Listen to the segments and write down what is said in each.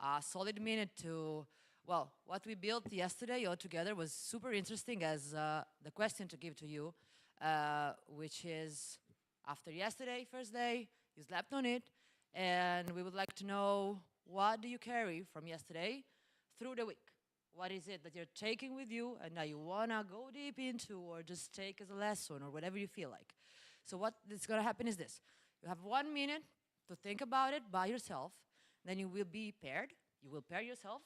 a solid minute to, well, what we built yesterday all together was super interesting as the question to give to you, which is after yesterday, first day, you slept on it, and we would like to know what do you carry from yesterday through the week? What is it that you're taking with you and that you wanna go deep into or just take as a lesson or whatever you feel like? So what is gonna happen is this. You have 1 minute to think about it by yourself, then you will be paired. You will pair yourself,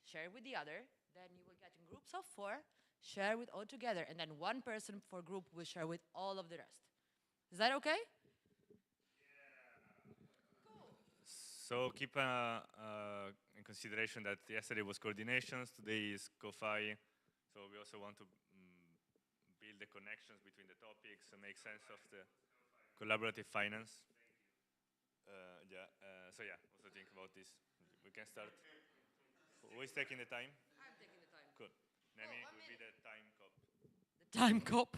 share with the other, then you will get in groups of four, share with all together, and then one person per group will share with all of the rest. Is that okay? So keep in consideration that yesterday was coordinations, today is CoFi. So we also want to build the connections between the topics and make sense of the collaborative finance. So yeah, also think about this. We can start. Who is taking the time? I'm taking the time. Cool. Nemi will be the time cop. The time cop.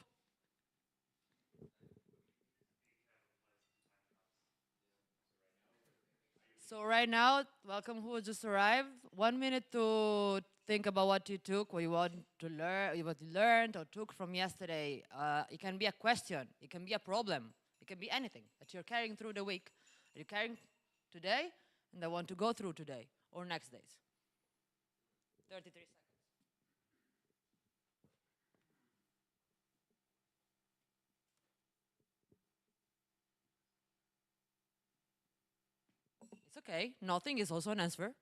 So right now, welcome who just arrived. 1 minute to think about what you took, what you want to learn, what you learned or took from yesterday. It can be a question, it can be a problem, it can be anything that you're carrying through the week. That you're carrying today and I want to go through today or next days. 33 seconds. It's okay. Nothing is also an answer.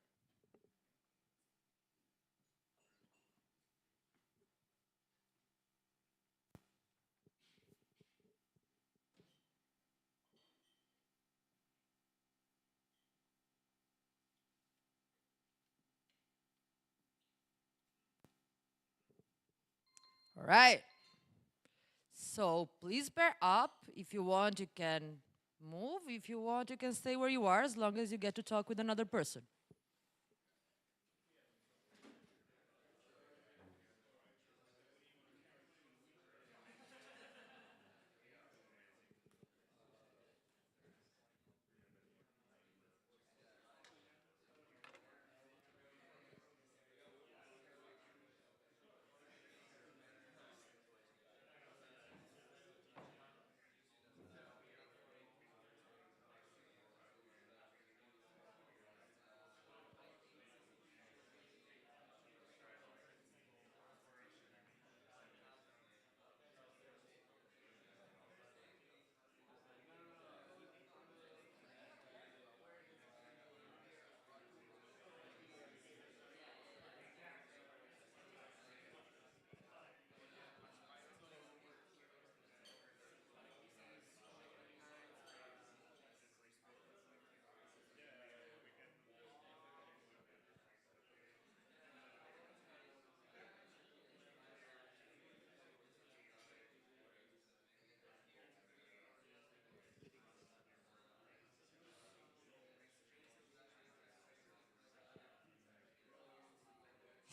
All right. So please pair up. If you want, you can move. If you want, you can stay where you are as long as you get to talk with another person.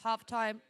Half time.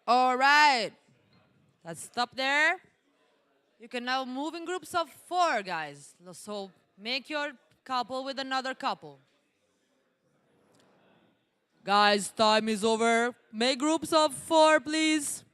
All right. Let's stop there. You can now move in groups of four, guys. So make your couple with another couple. Guys, time is over. Make groups of four, please.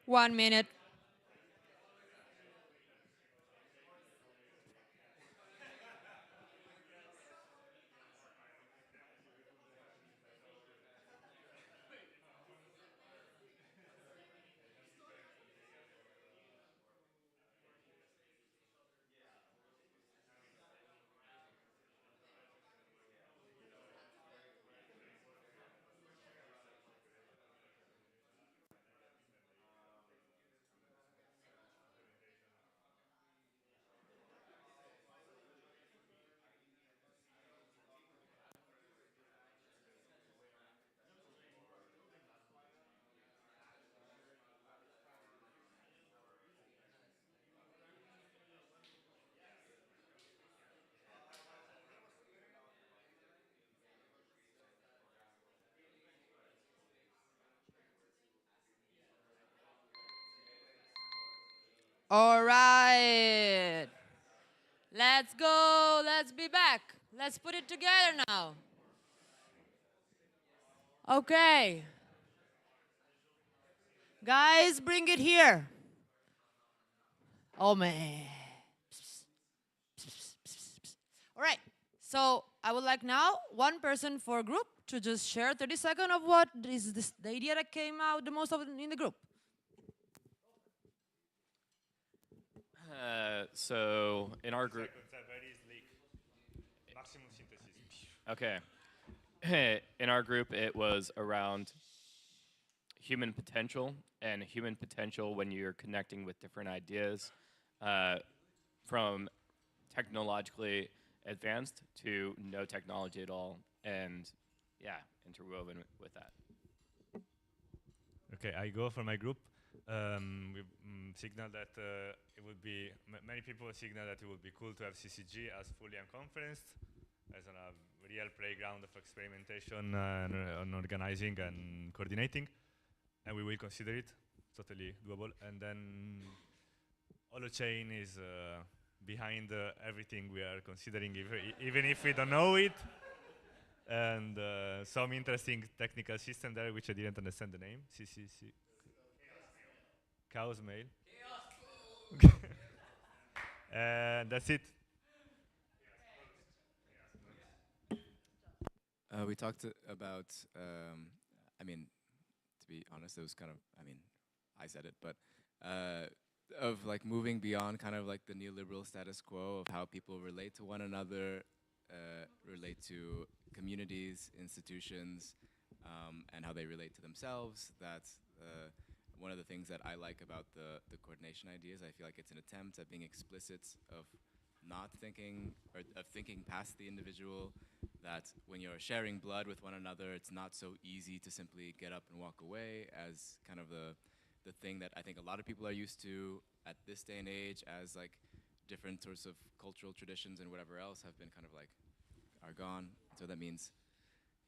1 minute. All right. Let's go. Let's be back. Let's put it together now. Okay. Guys, bring it here. Oh, man. All right. So I would like now one person for a group to just share 30 seconds of what is this, the idea that came out the most of in the group. So in our group, Maximum synthesis. okay, in our group it was around human potential and human potential when you're connecting with different ideas, from technologically advanced to no technology at all, and yeah, interwoven with that. Okay, I go for my group. We signal that it would be many people signal that it would be cool to have CCG as fully unconferenced, as a real playground of experimentation on organizing and coordinating, and we will consider it totally doable. And then Holochain is behind everything we are considering, even if we don't know it. And some interesting technical system there, which I didn't understand the name. CCC. Chaos Mail. And that's it. We talked about, I mean, to be honest, it was kind of, I mean, I said it, but of like moving beyond kind of like the neoliberal status quo of how people relate to one another, relate to communities, institutions, and how they relate to themselves. That's one of the things that I like about the coordination ideas. I feel like it's an attempt at being explicit of not thinking, or of thinking past the individual, that when you're sharing blood with one another, it's not so easy to simply get up and walk away, as kind of the thing that I think a lot of people are used to at this day and age, as like different sorts of cultural traditions and whatever else have been kind of like, are gone. So that means,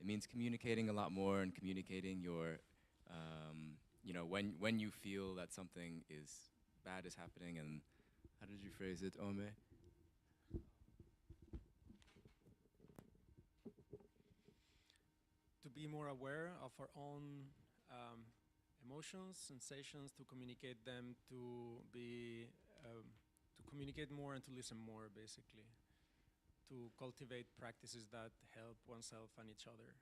it means communicating a lot more, and communicating your, you know, when you feel that something is bad is happening. And how did you phrase it, Ome? To be more aware of our own emotions, sensations, to communicate them, to be to communicate more and to listen more, basically, to cultivate practices that help oneself and each other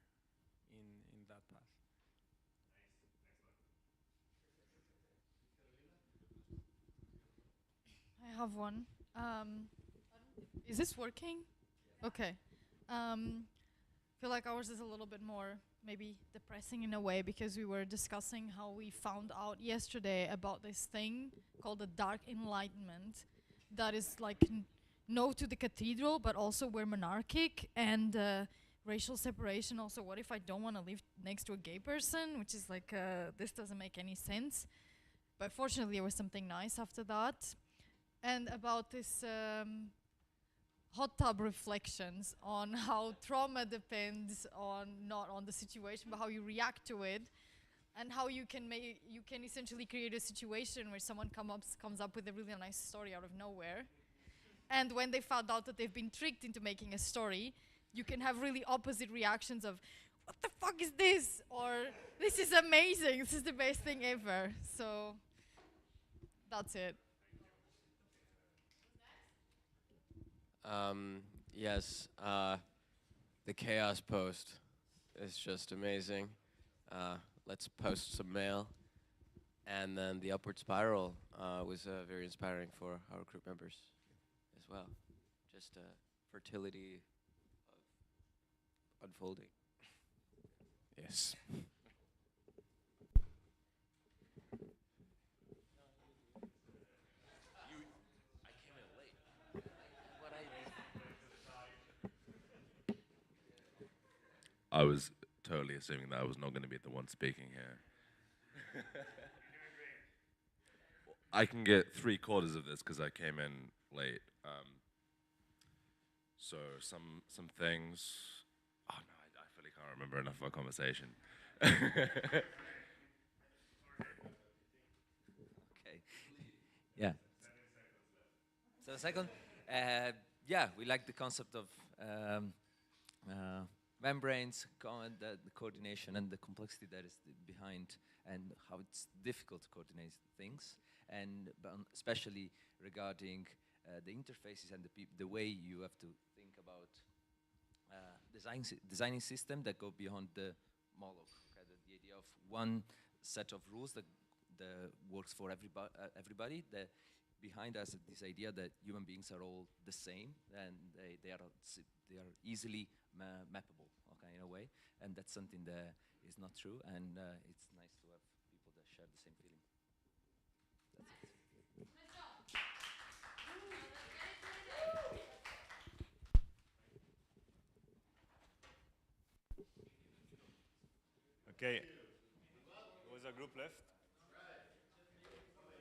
in that path. I have one. Is this working? Okay. Feel like ours is a little bit more maybe depressing in a way, because we were discussing how we found out yesterday about this thing called the Dark Enlightenment, that is like no to the cathedral, but also we're monarchic, and racial separation. Also, what if I don't want to live next to a gay person? Which is like, this doesn't make any sense. But fortunately, there was something nice after that. And about this hot tub reflections on how trauma depends on not on the situation, but how you react to it, and how you can essentially create a situation where someone comes up with a really nice story out of nowhere, and when they found out that they've been tricked into making a story, you can have really opposite reactions of, what the fuck is this? Or, this is amazing, this is the best thing ever. So That's it. Yes, the chaos post is just amazing. Let's post some mail. And then the upward spiral was very inspiring for our group members as well. Just fertility of unfolding. Yes. I was totally assuming that I was not going to be the one speaking here. I can get 3/4 of this because I came in late. So some things. Oh no, I fully can't remember enough of our conversation. Okay. Yeah. So second, yeah, we like the concept of membranes, the coordination and the complexity that is behind, and how it's difficult to coordinate things, and especially regarding the interfaces and the way you have to think about designing system that go beyond the Moloch. Okay? The idea of one set of rules that works for everybody. Behind us, this idea that human beings are all the same, and they are easily mappable, okay, in a way, and that's something that is not true, and it's nice to have people that share the same feeling. That's it. Okay. Was a group left?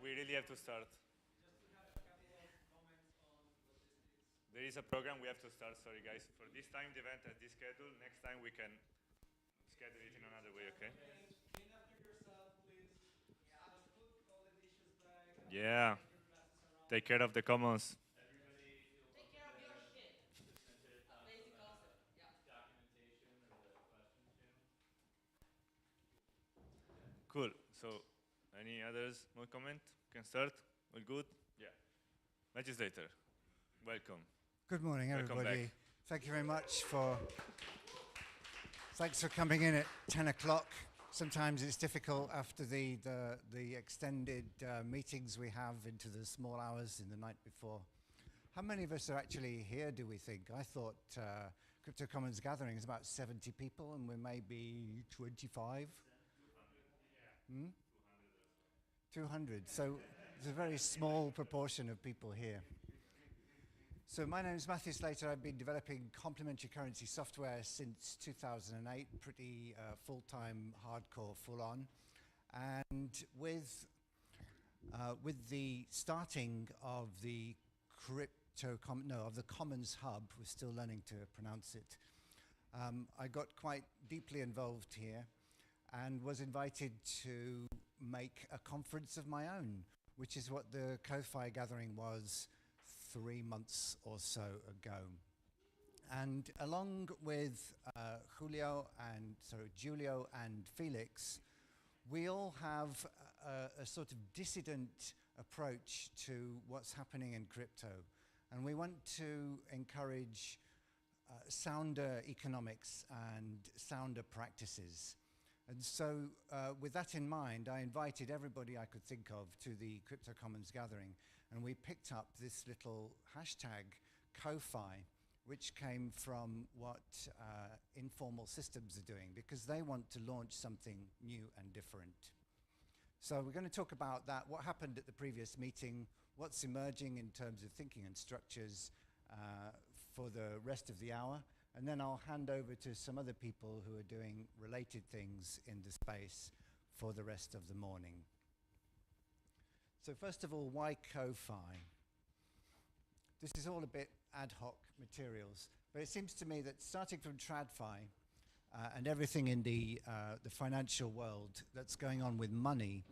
We really have to start. There is a program we have to start, sorry guys. For this time the event at this schedule, next time we can schedule it in another way, okay? Clean after yourself, please. Just put all the dishes back. Yeah. Take care of the commons. Take care of your shit. A basic concept. Yeah. Cool. So, any others? No comment? Can start? All good? Yeah. Legislator, welcome. Good morning, Welcome everybody. back. Thank you very much thanks for coming in at 10 o'clock. Sometimes it's difficult after the extended meetings we have into the small hours in the night before. How many of us are actually here, do we think? I thought Crypto Commons Gathering is about 70 people, and we may be 25. 200. So it's a very small proportion of people here. So my name is Matthew Slater. I've been developing complementary currency software since 2008, pretty full-time, hardcore, full-on. And with the starting of the Commons Hub, we're still learning to pronounce it, I got quite deeply involved here and was invited to make a conference of my own, which is what the CoFi gathering was 3 months or so ago. And along with Julio and Felix, we all have a sort of dissident approach to what's happening in crypto. And we want to encourage sounder economics and sounder practices. And so with that in mind, I invited everybody I could think of to the Crypto Commons gathering. And we picked up this little hashtag CoFi, which came from what Informal Systems are doing, because they want to launch something new and different. So we're going to talk about that, what happened at the previous meeting, what's emerging in terms of thinking and structures for the rest of the hour, and then I'll hand over to some other people who are doing related things in the space for the rest of the morning. So first of all, why CoFi? This is all a bit ad hoc materials, but it seems to me that starting from TradFi and everything in the financial world that's going on with money,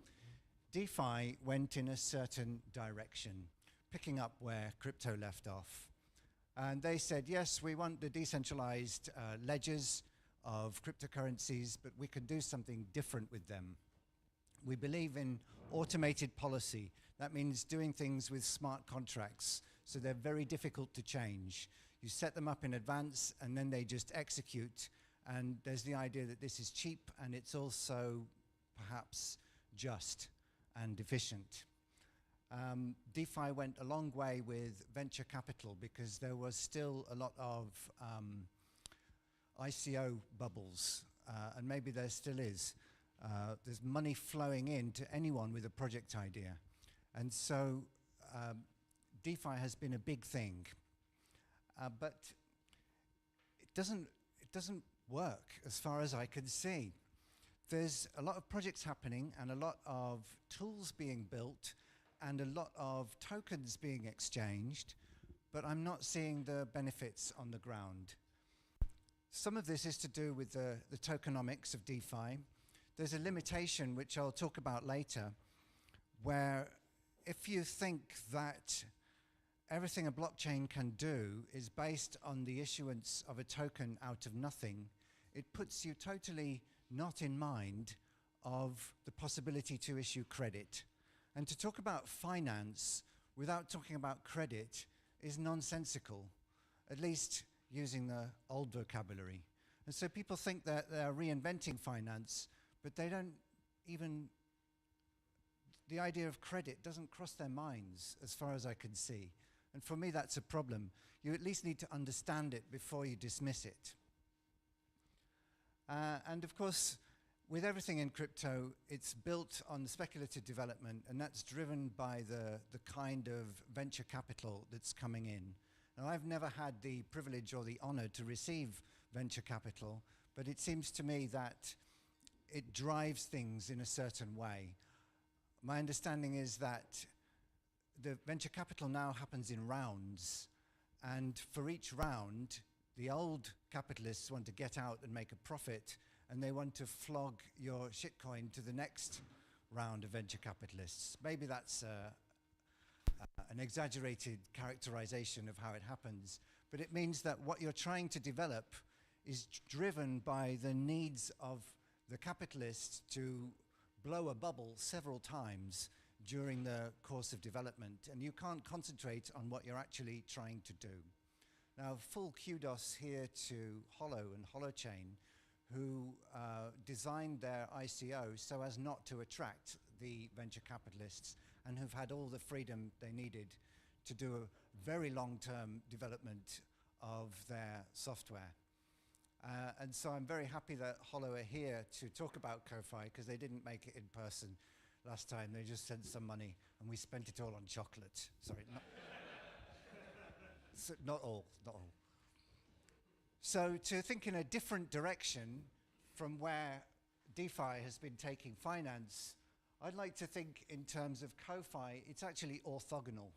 DeFi went in a certain direction, picking up where crypto left off. And they said, yes, we want the decentralized ledgers of cryptocurrencies, but we can do something different with them. We believe in automated policy. That means doing things with smart contracts, so they're very difficult to change. You set them up in advance, and then they just execute. And there's the idea that this is cheap, and it's also perhaps just and efficient. DeFi went a long way with venture capital because there was still a lot of ICO bubbles, and maybe there still is. There's money flowing in to anyone with a project idea. And so DeFi has been a big thing. But it doesn't work as far as I can see. There's a lot of projects happening and a lot of tools being built and a lot of tokens being exchanged, but I'm not seeing the benefits on the ground. Some of this is to do with the tokenomics of DeFi. There's a limitation, which I'll talk about later, where if you think that everything a blockchain can do is based on the issuance of a token out of nothing, it puts you totally not in mind of the possibility to issue credit. And to talk about finance without talking about credit is nonsensical, at least using the old vocabulary. And so people think that they're reinventing finance, but they don't even, the idea of credit doesn't cross their minds as far as I can see. And for me, that's a problem. You at least need to understand it before you dismiss it. And of course, with everything in crypto, it's built on speculative development, and that's driven by the kind of venture capital that's coming in. Now, I've never had the privilege or the honor to receive venture capital, but it seems to me that it drives things in a certain way. My understanding is that the venture capital now happens in rounds, and for each round, the old capitalists want to get out and make a profit, and they want to flog your shitcoin to the next round of venture capitalists. Maybe that's an exaggerated characterization of how it happens, but it means that what you're trying to develop is driven by the needs of the capitalists to blow a bubble several times during the course of development, and you can't concentrate on what you're actually trying to do. Now, full kudos here to Hollow and Holochain, who designed their ICO so as not to attract the venture capitalists, and who've had all the freedom they needed to do a very long-term development of their software. And so I'm very happy that Hollow are here to talk about CoFi, because they didn't make it in person last time. They just sent some money, and we spent it all on chocolate. Sorry, not all. So to think in a different direction from where DeFi has been taking finance, I'd like to think in terms of CoFi, it's actually orthogonal.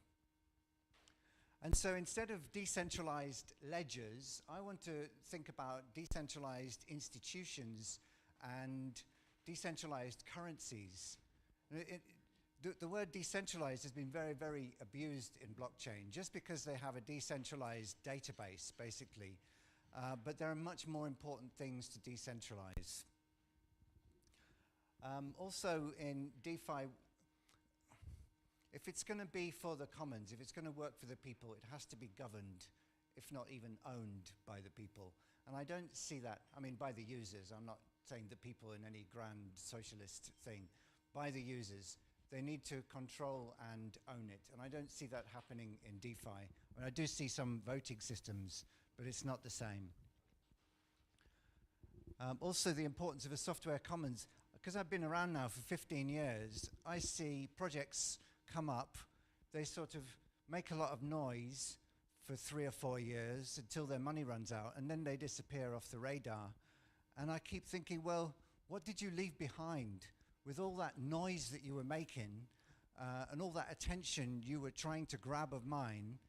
And so instead of decentralized ledgers, I want to think about decentralized institutions and decentralized currencies. The word decentralized has been very, very abused in blockchain, just because they have a decentralized database, basically. But there are much more important things to decentralize. Also in DeFi, if it's going to be for the commons, if it's going to work for the people, it has to be governed, if not even owned by the people. And I don't see that, I mean, by the users. I'm not saying the people in any grand socialist thing. By the users. They need to control and own it. And I don't see that happening in DeFi. I mean, I do see some voting systems, but it's not the same. Also, the importance of a software commons. Because I've been around now for 15 years, I see projects come up, they sort of make a lot of noise for 3 or 4 years until their money runs out, and then they disappear off the radar. And I keep thinking, well, what did you leave behind? With all that noise that you were making, and all that attention you were trying to grab of mine,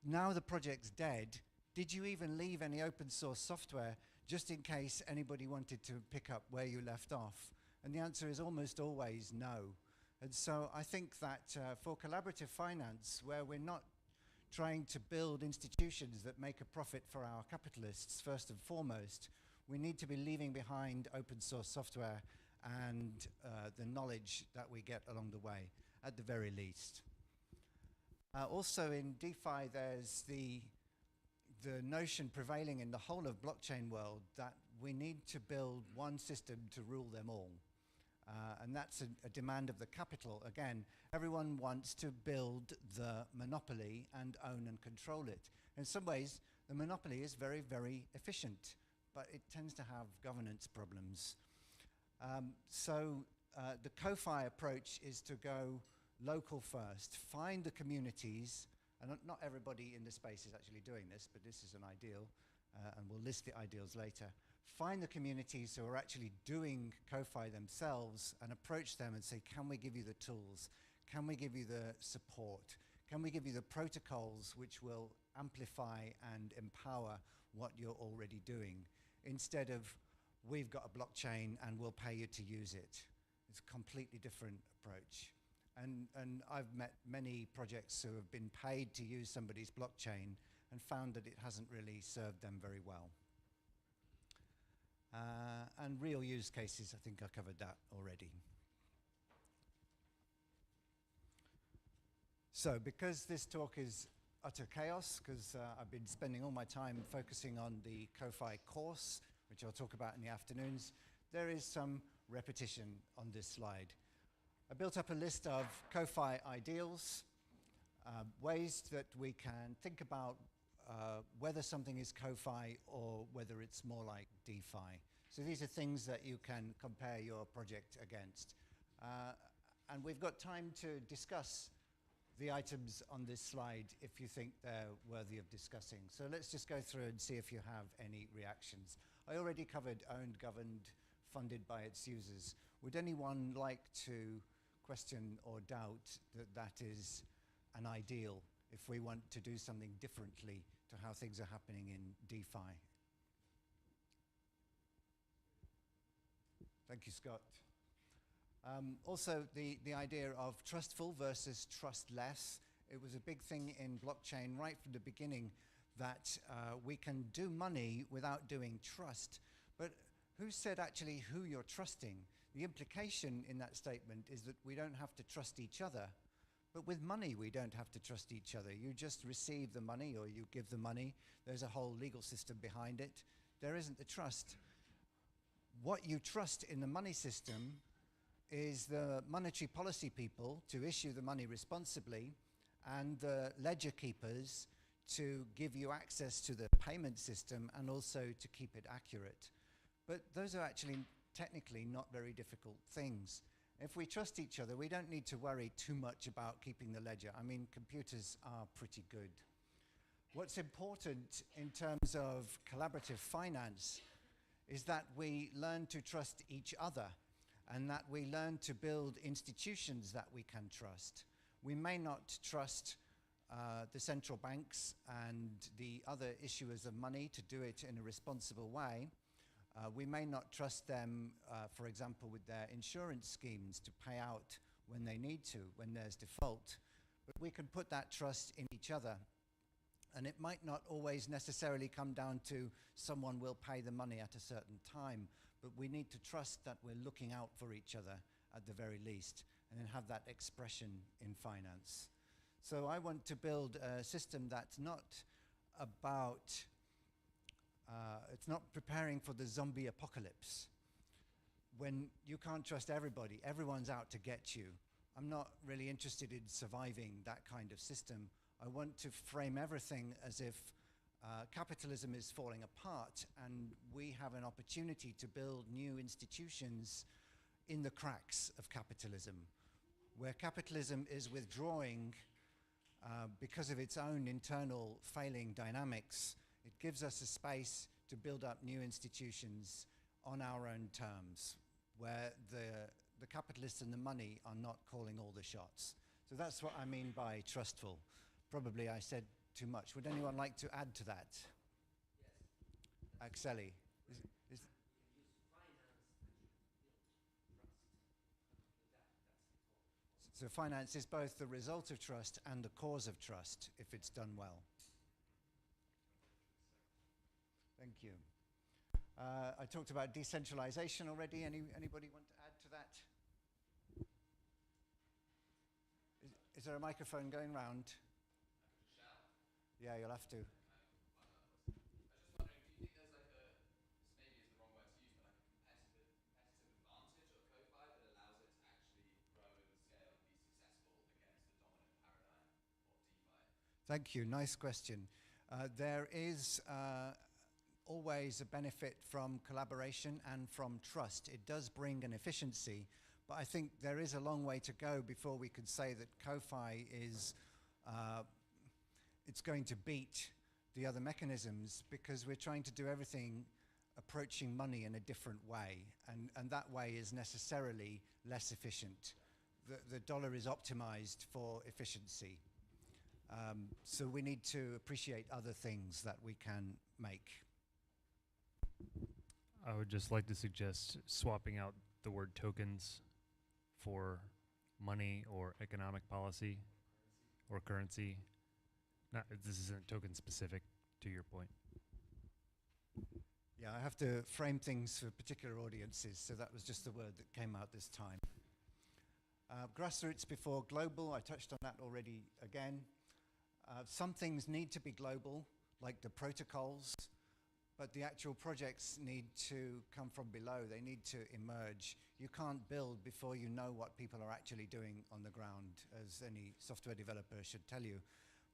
now the project's dead. Did you even leave any open source software just in case anybody wanted to pick up where you left off? And the answer is almost always no. And so I think that for collaborative finance, where we're not trying to build institutions that make a profit for our capitalists first and foremost, we need to be leaving behind open source software and the knowledge that we get along the way. at the very least. Also in DeFi, there's the notion prevailing in the whole of blockchain world that we need to build one system to rule them all. And that's a demand of the capital. Again, everyone wants to build the monopoly and own and control it. In some ways, the monopoly is very, very efficient, but it tends to have governance problems. The CoFi approach is to go local first, find the communities, and not everybody in the space is actually doing this, but this is an ideal, and we'll list the ideals later. Find the communities who are actually doing CoFi themselves and approach them and say, can we give you the tools? Can we give you the support? Can we give you the protocols which will amplify and empower what you're already doing? Instead of, we've got a blockchain and we'll pay you to use it. It's a completely different approach. And I've met many projects who have been paid to use somebody's blockchain and found that it hasn't really served them very well. And real use cases, I think I covered that already. So because this talk is utter chaos, because I've been spending all my time focusing on the CoFi course, which I'll talk about in the afternoons, there is some repetition on this slide. I built up a list of CoFi ideals, ways that we can think about whether something is CoFi or whether it's more like DeFi. So these are things that you can compare your project against. And we've got time to discuss the items on this slide if you think they're worthy of discussing. So let's just go through and see if you have any reactions. I already covered owned, governed, funded by its users. Would anyone like to question or doubt that that is an ideal if we want to do something differently to how things are happening in DeFi? Thank you, Scott. Also, the idea of trustful versus trustless. It was a big thing in blockchain right from the beginning that we can do money without doing trust. But who said actually who you're trusting? The implication in that statement is that we don't have to trust each other. But with money, we don't have to trust each other. You just receive the money or you give the money. There's a whole legal system behind it. There isn't the trust. What you trust in the money system is the monetary policy people to issue the money responsibly and the ledger keepers to give you access to the payment system and also to keep it accurate. But those are actually technically not very difficult things. If we trust each other, we don't need to worry too much about keeping the ledger. I mean, computers are pretty good. What's important in terms of collaborative finance is that we learn to trust each other and that we learn to build institutions that we can trust. We may not trust the central banks and the other issuers of money to do it in a responsible way. We may not trust them, for example, with their insurance schemes to pay out when they need to, when there's default. But we can put that trust in each other. And it might not always necessarily come down to someone will pay the money at a certain time, but we need to trust that we're looking out for each other at the very least, and then have that expression in finance. So I want to build a system that's not about, it's not preparing for the zombie apocalypse. When you can't trust everybody, everyone's out to get you. I'm not really interested in surviving that kind of system. I want to frame everything as if capitalism is falling apart and we have an opportunity to build new institutions in the cracks of capitalism, where capitalism is withdrawing because of its own internal failing dynamics. It gives us a space to build up new institutions on our own terms, where the capitalists and the money are not calling all the shots. So that's what I mean by trustful. Probably I said too much. Would anyone like to add to that? Yes. Axeli. So finance is both the result of trust and the cause of trust if it's done well. Thank you. I talked about decentralization already. Anybody want to add to that? Is there a microphone going round? Yeah, you'll have to. Thank you. Nice question. There is always a benefit from collaboration and from trust. It does bring an efficiency, but I think there is a long way to go before we could say that CoFi is it's going to beat the other mechanisms, because we're trying to do everything approaching money in a different way, and that way is necessarily less efficient. The dollar is optimized for efficiency. So we need to appreciate other things that we can make. I would just like to suggest swapping out the word tokens for money or economic policy or currency. This isn't token specific, to your point. Yeah, I have to frame things for particular audiences, so that was just the word that came out this time. Grassroots before global, I touched on that already again. Some things need to be global, like the protocols, but the actual projects need to come from below. They need to emerge. You can't build before you know what people are actually doing on the ground, as any software developer should tell you.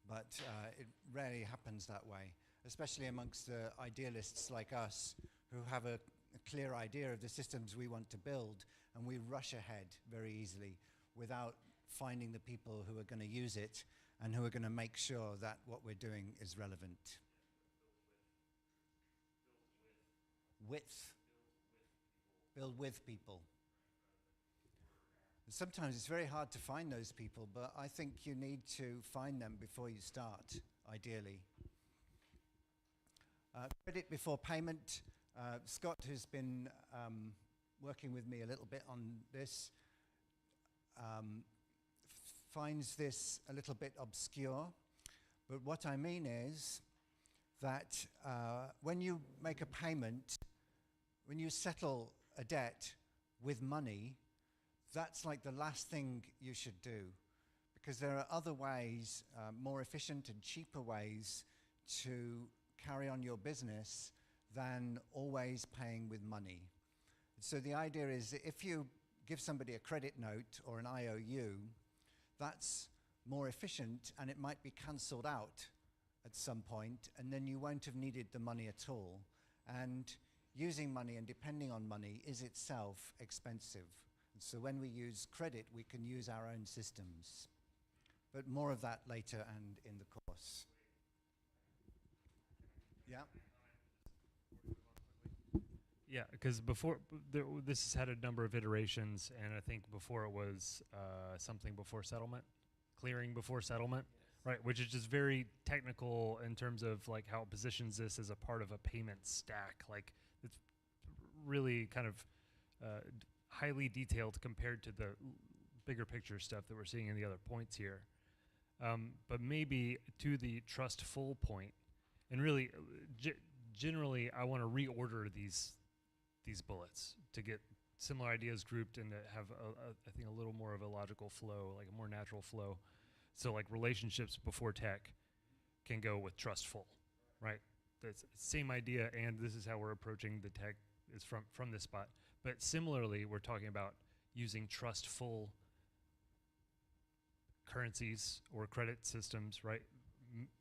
But it rarely happens that way, especially amongst the idealists like us who have a clear idea of the systems we want to build, and we rush ahead very easily without finding the people who are going to use it and who are going to make sure that what we're doing is relevant. Build with people. Sometimes it's very hard to find those people, but I think you need to find them before you start, ideally. Credit before payment. Scott, who's been working with me a little bit on this, finds this a little bit obscure. But what I mean is that when you make a payment, when you settle a debt with money, that's like the last thing you should do, because there are other ways, more efficient and cheaper ways to carry on your business than always paying with money. So the idea is that if you give somebody a credit note or an IOU, that's more efficient, and it might be cancelled out at some point, and then you won't have needed the money at all. And using money and depending on money is itself expensive. And so when we use credit, we can use our own systems. But more of that later and in the course. Yeah. Yeah, because before, this has had a number of iterations, and I think before it was something before settlement, clearing before settlement, right? Which is just very technical in terms of like how it positions this as a part of a payment stack. Like it's really kind of highly detailed compared to the bigger picture stuff that we're seeing in the other points here. But maybe to the trustful point, and really, generally, I want to reorder these bullets to get similar ideas grouped and to have, I think, a little more of a logical flow, like a more natural flow. So like relationships before tech can go with trustful, right? That's the same idea, and this is how we're approaching the tech is from this spot. But similarly, we're talking about using trustful currencies or credit systems, right?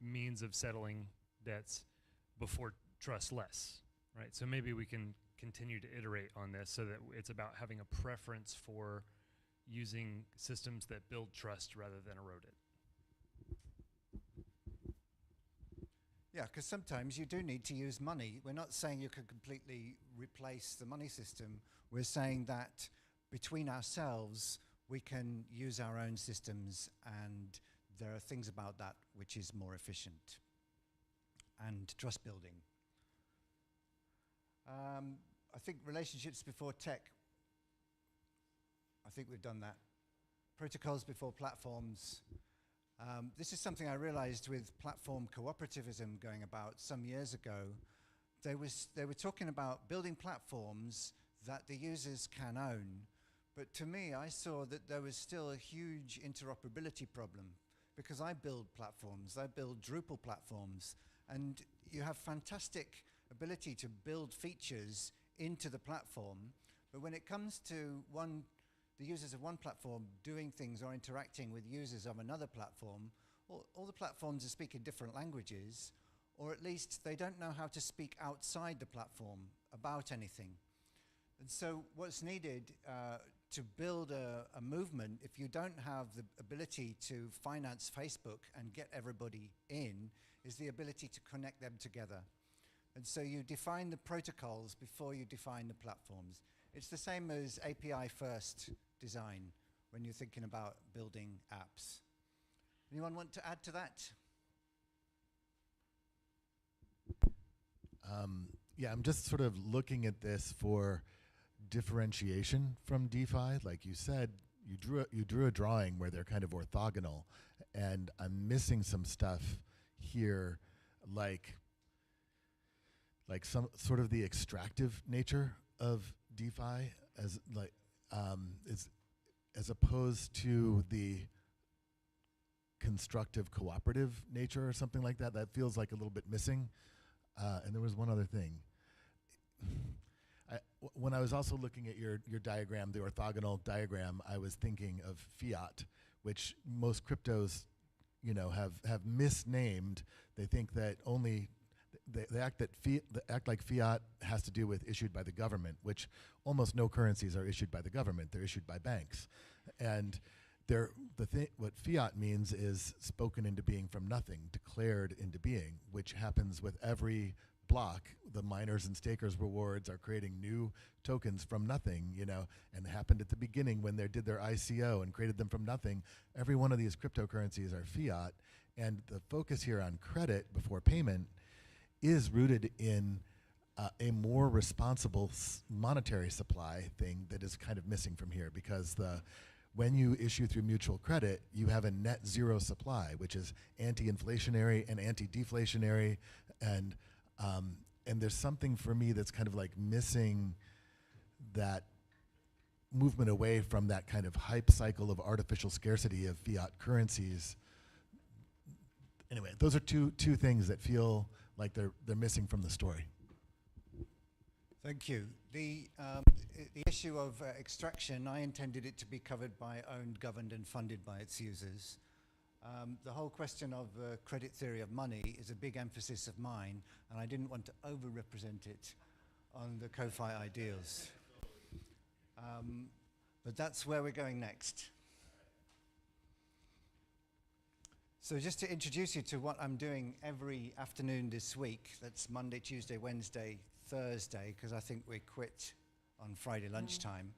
Means of settling debts before trustless, right? So maybe we can continue to iterate on this so that it's about having a preference for using systems that build trust rather than erode it. Yeah, because sometimes you do need to use money. We're not saying you can completely replace the money system. We're saying that between ourselves, we can use our own systems, and there are things about that which is more efficient. And trust building. I think relationships before tech. I think we've done that. Protocols before platforms. This is something I realized with platform cooperativism going about some years ago. They were talking about building platforms that the users can own, But to me, I saw that there was still a huge interoperability problem because I build platforms, I build Drupal platforms, and you have fantastic ability to build features into the platform, but when it comes to the users of one platform doing things or interacting with users of another platform, all the platforms are speaking different languages, or at least they don't know how to speak outside the platform about anything. And so what's needed to build a movement, if you don't have the ability to finance Facebook and get everybody in, is the ability to connect them together. And so you define the protocols before you define the platforms. It's the same as API first design when you're thinking about building apps. Anyone want to add to that? Yeah, I'm just sort of looking at this for differentiation from DeFi. Like you said, you drew a drawing where they're kind of orthogonal, and I'm missing some stuff here, like some sort of the extractive nature of DeFi as as opposed to the constructive cooperative nature or something like that. That feels like a little bit missing. And there was one other thing. When I was also looking at your diagram, the orthogonal diagram, I was thinking of fiat, which most cryptos, have misnamed. They think that only they act like fiat has to do with issued by the government, which almost no currencies are issued by the government. They're issued by banks, and what fiat means is spoken into being from nothing, declared into being, which happens with every block. The miners and stakers rewards are creating new tokens from nothing, and happened at the beginning when they did their ICO and created them from nothing. Every one of these cryptocurrencies are fiat, and the focus here on credit before payment is rooted in a more responsible monetary supply thing that is kind of missing from here, because when you issue through mutual credit, you have a net zero supply, which is anti-inflationary and anti-deflationary, and there's something for me that's kind of like missing that movement away from that kind of hype cycle of artificial scarcity of fiat currencies. Anyway, those are two things that feel like they're missing from the story. Thank you. The issue of extraction, I intended it to be covered by owned, governed, and funded by its users. The whole question of credit theory of money is a big emphasis of mine, and I didn't want to over-represent it on the CoFi ideals. But that's where we're going next. So just to introduce you to what I'm doing every afternoon this week, that's Monday, Tuesday, Wednesday, Thursday, because I think we quit on Friday lunchtime.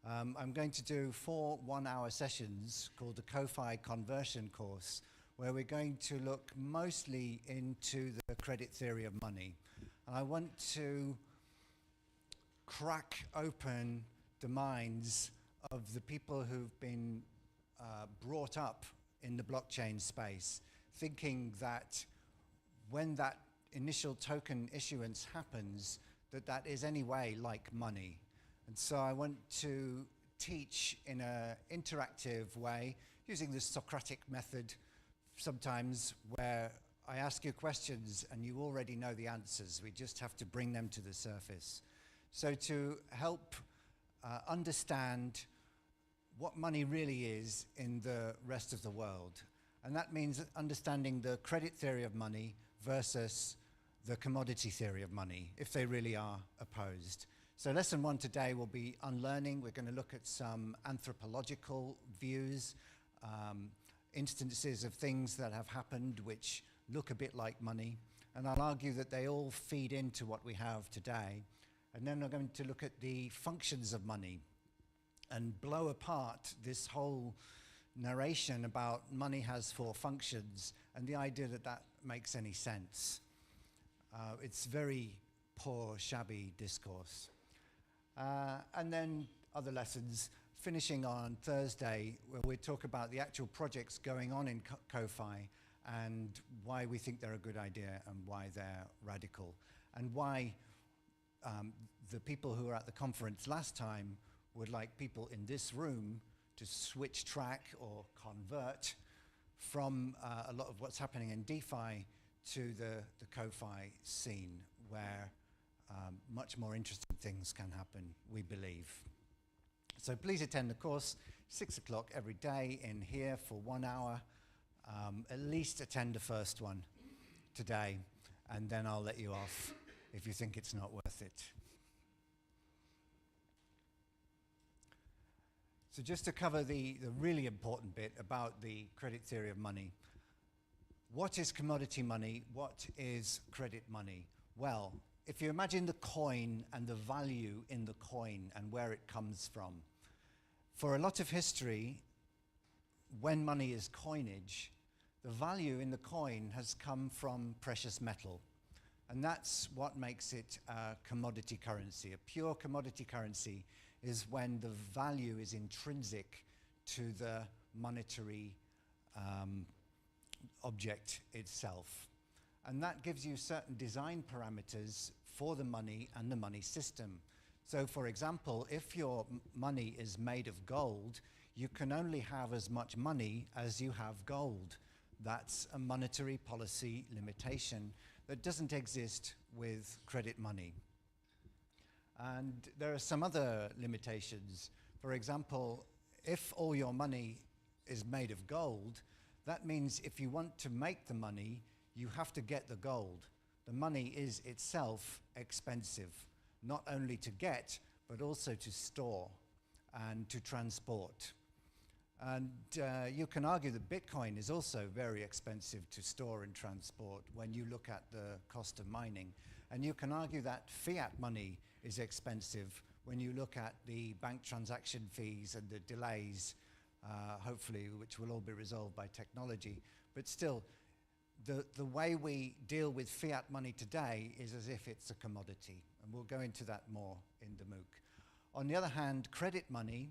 I'm going to do 4 one-hour sessions called the CoFi conversion course, where we're going to look mostly into the credit theory of money. And I want to crack open the minds of the people who've been brought up in the blockchain space, thinking that when that initial token issuance happens, that is anyway like money. And so I want to teach in an interactive way, using the Socratic method sometimes, where I ask you questions and you already know the answers. We just have to bring them to the surface. So to help understand what money really is in the rest of the world. And that means understanding the credit theory of money versus the commodity theory of money, if they really are opposed. So lesson 1 today will be unlearning. We're going to look at some anthropological views, instances of things that have happened which look a bit like money. And I'll argue that they all feed into what we have today. And then we're going to look at the functions of money and blow apart this whole narration about money has 4 functions and the idea that that makes any sense. It's very poor, shabby discourse. And then other lessons, finishing on Thursday, where we talk about the actual projects going on in CoFi and why we think they're a good idea and why they're radical, and why the people who were at the conference last time would like people in this room to switch track or convert from a lot of what's happening in DeFi to the CoFi scene, where much more interesting things can happen, we believe. So please attend the course, 6 o'clock every day in here for 1 hour. At least attend the first one today, and then I'll let you off if you think it's not worth it. So just to cover the really important bit about the credit theory of money. What is commodity money? What is credit money? Well, if you imagine the coin and the value in the coin and where it comes from, for a lot of history, when money is coinage, the value in the coin has come from precious metal. And that's what makes it a commodity currency. A pure commodity currency is when the value is intrinsic to the monetary object itself. And that gives you certain design parameters for the money and the money system. So for example, if your money is made of gold, you can only have as much money as you have gold. That's a monetary policy limitation that doesn't exist with credit money. And there are some other limitations. For example, if all your money is made of gold, that means if you want to make the money, you have to get the gold. The money is itself expensive, not only to get, but also to store and to transport. And you can argue that Bitcoin is also very expensive to store and transport when you look at the cost of mining. And you can argue that fiat money is expensive when you look at the bank transaction fees and the delays, hopefully, which will all be resolved by technology. But still, the way we deal with fiat money today is as if it's a commodity. And we'll go into that more in the MOOC. On the other hand, credit money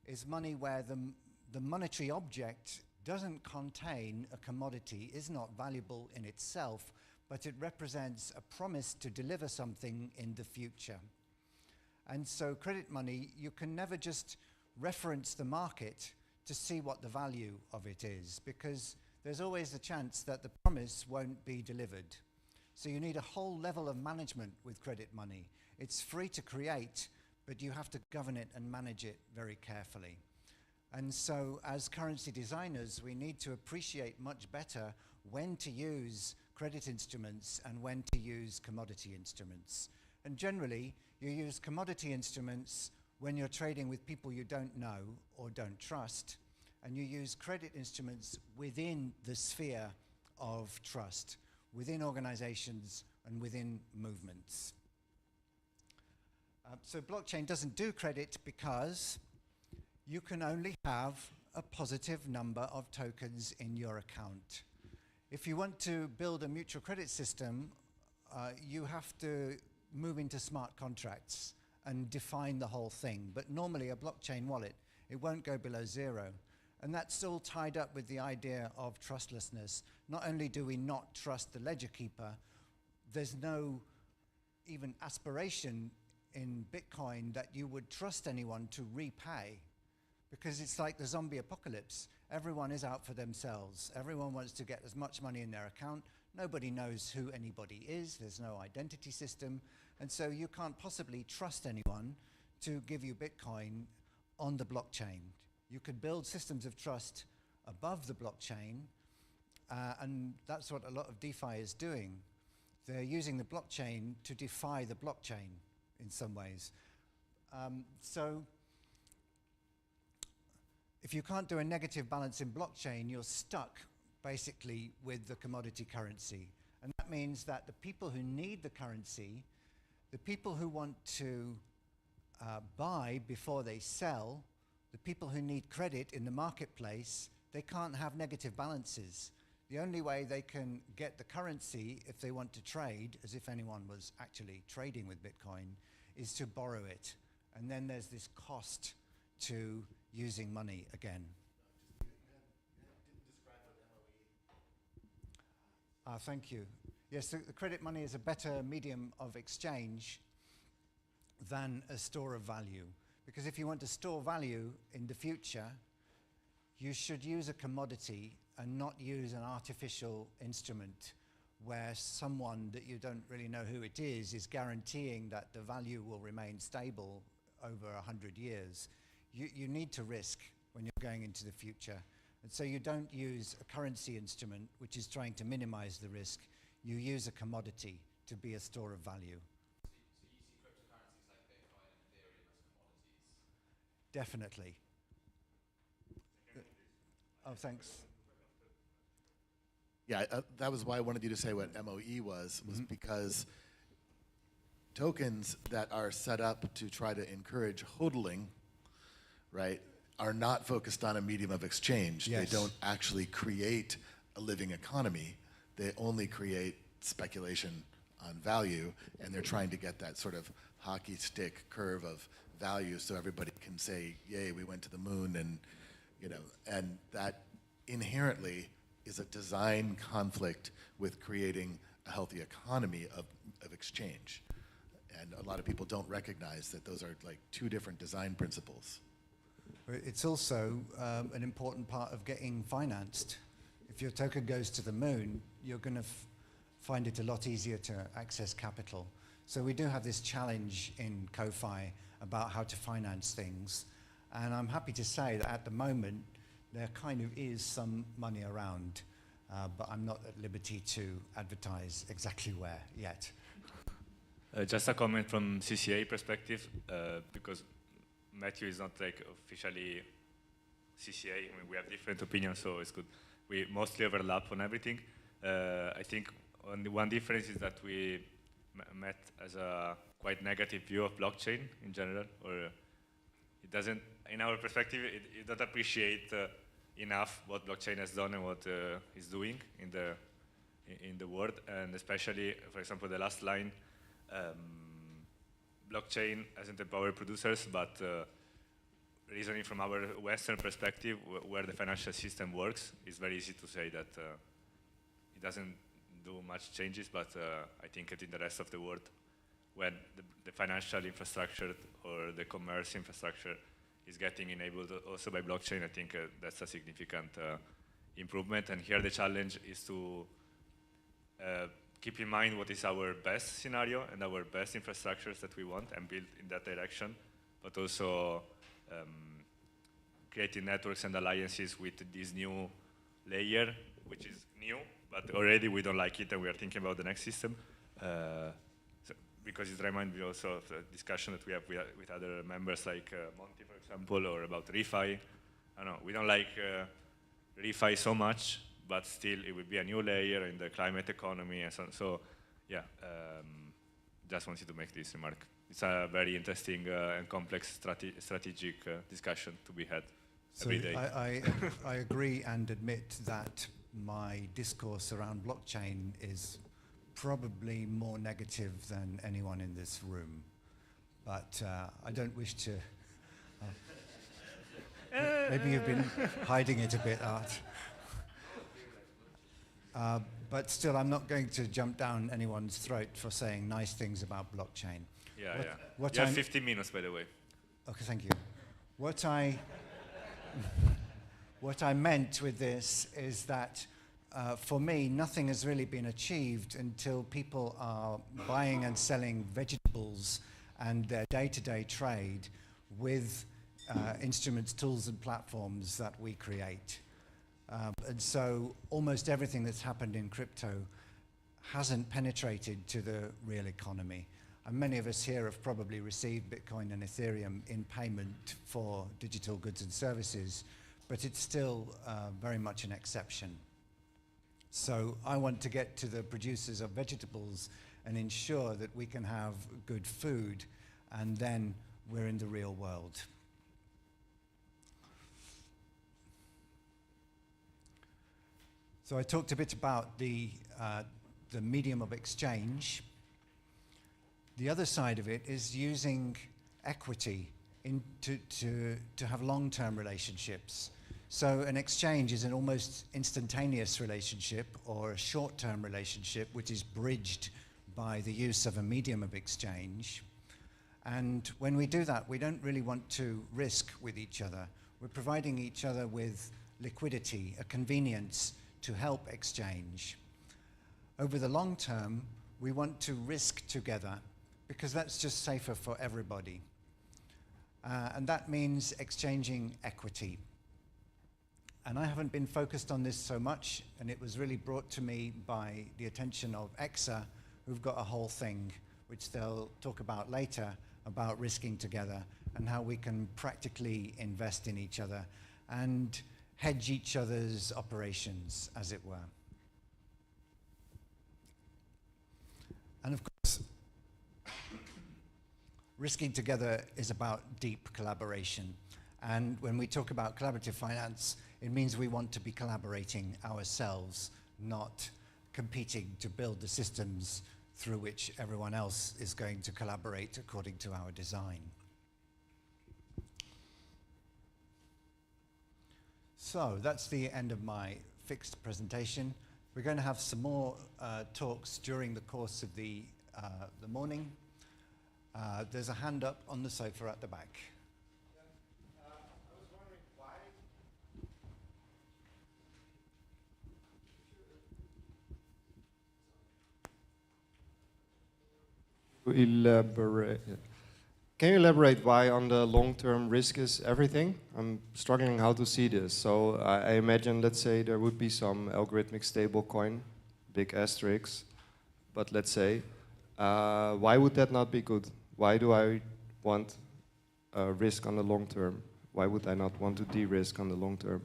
is money where the monetary object doesn't contain a commodity, is not valuable in itself, but it represents a promise to deliver something in the future. And so credit money, you can never just reference the market to see what the value of it is, because there's always a chance that the promise won't be delivered. So you need a whole level of management with credit money. It's free to create, but you have to govern it and manage it very carefully. And so as currency designers, we need to appreciate much better when to use credit instruments and when to use commodity instruments. And generally, you use commodity instruments when you're trading with people you don't know or don't trust, and you use credit instruments within the sphere of trust, within organizations and within movements. So blockchain doesn't do credit because you can only have a positive number of tokens in your account. If you want to build a mutual credit system, you have to move into smart contracts and define the whole thing. But normally a blockchain wallet, it won't go below 0. And that's all tied up with the idea of trustlessness. Not only do we not trust the ledger keeper, there's no even aspiration in Bitcoin that you would trust anyone to repay, because it's like the zombie apocalypse. Everyone is out for themselves. Everyone wants to get as much money in their account. Nobody knows who anybody is. There's no identity system. And so you can't possibly trust anyone to give you Bitcoin on the blockchain. You could build systems of trust above the blockchain, and that's what a lot of DeFi is doing. They're using the blockchain to defy the blockchain in some ways. So if you can't do a negative balance in blockchain, you're stuck basically with the commodity currency. And that means that the people who need the currency, the people who want to buy before they sell, the people who need credit in the marketplace, they can't have negative balances. The only way they can get the currency if they want to trade, as if anyone was actually trading with Bitcoin, is to borrow it. And then there's this cost to using money again. Thank you. Yes, the credit money is a better medium of exchange than a store of value, Because if you want to store value in the future, you should use a commodity and not use an artificial instrument where someone that you don't really know who it is guaranteeing that the value will remain stable over 100 years. You need to risk when you're going into the future. And so you don't use a currency instrument which is trying to minimize the risk. You use a commodity to be a store of value. So you see cryptocurrencies like Bitcoin and Ethereum as commodities? Definitely. Oh, thanks. Yeah, that was why I wanted you to say what MOE was because tokens that are set up to try to encourage hodling, right, are not focused on a medium of exchange. Yes. They don't actually create a living economy. They only create speculation on value, and they're trying to get that sort of hockey stick curve of value so everybody can say, yay, we went to the moon, and and that inherently is a design conflict with creating a healthy economy of exchange. And a lot of people don't recognize that those are like two different design principles. It's also an important part of getting financed. If your token goes to the moon, you're going to find it a lot easier to access capital. So we do have this challenge in CoFi about how to finance things. And I'm happy to say that at the moment, there kind of is some money around, but I'm not at liberty to advertise exactly where yet. Just a comment from CCA perspective, because Matthew is not like officially CCA. I mean, we have different opinions, so it's good. We mostly overlap on everything. I think the one difference is that we met as a quite negative view of blockchain in general, or it doesn't, in our perspective, it doesn't appreciate enough what blockchain has done and what it's doing in the world, and especially, for example, the last line, blockchain hasn't empowered producers, but reasoning from our Western perspective, where the financial system works, it's very easy to say that it doesn't do much changes, but I think in the rest of the world, when the financial infrastructure or the commerce infrastructure is getting enabled also by blockchain, I think that's a significant improvement. And here the challenge is to keep in mind what is our best scenario and our best infrastructures that we want and build in that direction, but also creating networks and alliances with this new layer, which is new, but already we don't like it and we are thinking about the next system. Because it reminds me also of the discussion that we have with other members like Monty, for example, or about refi. I don't know, we don't like refi so much, but still it will be a new layer in the climate economy and so on. So yeah, just wanted to make this remark. It's a very interesting and complex strategic discussion to be had every day. I agree and admit that my discourse around blockchain is probably more negative than anyone in this room, but I don't wish to. Maybe you've been hiding it a bit, Art. But still, I'm not going to jump down anyone's throat for saying nice things about blockchain. Yeah, yeah. You have 15 minutes, by the way. Okay, thank you. What I meant with this is that for me, nothing has really been achieved until people are buying and selling vegetables and their day-to-day trade with instruments, tools, and platforms that we create. And so almost everything that's happened in crypto hasn't penetrated to the real economy. And many of us here have probably received Bitcoin and Ethereum in payment for digital goods and services, but it's still very much an exception. So I want to get to the producers of vegetables and ensure that we can have good food, and then we're in the real world. So I talked a bit about the medium of exchange. The other side of it is using equity to have long-term relationships. So an exchange is an almost instantaneous relationship or a short-term relationship which is bridged by the use of a medium of exchange. And when we do that, we don't really want to risk with each other. We're providing each other with liquidity, a convenience to help exchange. Over the long term, we want to risk together because that's just safer for everybody. And that means exchanging equity. And I haven't been focused on this so much, and it was really brought to me by the attention of EXA, who've got a whole thing, which they'll talk about later, about risking together and how we can practically invest in each other and hedge each other's operations, as it were. And of course, risking together is about deep collaboration. And when we talk about collaborative finance, it means we want to be collaborating ourselves, not competing to build the systems through which everyone else is going to collaborate according to our design. So that's the end of my fixed presentation. We're going to have some more talks during the course of the morning. There's a hand up on the sofa at the back. Elaborate. Can you elaborate why on the long-term risk is everything? I'm struggling how to see this. So I imagine, let's say, there would be some algorithmic stablecoin, big asterisk, but let's say, why would that not be good? Why do I want risk on the long term? Why would I not want to de-risk on the long term?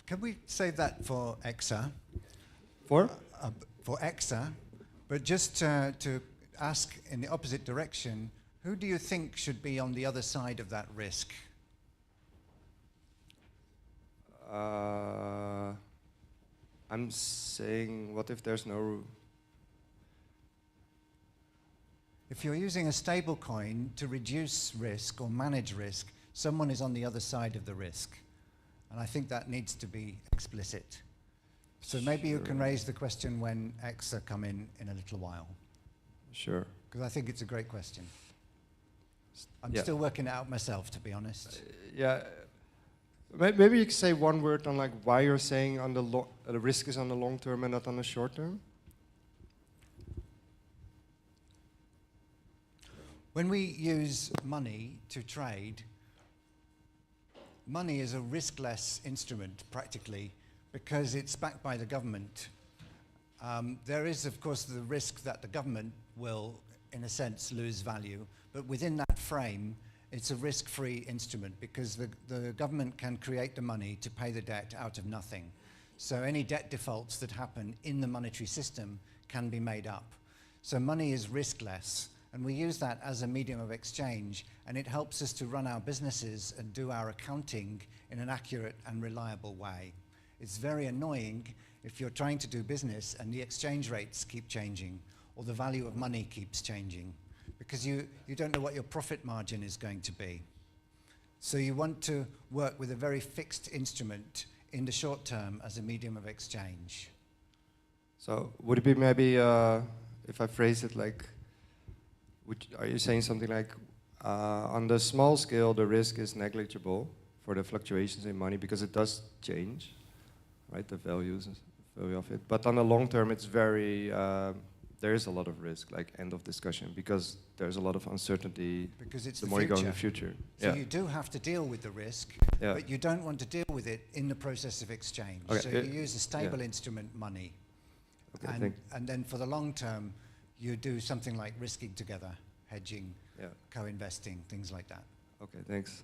Can we save that for EXA? For EXA, but just to ask in the opposite direction, who do you think should be on the other side of that risk? I'm saying, what if there's no... If you're using a stable coin to reduce risk or manage risk, someone is on the other side of the risk. And I think that needs to be explicit. So maybe you can raise the question when EXA come in a little while. Sure. Because I think it's a great question. I'm still working it out myself, to be honest. Yeah. Maybe you could say one word on like why you're saying on the risk is on the long term and not on the short term. When we use money to trade, money is a riskless instrument, practically, because it's backed by the government. There is, of course, the risk that the government will, in a sense, lose value, but within that frame, it's a risk-free instrument because the government can create the money to pay the debt out of nothing. So any debt defaults that happen in the monetary system can be made up. So money is riskless, and we use that as a medium of exchange, and it helps us to run our businesses and do our accounting in an accurate and reliable way. It's very annoying if you're trying to do business and the exchange rates keep changing or the value of money keeps changing because you don't know what your profit margin is going to be. So you want to work with a very fixed instrument in the short term as a medium of exchange. So would it be maybe, if I phrase it like, are you saying something like, on the small scale, the risk is negligible for the fluctuations in money because it does change, right, the value of it. But on the long term, it's very, there is a lot of risk, like end of discussion, because there's a lot of uncertainty because it's the more you go in the future. So you do have to deal with the risk, but you don't want to deal with it in the process of exchange. Okay. So you use a stable instrument, money. Okay, and then for the long term, you do something like risking together, hedging, co-investing, things like that. Okay, thanks.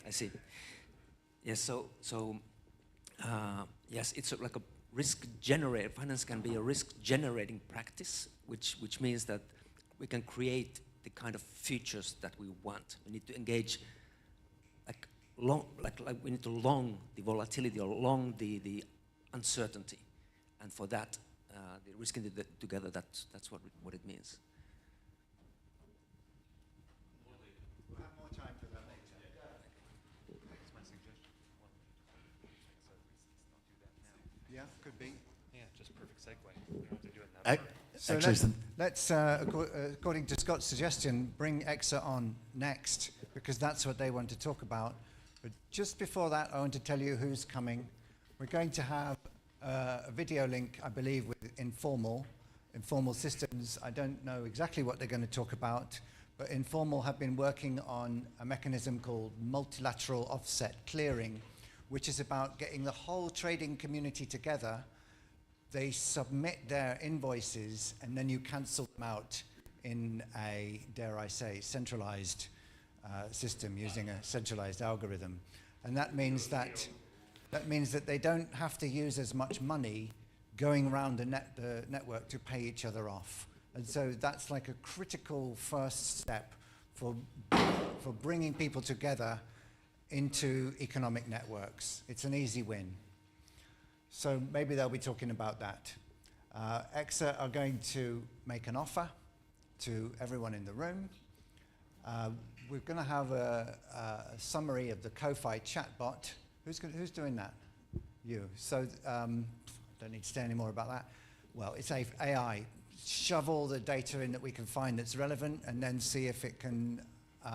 I see. Yes, yes, it's like a risk generator. Finance can be a risk generating practice, which means that we can create the kind of futures that we want. We need to engage like we need to long the volatility or long the uncertainty. And for that, the risking together, that's what it means. We'll have more time for that later. Yeah, could be. Yeah, just perfect segue. We don't have to do it in that order. So Actually, let's according to Scott's suggestion, bring EXA on next, because that's what they want to talk about. But just before that, I want to tell you who's coming. We're going to have a video link, I believe, with Informal Systems. I don't know exactly what they're going to talk about, but Informal have been working on a mechanism called multilateral offset clearing, which is about getting the whole trading community together. They submit their invoices, and then you cancel them out in a, dare I say, centralized system using a centralized algorithm. And that means that they don't have to use as much money going around the network to pay each other off. And so that's like a critical first step for bringing people together into economic networks. It's an easy win. So maybe they'll be talking about that. EXA are going to make an offer to everyone in the room. We're going to have a summary of the CoFi chatbot. Who's doing that? You. So don't need to say any more about that. Well, it's AI. Shove all the data in that we can find that's relevant, and then see if it can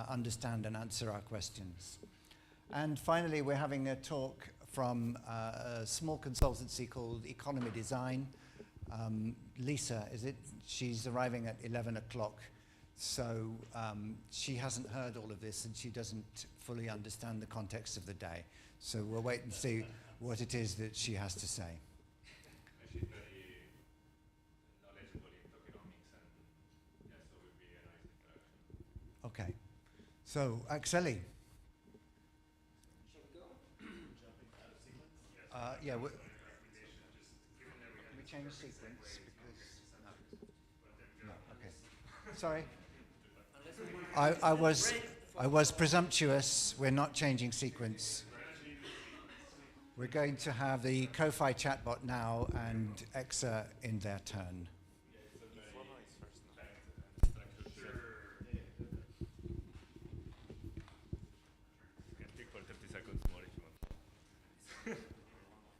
understand and answer our questions. And finally, we're having a talk from a small consultancy called Economy Design. Lisa, is it? She's arriving at 11 o'clock. So she hasn't heard all of this, and she doesn't fully understand the context of the day. So we'll wait and see what it is that she has to say. She's very knowledgeable in tokenomics, and yeah, so it will be a nice interaction. Okay. So, Axeli. Yeah, can we change sequence? Because no, okay. Sorry. I was presumptuous. We're not changing sequence. We're going to have the CoFi chatbot now and EXA in their turn.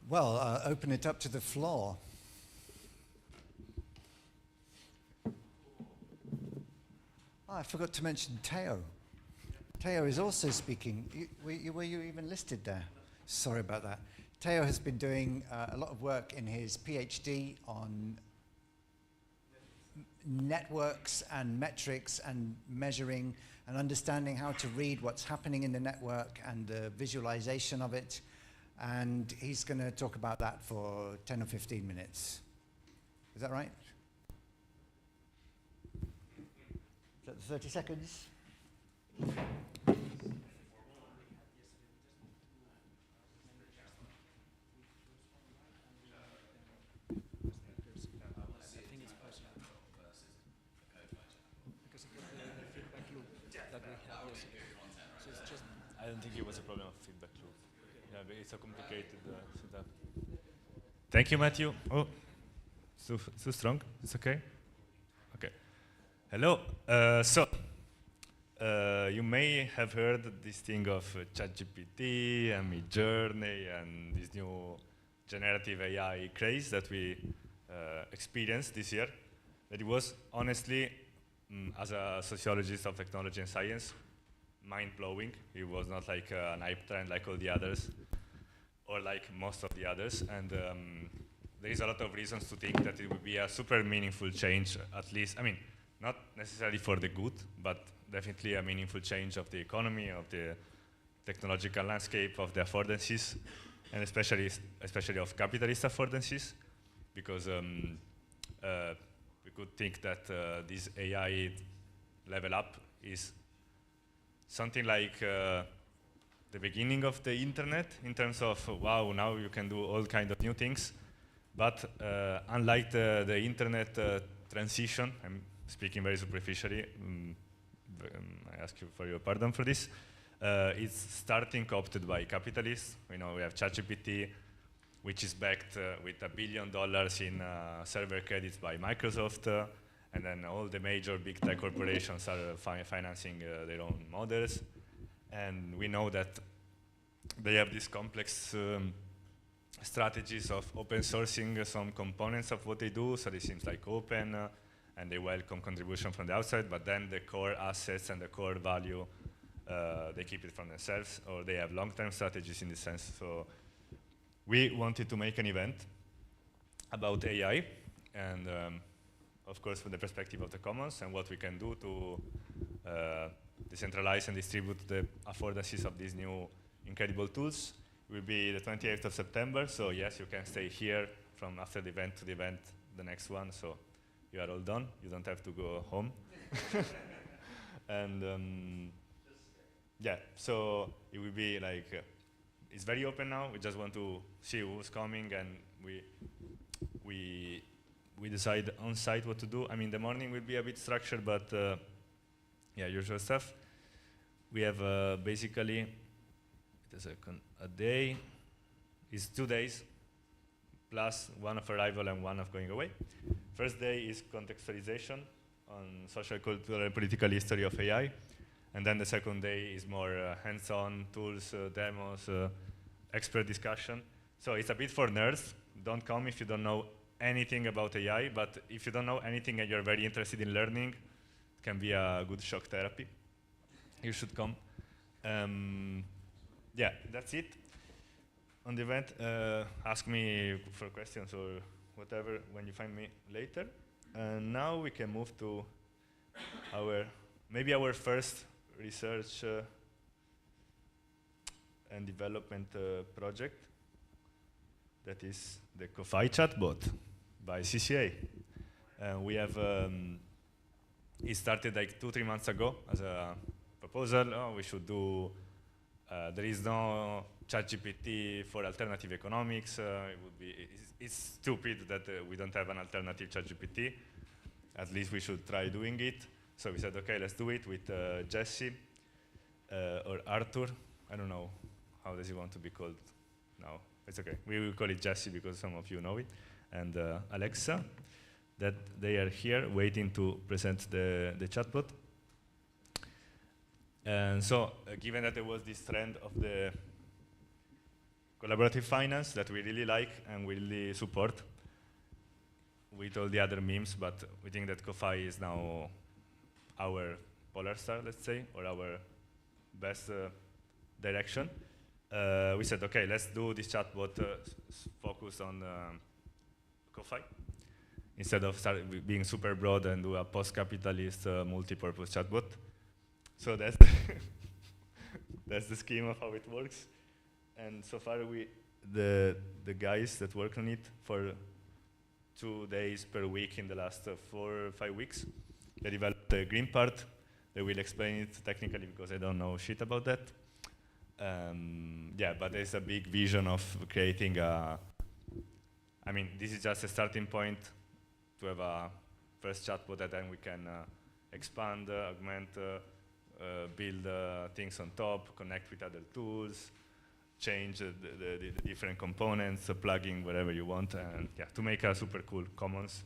Well, open it up to the floor. Oh, I forgot to mention Teo. Teo is also speaking. Were you even listed there? Sorry about that. Teo has been doing a lot of work in his PhD on networks and metrics and measuring and understanding how to read what's happening in the network and the visualization of it. And he's going to talk about that for 10 or 15 minutes. Is that right? Is that the 30 seconds? I don't think it was a problem of feedback loop. Yeah, but it's a complicated setup. Thank you, Matthew. Oh, so strong. It's okay? Okay. Hello. You may have heard this thing of ChatGPT and Midjourney and this new generative AI craze that we experienced this year. That it was honestly, as a sociologist of technology and science, mind-blowing. It was not like an hype trend like all the others, or like most of the others. And there is a lot of reasons to think that it will be a super meaningful change, at least, I mean, not necessarily for the good, but definitely a meaningful change of the economy, of the technological landscape, of the affordances, and especially of capitalist affordances, because we could think that this AI level up is something like the beginning of the internet in terms of, wow, now you can do all kinds of new things. But unlike the internet transition, I'm speaking very superficially, I ask you for your pardon for this, it's starting co-opted by capitalists. We know we have ChatGPT, which is backed with $1 billion in server credits by Microsoft, and then all the major big tech corporations are financing their own models. And we know that they have this complex strategies of open sourcing some components of what they do, so it seems like open, and they welcome contribution from the outside, but then the core assets and the core value, they keep it from themselves, or they have long-term strategies in this sense. So we wanted to make an event about AI, and of course from the perspective of the commons and what we can do to decentralize and distribute the affordances of these new incredible tools. It will be the 28th of September, so yes, you can stay here from after the event to the event, the next one, so you are all done. You don't have to go home. And yeah, so it will be like, it's very open now. We just want to see who's coming, and we decide on site what to do. I mean, the morning will be a bit structured, but yeah, usual stuff. We have basically, a day is 2 days, plus one of arrival and one of going away. First day is contextualization on social, cultural, and political history of AI. And then the second day is more hands-on tools, demos, expert discussion. So it's a bit for nerds. Don't come if you don't know anything about AI, but if you don't know anything and you're very interested in learning, it can be a good shock therapy. You should come. Yeah, that's it. On the event, ask me for questions or whatever when you find me later. And now we can move to maybe our first research and development project. That is the CoFi chatbot by CCA. We have, it started like 2-3 months ago as a proposal. Oh, we should do, there is no ChatGPT for alternative economics. It's stupid that we don't have an alternative ChatGPT. At least we should try doing it. So we said, okay, let's do it with Jesse or Arthur. I don't know, how does he want to be called now? It's okay. We will call it Jesse because some of you know it. And Alexa, that they are here waiting to present the chatbot. And so, given that there was this trend of the collaborative finance that we really like and we really support with all the other memes, but we think that CoFi is now our polar star, let's say, or our best direction. We said, okay, let's do this chatbot focused on CoFi instead of being super broad and do a post-capitalist multi-purpose chatbot. So that's that's the scheme of how it works. And so far, the guys that work on it for 2 days per week in the last 4 or 5 weeks, they developed the green part. They will explain it technically because I don't know shit about that. Yeah, but there's a big vision of creating a, I mean, this is just a starting point to have a first chatbot that then we can expand, augment, build things on top, connect with other tools, change the different components, plugging wherever you want, and yeah, to make a super cool commons.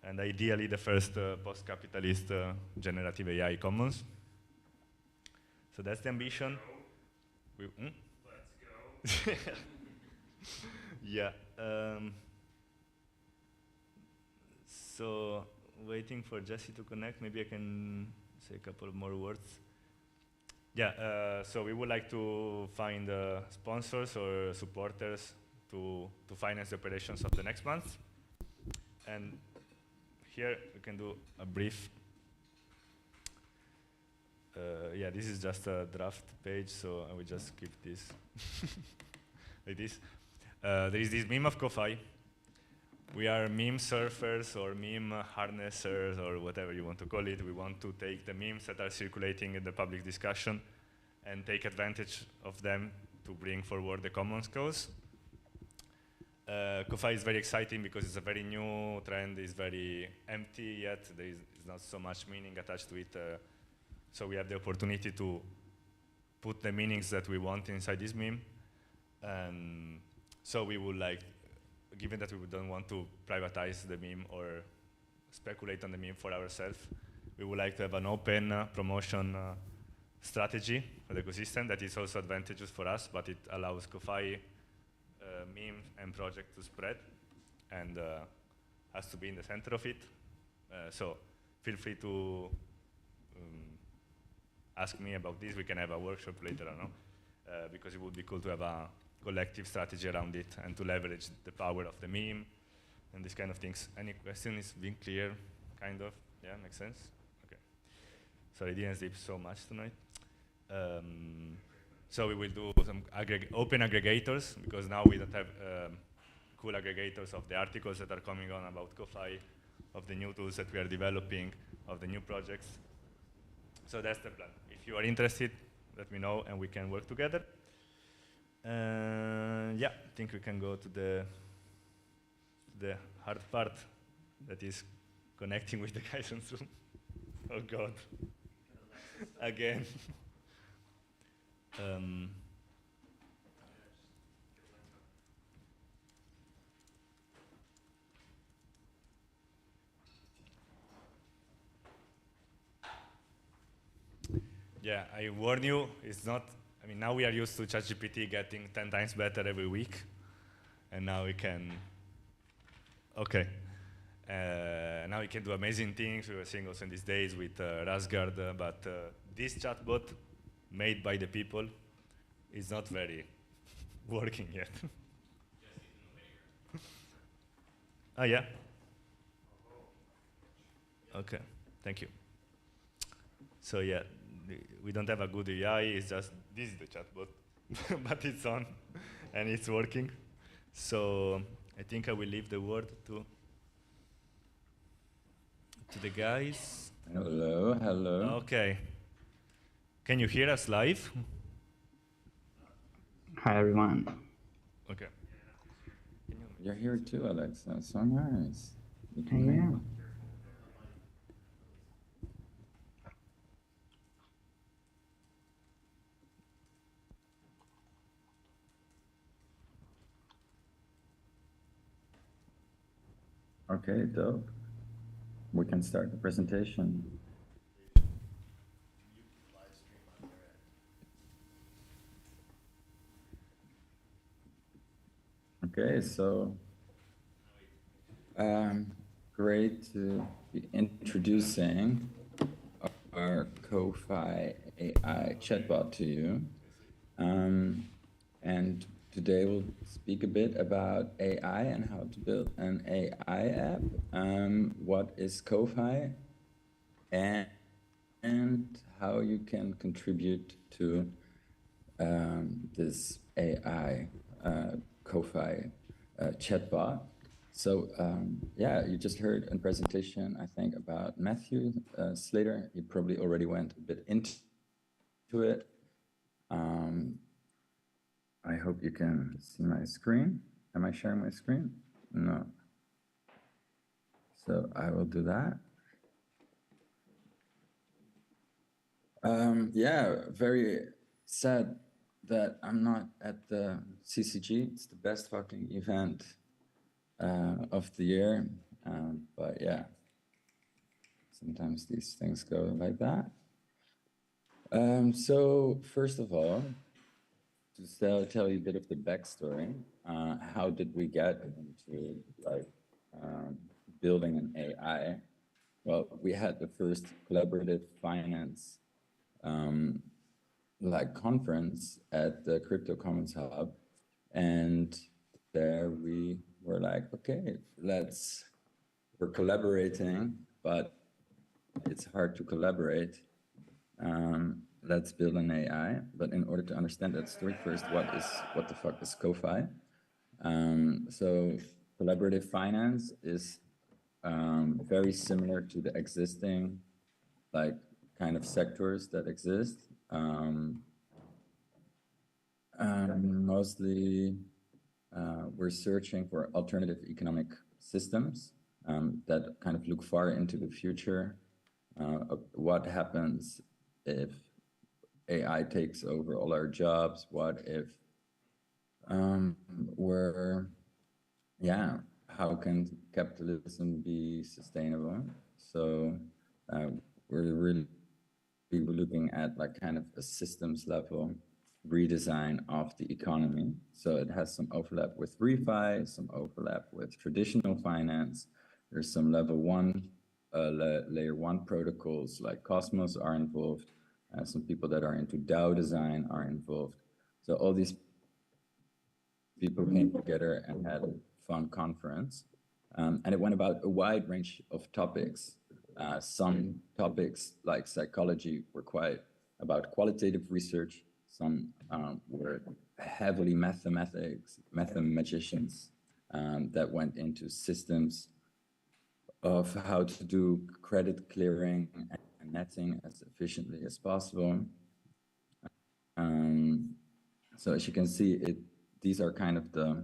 And ideally the first post-capitalist generative AI commons. So that's the ambition. Let's go. Yeah. So waiting for Jesse to connect, maybe I can say a couple of more words. Yeah, so we would like to find sponsors or supporters to finance the operations of the next month. And here we can do a brief, yeah, this is just a draft page, so I will just keep this like this. There is this meme of CoFi. We are meme surfers or meme harnessers or whatever you want to call it. We want to take the memes that are circulating in the public discussion and take advantage of them to bring forward the commons cause. CoFi is very exciting because it's a very new trend. It's very empty yet. There is not so much meaning attached to it. So we have the opportunity to put the meanings that we want inside this meme. And so we would like, given that we don't want to privatize the meme or speculate on the meme for ourselves, we would like to have an open promotion strategy for the ecosystem that is also advantageous for us, but it allows CoFi meme and project to spread, and has to be in the center of it. So feel free to ask me about this. We can have a workshop later on, because it would be cool to have a collective strategy around it and to leverage the power of the meme and these kind of things. Any question is being clear, kind of? Yeah, makes sense? Okay. Sorry, I didn't sleep so much tonight. So we will do some open aggregators, because now we don't have cool aggregators of the articles that are coming on about CoFi, of the new tools that we are developing, of the new projects. So that's the plan. If you are interested, let me know and we can work together. Yeah, I think we can go to the hard part, that is connecting with the guys on Zoom. Oh God, again. Yeah, I warn you, it's not, I mean, now we are used to ChatGPT getting 10 times better every week, and now we can, okay. Now we can do amazing things. We were seeing also in these days with Rasgard, but this chatbot made by the people is not very working yet. Oh, yeah? Okay, thank you. So yeah, we don't have a good AI, it's just, this is the chatbot, but it's on and it's working. So I think I will leave the word to the guys. Hello, hello. Okay. Can you hear us live? Hi, everyone. Okay. You're here too, Alexa. So nice. You I can make am. Okay, dope. We can start the presentation. Okay, so great to be introducing our CoFi AI chatbot to you. And today we'll speak a bit about AI and how to build an AI app. What is CoFi and how you can contribute to this AI CoFi chatbot. So yeah, you just heard a presentation, I think, about Matthew Slater. He probably already went a bit into it. I hope you can see my screen. Am I sharing my screen? No. So I will do that. Yeah, very sad that I'm not at the CCG. It's the best fucking event of the year. But yeah, sometimes these things go like that. So first of all, to tell you a bit of the backstory, how did we get into like building an AI? Well, we had the first collaborative finance like conference at the Crypto Commons Hub, and there we were like, okay, we're collaborating, but it's hard to collaborate. Let's build an AI. But in order to understand that story first, what the fuck is CoFi? So collaborative finance is very similar to the existing like kind of sectors that exist. Mostly we're searching for alternative economic systems that kind of look far into the future. What happens if AI takes over all our jobs? What if how can capitalism be sustainable? So we're really looking at like kind of a systems level redesign of the economy. So it has some overlap with refi, some overlap with traditional finance. There's some layer one protocols like Cosmos are involved. Some people that are into DAO design are involved. So all these people came together and had a fun conference. And it went about a wide range of topics. Some topics like psychology were quite about qualitative research. Some were heavily mathematicians that went into systems of how to do credit clearing and netting as efficiently as possible. So as you can see, these are kind of the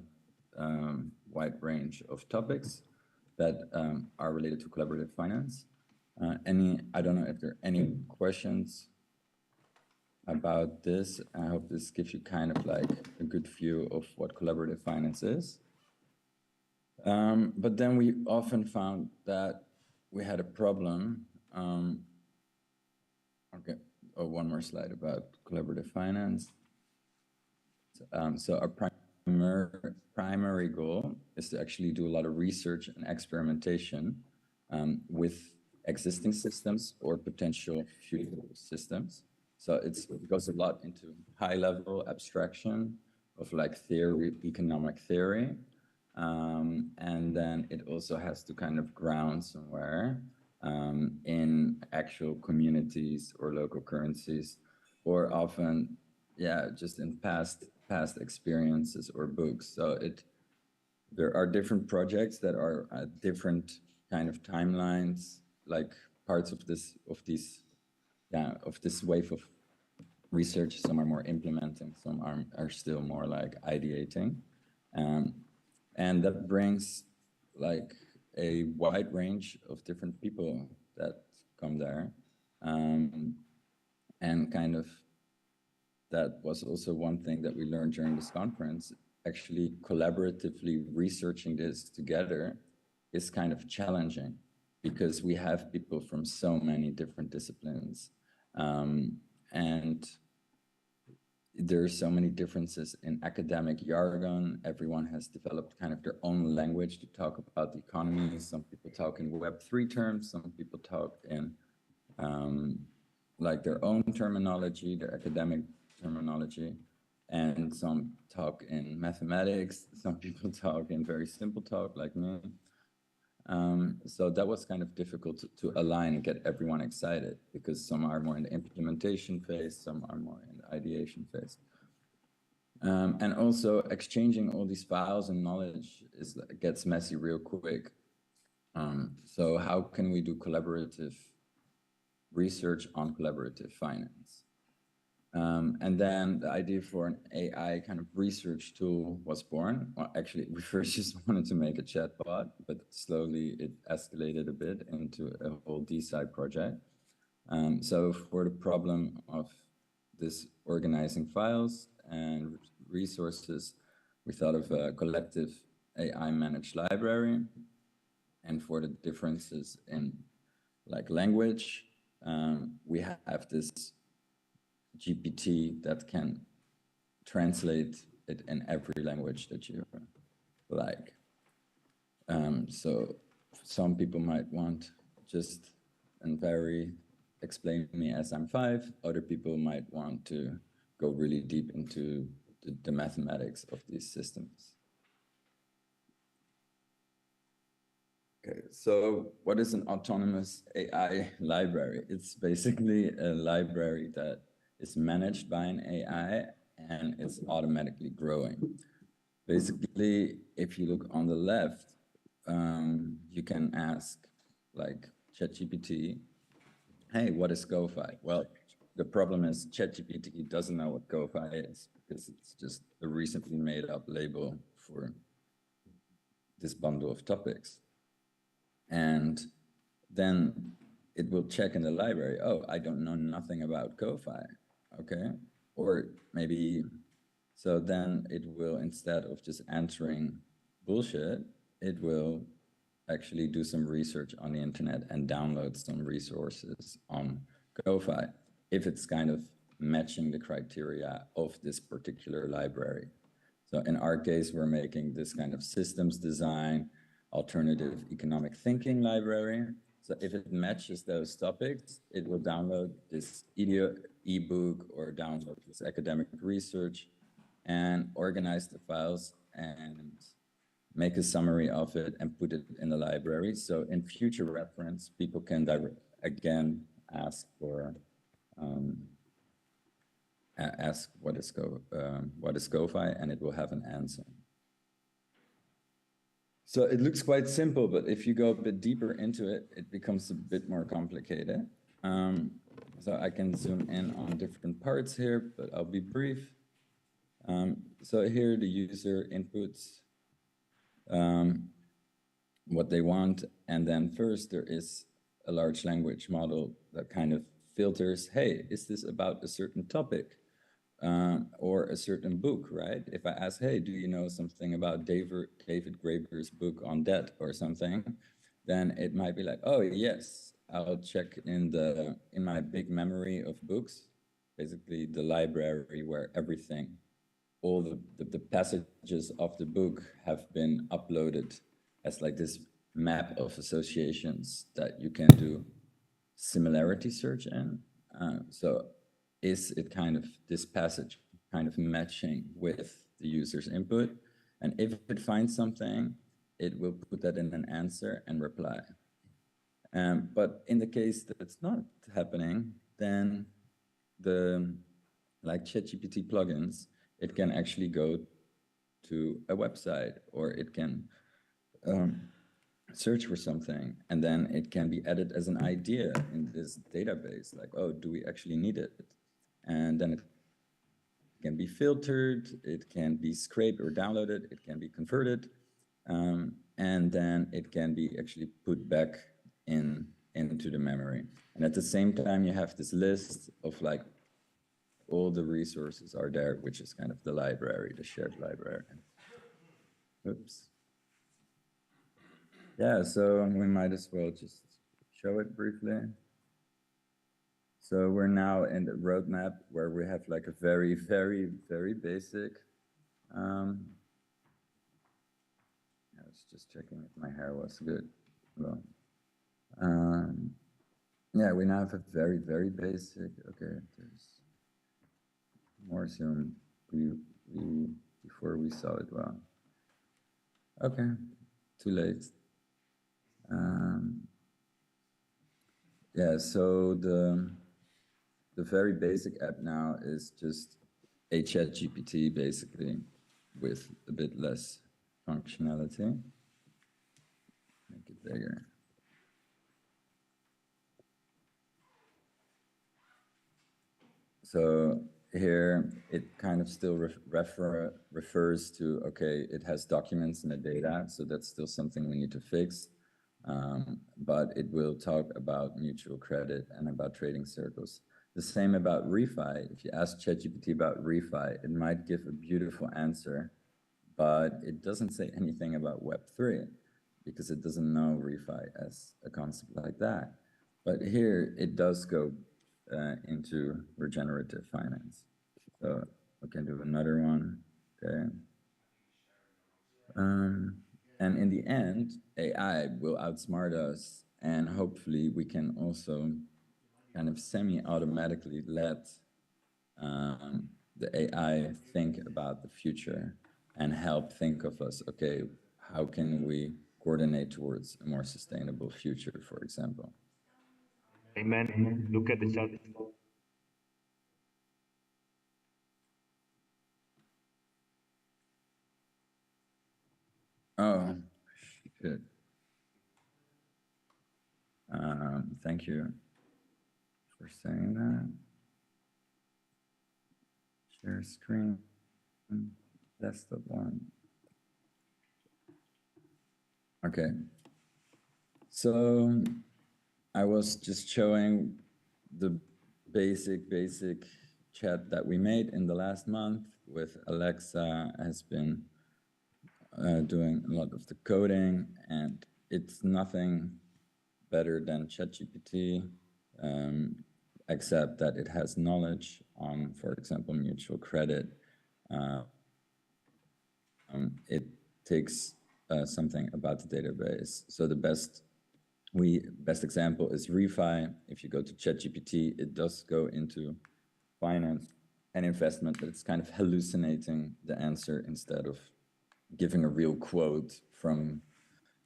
wide range of topics that are related to collaborative finance. I don't know if there are any questions about this. I hope this gives you kind of like a good view of what collaborative finance is. But then we often found that we had a problem. Okay, one more slide about collaborative finance. So our primary goal is to actually do a lot of research and experimentation with existing systems or potential future systems. So it goes a lot into high-level abstraction of like theory, economic theory. And then it also has to kind of ground somewhere in actual communities or local currencies, or often, yeah, just in past experiences or books. So there are different projects that are at different kind of timelines, like parts of this wave of research. Some are more implementing, some are still more like ideating. And that brings like a wide range of different people that come there. And kind of that was also one thing that we learned during this conference. Actually, collaboratively researching this together is kind of challenging because we have people from so many different disciplines. And there are so many differences in academic jargon. Everyone has developed kind of their own language to talk about the economy. Some people talk in Web3 terms, some people talk in like their own terminology, their academic terminology, and some talk in mathematics. Some people talk in very simple talk like me. So that was kind of difficult to align and get everyone excited because some are more in the implementation phase, some are more in the ideation phase. And also exchanging all these files and knowledge gets messy real quick. So how can we do collaborative research on collaborative finance? And then the idea for an AI kind of research tool was born. Well, actually, we first just wanted to make a chatbot, but slowly it escalated a bit into a whole DeSci project. So for the problem of this organizing files and resources, we thought of a collective AI managed library. And for the differences in like language, we have this GPT that can translate it in every language that you like. So some people might want just and very explain me as I'm 5. Other people might want to go really deep into the mathematics of these systems. Okay, so what is an autonomous AI library? It's basically a library that is managed by an AI and it's automatically growing. Basically, if you look on the left, you can ask like ChatGPT, hey, what is CoFi? Well, the problem is ChatGPT doesn't know what CoFi is because it's just a recently made up label for this bundle of topics. And then it will check in the library, oh, I don't know nothing about CoFi, okay? Or maybe, so then it will, instead of just answering bullshit, it will actually do some research on the internet and download some resources on CoFi. If it's kind of matching the criteria of this particular library. So in our case, we're making this kind of systems design, alternative economic thinking library. So if it matches those topics, it will download this ebook or download this academic research and organize the files and make a summary of it and put it in the library. So in future reference, people can again ask for ask what is CoFi, and it will have an answer. So it looks quite simple, but if you go a bit deeper into it, it becomes a bit more complicated. So I can zoom in on different parts here, but I'll be brief. So here the user inputs what they want, and then first there is a large language model that kind of filters, hey, is this about a certain topic or a certain book, right? If I ask, hey, do you know something about David Graeber's book on debt or something, then it might be like, oh yes, I'll check in my big memory of books, basically the library where everything, all the passages of the book have been uploaded as like this map of associations that you can do similarity search in. So is it kind of this passage kind of matching with the user's input? And if it finds something, it will put that in an answer and reply. But in the case that it's not happening, then like ChatGPT plugins, it can actually go to a website, or it can search for something, and then it can be added as an idea in this database, like, oh, do we actually need it? And then it can be filtered, it can be scraped or downloaded, it can be converted, and then it can be actually put back into the memory. And at the same time, you have this list of like all the resources are there, which is kind of the library, the shared library. Oops. Yeah, so we might as well just show it briefly. So we're now in the roadmap where we have like a very, very, very basic. I was just checking if my hair was good. Well, yeah, we now have a very, very basic. Okay, there's more zoom before we saw it well. Okay, too late. Yeah, so the very basic app now is just a ChatGPT basically with a bit less functionality. Make it bigger. So here it kind of still refers to, okay, it has documents in the data, so that's still something we need to fix. But it will talk about mutual credit and about trading circles. The same about refi. If you ask ChatGPT about refi, it might give a beautiful answer, but it doesn't say anything about Web3 because it doesn't know refi as a concept like that. But here it does go into regenerative finance. So we can do another one, okay. And in the end, AI will outsmart us, and hopefully we can also kind of semi-automatically let the AI think about the future and help think of us, okay, how can we coordinate towards a more sustainable future, for example. Amen. Look at the chat. Oh, good. Thank you for saying that. Share screen, desktop one. Okay. So I was just showing the basic chat that we made in the last month with Alexa has been doing a lot of the coding, and it's nothing better than ChatGPT. except that it has knowledge on, for example, mutual credit. It takes something about the database. So the best example is refi. If you go to ChatGPT, it does go into finance and investment, but it's kind of hallucinating the answer instead of giving a real quote from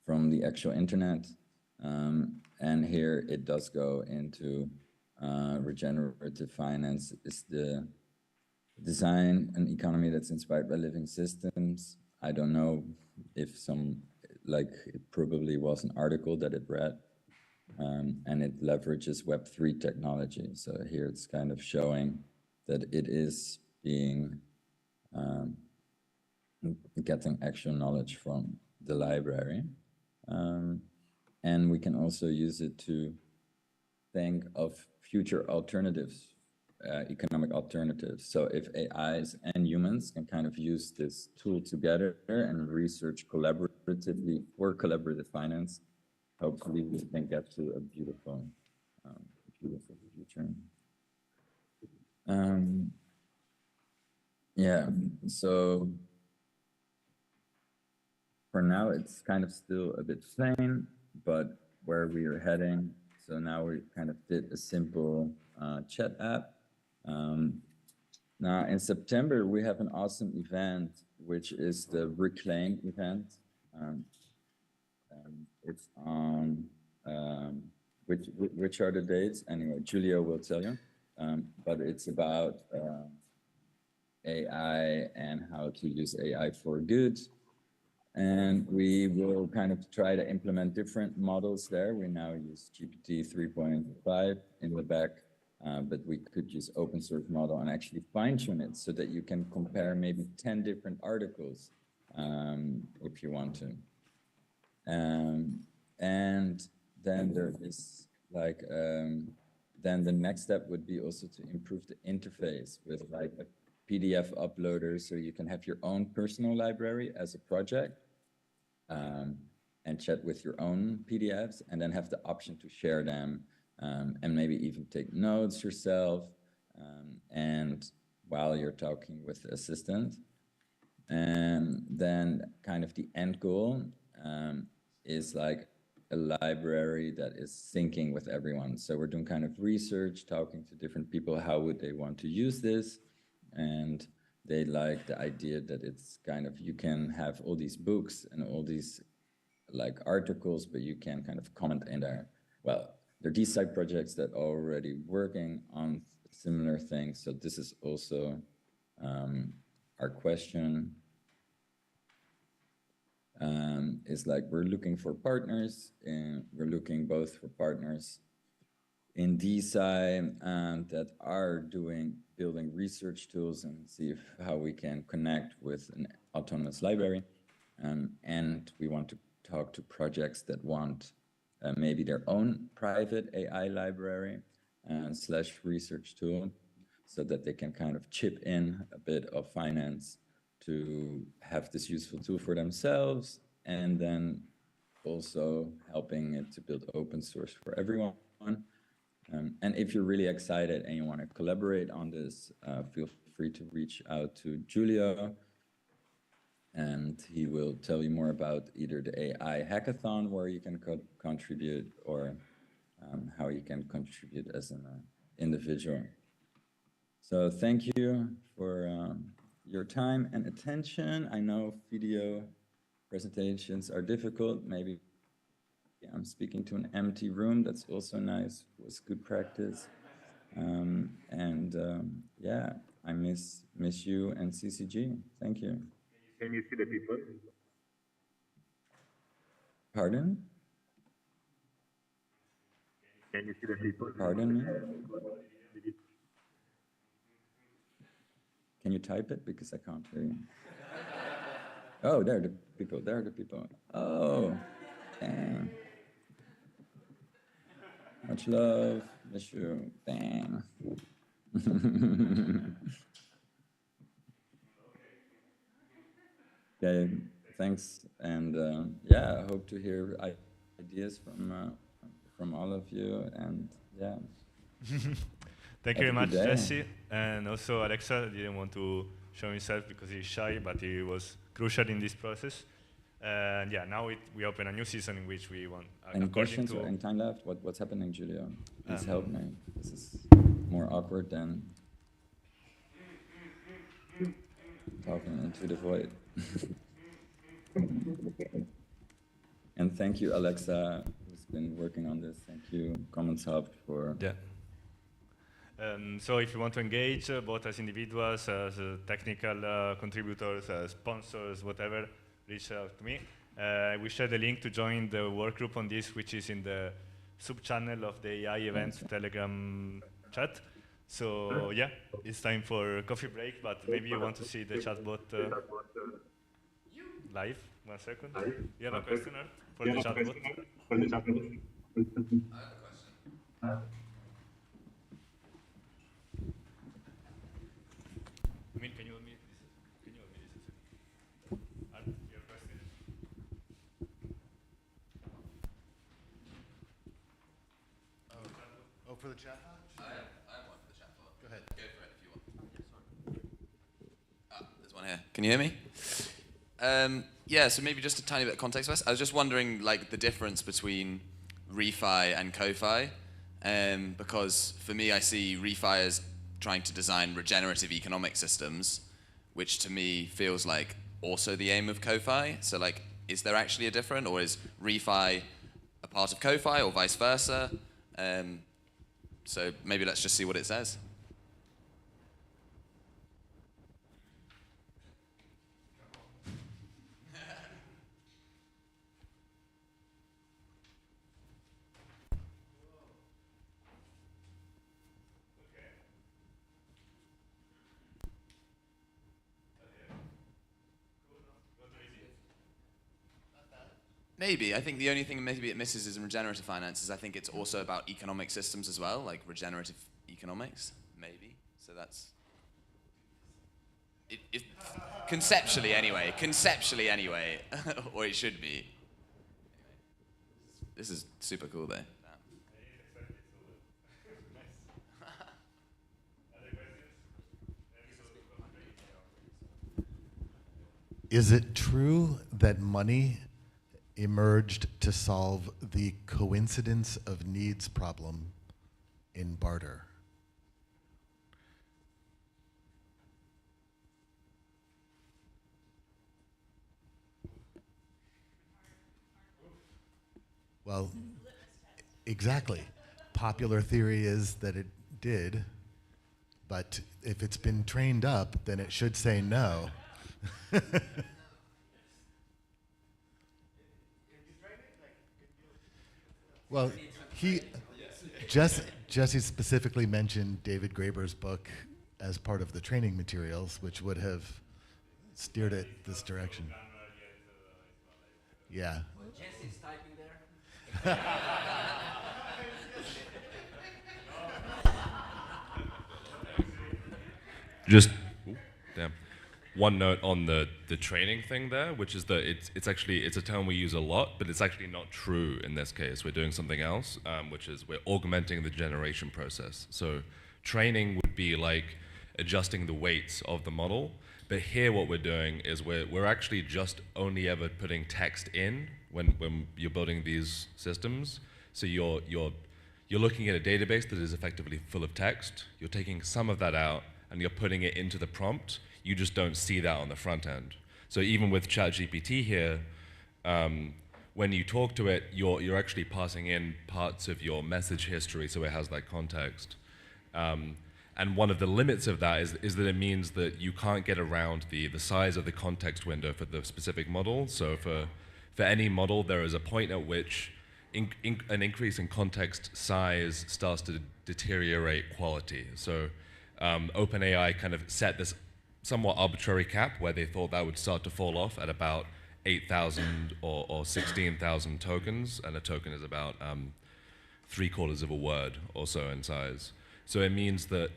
the actual internet. And here it does go into regenerative finance is the design an economy that's inspired by living systems. I don't know if it probably was an article that it read, and it leverages Web3 technology. So here it's kind of showing that it is being getting actual knowledge from the library. And we can also use it to think of future alternatives, economic alternatives. So if AIs and humans can kind of use this tool together and research collaboratively for collaborative finance, hopefully we can get to a beautiful, beautiful future. Yeah, so for now, it's kind of still a bit plain, but where we are heading. So now we kind of did a simple chat app. Now in September, we have an awesome event, which is the Reclaim event. It's on, which are the dates? Anyway, Julio will tell you. But it's about AI and how to use AI for good. And we will kind of try to implement different models there. We now use GPT 3.5 in the back, but we could use open source model and actually fine tune it so that you can compare maybe 10 different articles if you want to. And then there is like, then the next step would be also to improve the interface with like a PDF uploader so you can have your own personal library as a project. And chat with your own PDFs and then have the option to share them and maybe even take notes yourself and while you're talking with the assistant. And then kind of the end goal is like a library that is syncing with everyone. So we're doing kind of research, talking to different people, how would they want to use this? And they like the idea that it's kind of, you can have all these books and all these like articles, but you can kind of comment in there. Well, there are these side projects that are already working on similar things. So this is also our question is like, we're looking for partners and we're looking both for partners in DeSci that are building research tools and see how we can connect with an autonomous library. And we want to talk to projects that want maybe their own private AI library / research tool so that they can kind of chip in a bit of finance to have this useful tool for themselves and then also helping it to build open source for everyone. And if you're really excited and you want to collaborate on this, feel free to reach out to Julio and he will tell you more about either the AI hackathon where you can contribute or how you can contribute as an individual. So thank you for your time and attention. I know video presentations are difficult. Maybe I'm speaking to an empty room. That's also nice. It was good practice. Yeah, I miss you and CCG. Thank you. Can you see the people? Pardon? Can you see the people? Pardon me? Can you type it? Because I can't hear you. Oh, there are the people. There are the people. Oh, dang. Much love. Miss you. Dang. Okay, thanks. And yeah, I hope to hear ideas from all of you. And yeah. Thank you Have very a much, good day. Jesse. And also Alexa didn't want to show himself because he's shy, but he was crucial in this process. And yeah, now we open a new season in which we want, Any according questions to... or any time left? What's happening, Julio? Please Um, help me. This is more awkward than talking into the void. And thank you, Alexa, who's been working on this. Thank you, Commons Hub, for... Yeah. So if you want to engage, both as individuals, as technical contributors, as sponsors, whatever, reach out to me. We share the link to join the work group on this, which is in the sub-channel of the AI events Telegram chat. So yeah, it's time for coffee break, but maybe you want to see the chatbot live. 1 second. You have a question for the chatbot? For the chatbot. I have a question. I mean, can you unmute this? Can you unmute this? Art, your question? Oh, for the chatbot? I have one for the chatbot. Go ahead. Go for it if you want. There's one here. Can you hear me? Yeah, so maybe just a tiny bit of context first. I was just wondering, like, the difference between ReFi and CoFi, because for me, I see ReFi as trying to design regenerative economic systems, which to me feels like also the aim of CoFi. So, like, is there actually a difference, or is ReFi a part of CoFi, or vice versa? So maybe let's just see what it says. Maybe. I think the only thing maybe it misses is in regenerative finance is I think it's also about economic systems as well, like regenerative economics, maybe. So that's... conceptually anyway, or it should be. This is super cool though. Is it true that money emerged to solve the coincidence of needs problem in barter? Well, exactly. Popular theory is that it did, but if it's been trained up, then it should say no. Well, Jesse specifically mentioned David Graeber's book as part of the training materials, which would have steered it this direction. Yeah. Jesse's typing there. Just one note on the training thing there, which is that it's a term we use a lot, but it's actually not true in this case. We're doing something else, which is we're augmenting the generation process. So training would be like adjusting the weights of the model, but here what we're doing is we're actually just only ever putting text in when you're building these systems. So you're looking at a database that is effectively full of text. You're taking some of that out and you're putting it into the prompt. You just don't see that on the front end. So even with ChatGPT here, when you talk to it, you're actually passing in parts of your message history, so it has that context. And one of the limits of that is that it means that you can't get around the size of the context window for the specific model. So for any model, there is a point at which an increase in context size starts to deteriorate quality. So OpenAI kind of set this somewhat arbitrary cap where they thought that would start to fall off at about 8,000 or 16,000 tokens, and a token is about 3/4 of a word or so in size. So it means that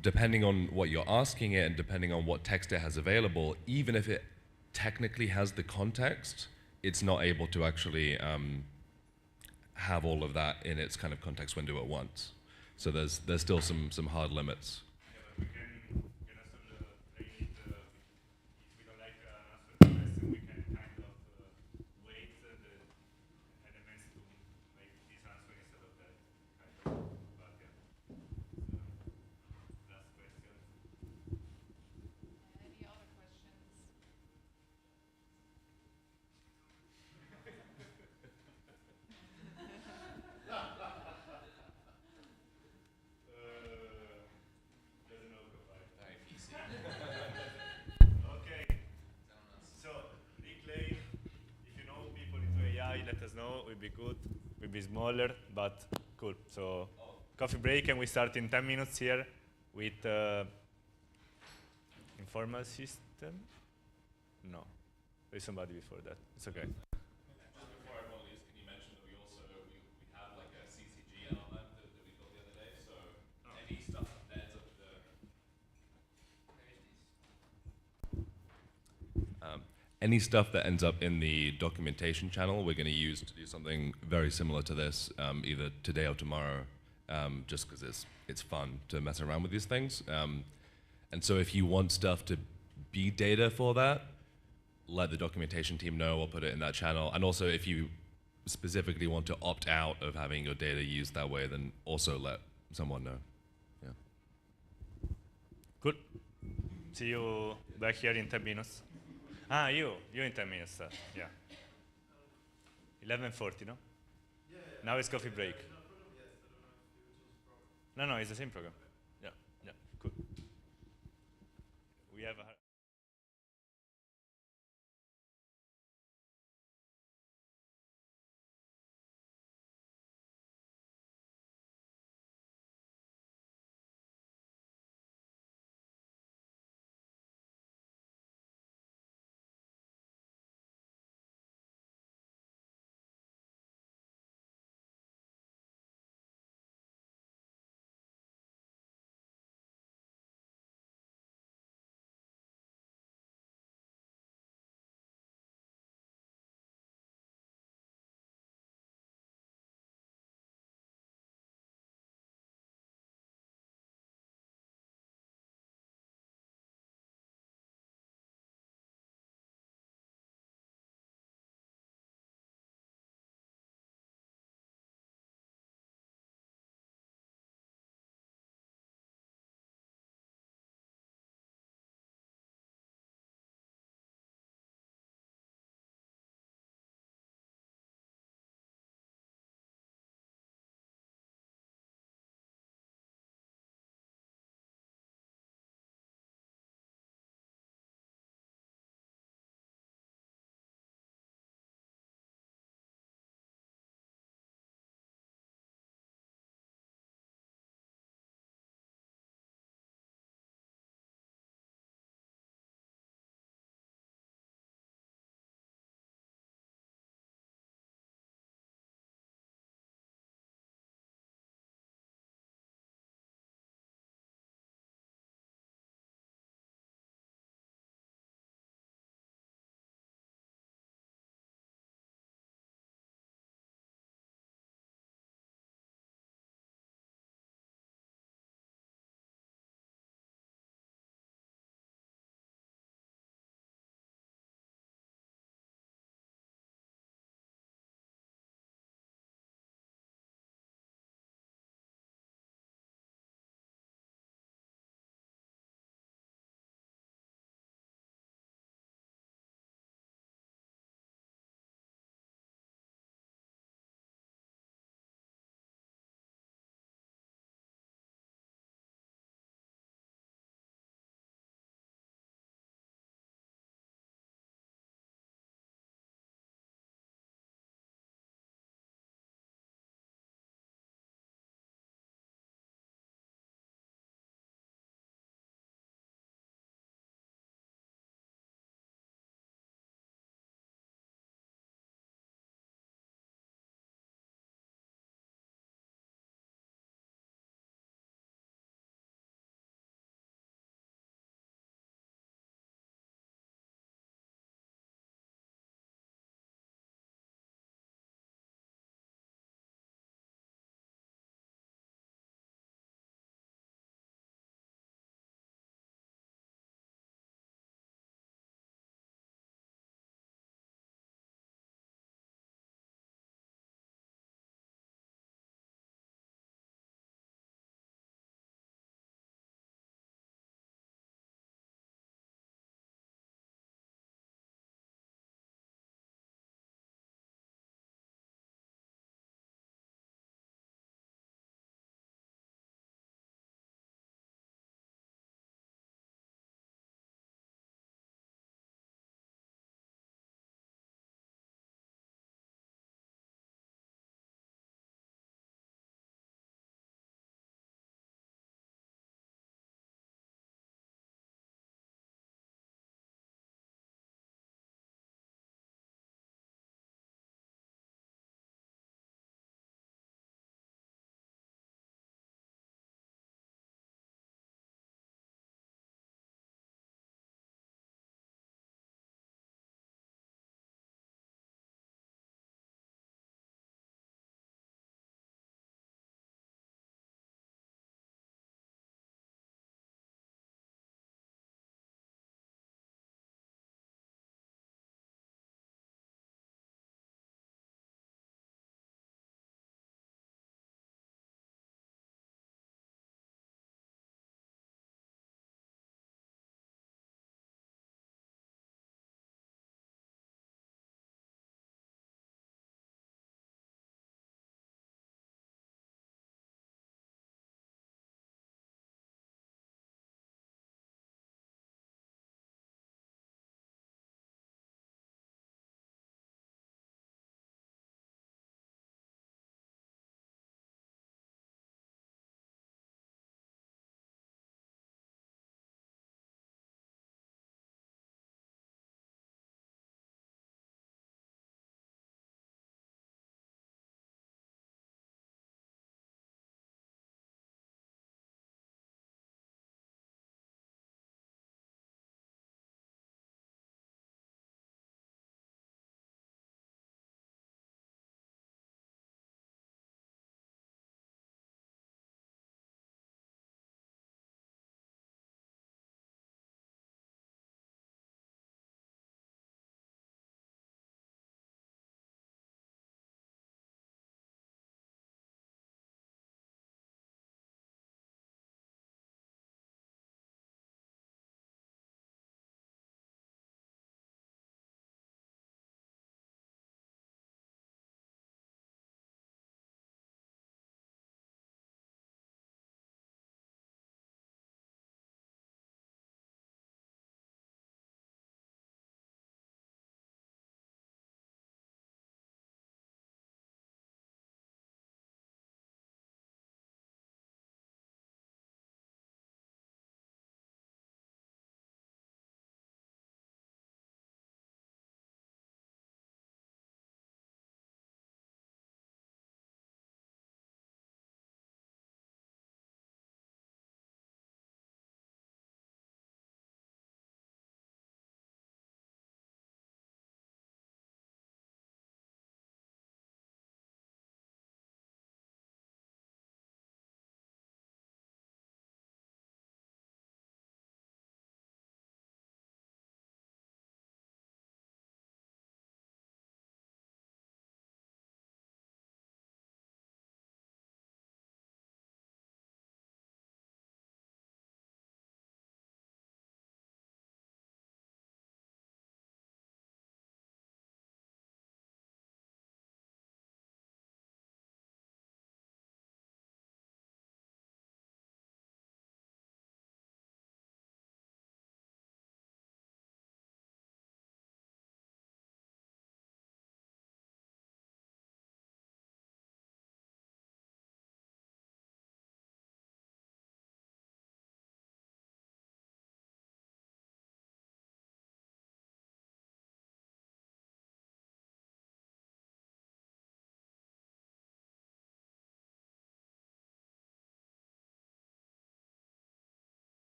depending on what you're asking it and depending on what text it has available, even if it technically has the context, it's not able to actually have all of that in its kind of context window at once. So there's still some hard limits. Yeah, but we can also train it. If we don't like an answer to the question, we can kind of wait the elements to make this answer instead of that. Kind of. But yeah. Last question. Any other questions? Doesn't know CoFi. Very PC. Okay. So, reclaim. If you know people into AI, let us know. We'll be good. We'll be smaller, but cool. So, coffee break, and we start in 10 minutes here with informal system. No, there's somebody before that. It's okay. Just before everyone leaves, can you mention that we have like a CCG element that we built the other day? So any stuff that ends up any stuff that ends up in the documentation channel, we're going to use to do something very similar to this, either today or tomorrow, just because it's fun to mess around with these things. And so if you want stuff to be data for that, let the documentation team know. We'll put it in that channel. And also, if you specifically want to opt out of having your data used that way, then also let someone know. Yeah. Cool. See you back here in 10 minutes. Ah, you in 10 minutes. Yeah. 11:40, no? Yeah. Now it's coffee break. No, it's the same program. Yeah, cool. We have a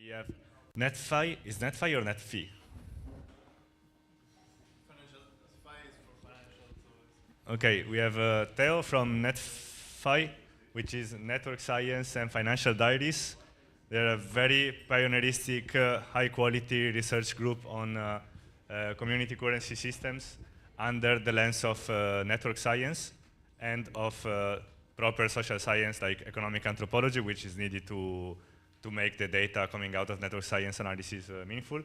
We have NetFi. Is NetFi or NetFi? Okay, we have Theo from NetFi, which is Network Science and Financial Diaries. They're a very pioneeristic, high-quality research group on community currency systems under the lens of network science and of proper social science like economic anthropology, which is needed to make the data coming out of network science analysis meaningful.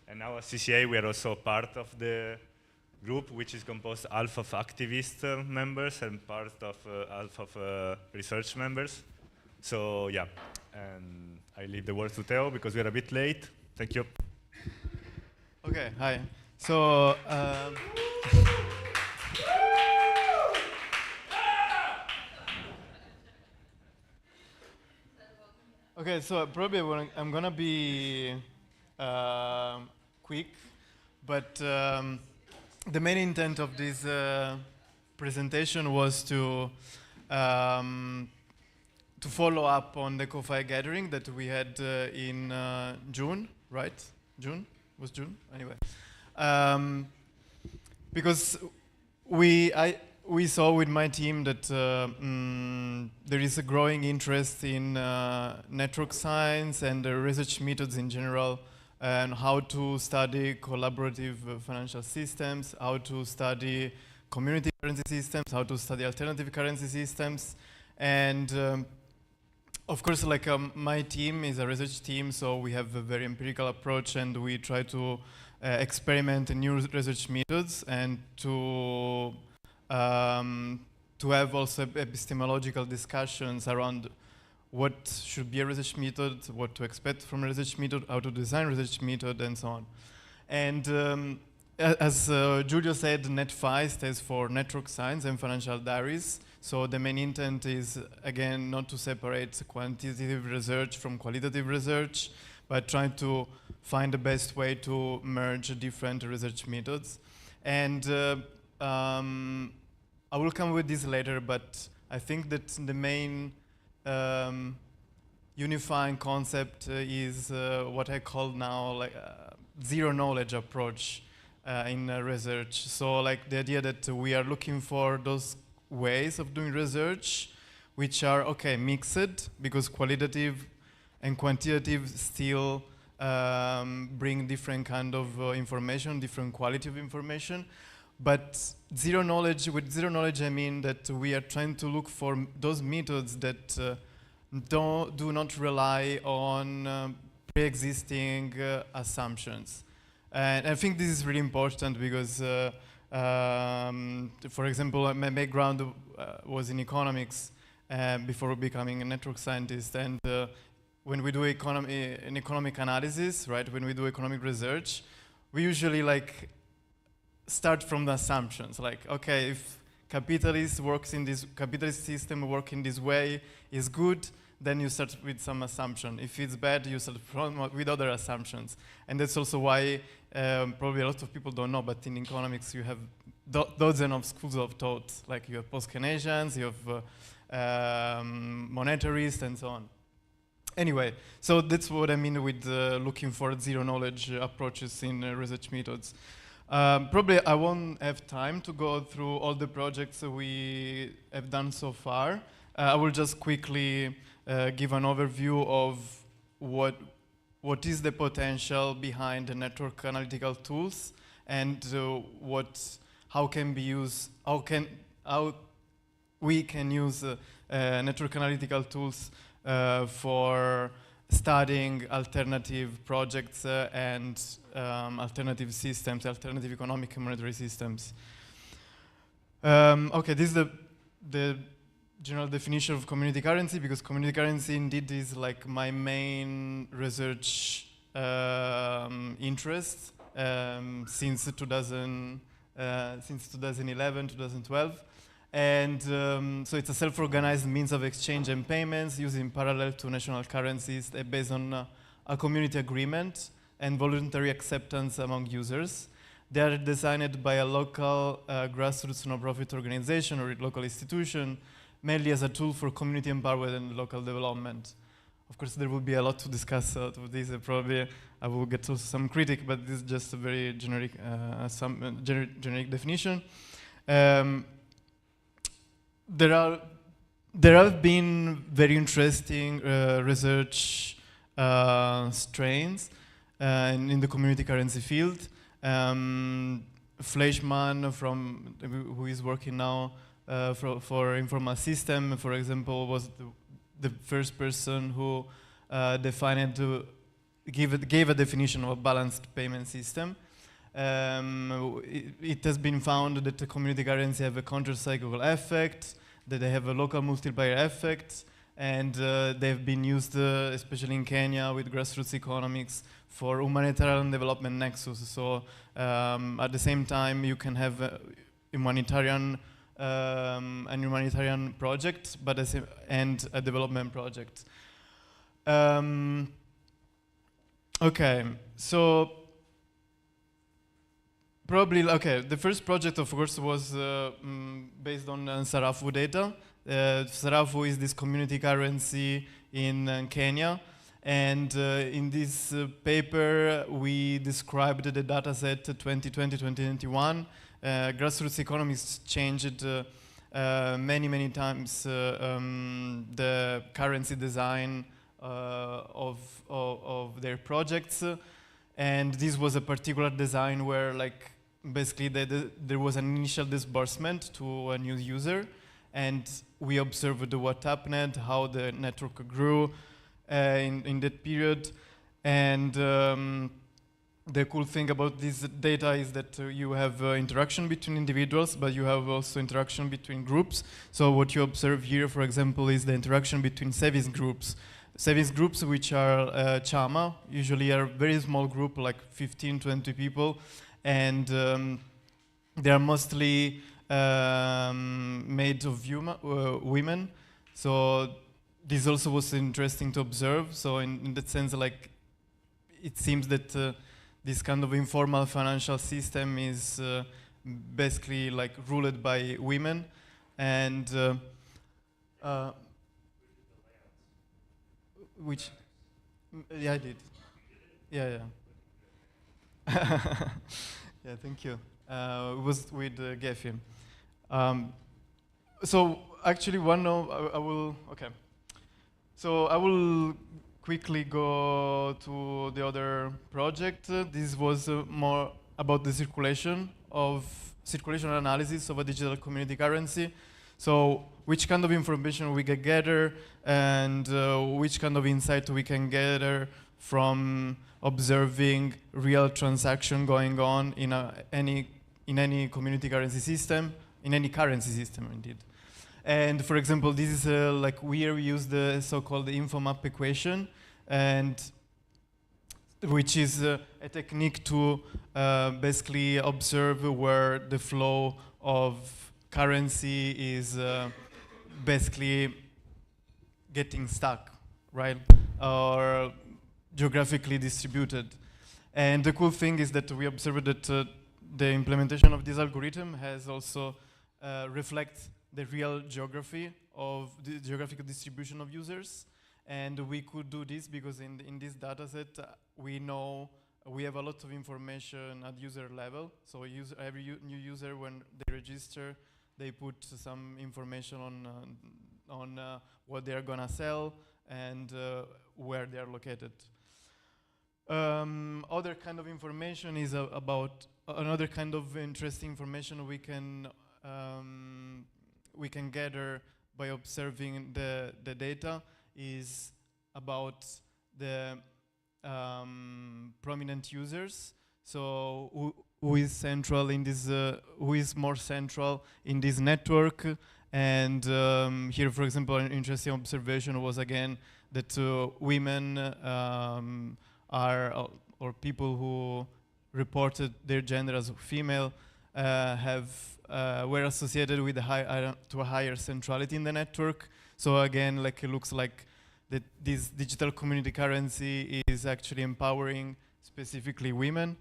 And now at CCA, we are also part of the group, which is composed half of activist members and part of half of research members. So yeah, and I leave the word to Theo because we are a bit late. Thank you. Okay, hi. So, okay, so probably I'm gonna be quick, but the main intent of this presentation was to follow up on the CoFi gathering that we had in June, right? June? Was June? Anyway. Because we saw with my team that there is a growing interest in network science and research methods in general, and how to study collaborative financial systems, how to study community currency systems, how to study alternative currency systems. And of course, like my team is a research team, so we have a very empirical approach and we try to experiment in new research methods and to have also epistemological discussions around what should be a research method, what to expect from a research method, how to design research method, and so on. And as Giulio said, NetFi stands for Network Science and Financial Diaries. So the main intent is, again, not to separate quantitative research from qualitative research, but trying to find the best way to merge different research methods. And I will come with this later, but I think that the main unifying concept is what I call now like zero knowledge approach in research. So like the idea that we are looking for those ways of doing research which are, okay, mixed, because qualitative and quantitative still bring different kind of information, different quality of information. But zero knowledge, with zero knowledge I mean that we are trying to look for those methods that do not rely on pre-existing assumptions. And I think this is really important because, for example, my background was in economics before becoming a network scientist. And when we do an economic analysis, right, when we do economic research, we usually like start from the assumptions, like, okay, if capitalist system work in this way is good, then you start with some assumption. If it's bad, you start with other assumptions. And that's also why probably a lot of people don't know, but in economics you have dozens of schools of thought. Like you have post-Keynesians, you have monetarists, and so on. Anyway, so that's what I mean with looking for zero knowledge approaches in research methods. Probably I won't have time to go through all the projects we have done so far. I will just quickly give an overview of what is the potential behind the network analytical tools and how we can use network analytical tools for studying alternative projects and alternative systems, alternative economic and monetary systems. Okay, this is the general definition of community currency, because community currency indeed is like my main research interest since 2011, 2012. And so it's a self-organized means of exchange and payments using parallel to national currencies based on a community agreement and voluntary acceptance among users. They are designed by a local grassroots non-profit organization or local institution, mainly as a tool for community empowerment and local development. Of course, there will be a lot to discuss out of this. Probably I will get to some critic, but this is just a very generic, generic definition. There have been very interesting research strains in the community currency field. Fleischmann, who is working now for informal system, for example, was the first person who gave a definition of a balanced payment system. It has been found that the community currency have a counter-cyclical effect, that they have a local multiplier effect, and they've been used, especially in Kenya, with grassroots economics for humanitarian development nexus. So at the same time, you can have a humanitarian project, but and a development project. Okay, so probably, okay, the first project, of course, was based on Sarafu data. Sarafu is this community currency in Kenya. And in this paper, we described the data set 2020-2021. Grassroots economists changed many times the currency design of their projects. And this was a particular design where, like, basically there was an initial disbursement to a new user, and we observed what happened, how the network grew in that period. And the cool thing about this data is that you have interaction between individuals, but you have also interaction between groups. So what you observe here, for example, is the interaction between savings groups. Savings groups, which are chama, usually are a very small group, like 15, 20 people, and they are mostly made of women. So this also was interesting to observe. So in that sense, like, it seems that this kind of informal financial system is basically like ruled by women. And which, yeah, I did. Yeah. Yeah, thank you. It was with Geffen. So actually, So I will quickly go to the other project. This was more about the circulation analysis of a digital community currency. So which kind of information we can gather, and which kind of insight we can gather from observing real transaction going on in any community currency system, in any currency system indeed. And for example, this is like we use the so-called InfoMap equation, and which is a technique to basically observe where the flow of currency is basically getting stuck, right? Or geographically distributed. And the cool thing is that we observed that the implementation of this algorithm has also reflects the real geography of the geographical distribution of users. And we could do this because in this data set, we know we have a lot of information at user level. So every new user, when they register, they put some information on what they are gonna sell and where they are located. Other kind of information is about another kind of interesting information we can gather by observing the data is about the prominent users. So who is central in this? Who is more central in this network? And here, for example, an interesting observation was again that women or people who reported their gender as female were associated with a higher centrality in the network. So again, like it looks like that this digital community currency is actually empowering specifically women.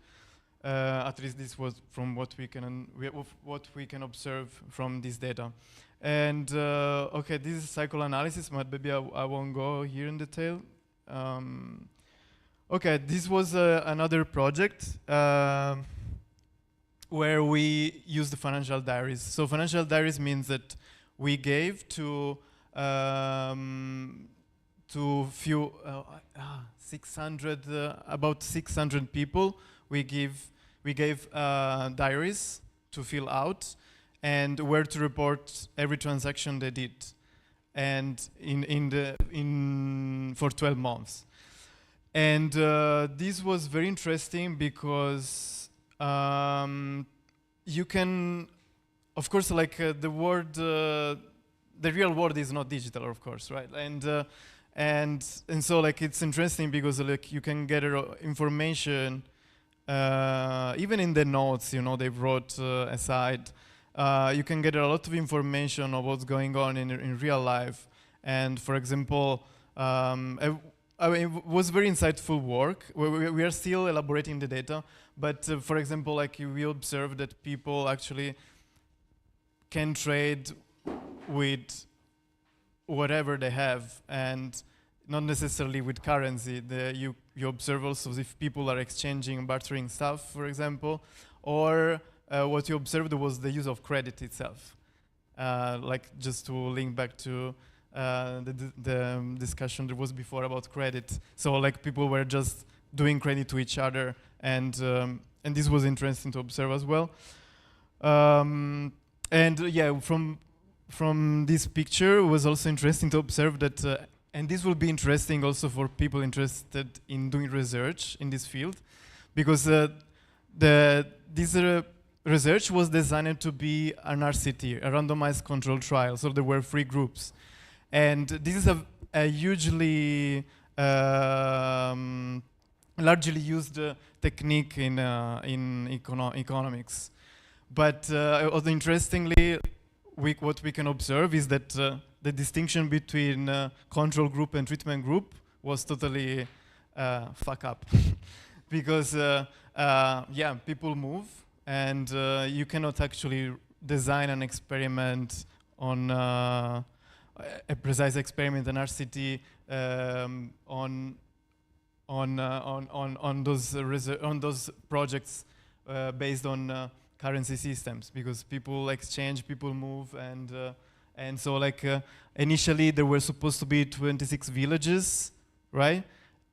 At least this was from what we can observe from this data. And okay, this is psychoanalysis, but maybe I won't go here in detail. Okay, this was another project where we used the financial diaries. So financial diaries means that we gave to few 600 about 600 people. We gave diaries to fill out and where to report every transaction they did, and for 12 months. And this was very interesting because you can, of course, like the real world is not digital, of course, right? And so like it's interesting because like you can gather information even in the notes, you know, they wrote aside. You can get a lot of information of what's going on in real life. And for example, I mean, it was very insightful work. We are still elaborating the data, but for example, like we observed that people actually can trade with whatever they have, and not necessarily with currency. You observe also if people are exchanging, bartering stuff, for example, or what you observed was the use of credit itself. Like just to link back to the discussion there was before about credit. So like people were just doing credit to each other, and this was interesting to observe as well. And yeah, from this picture, it was also interesting to observe that, and this will be interesting also for people interested in doing research in this field, because this research was designed to be an RCT, a randomized control trial, so there were 3 groups. And this is a hugely, largely used technique in economics. But also interestingly, what we can observe is that the distinction between control group and treatment group was totally fuck up. Because, yeah, people move, and you cannot actually design an experiment on a precise experiment, an RCT, on those projects based on currency systems, because people exchange, people move, and so like initially there were supposed to be 26 villages, right?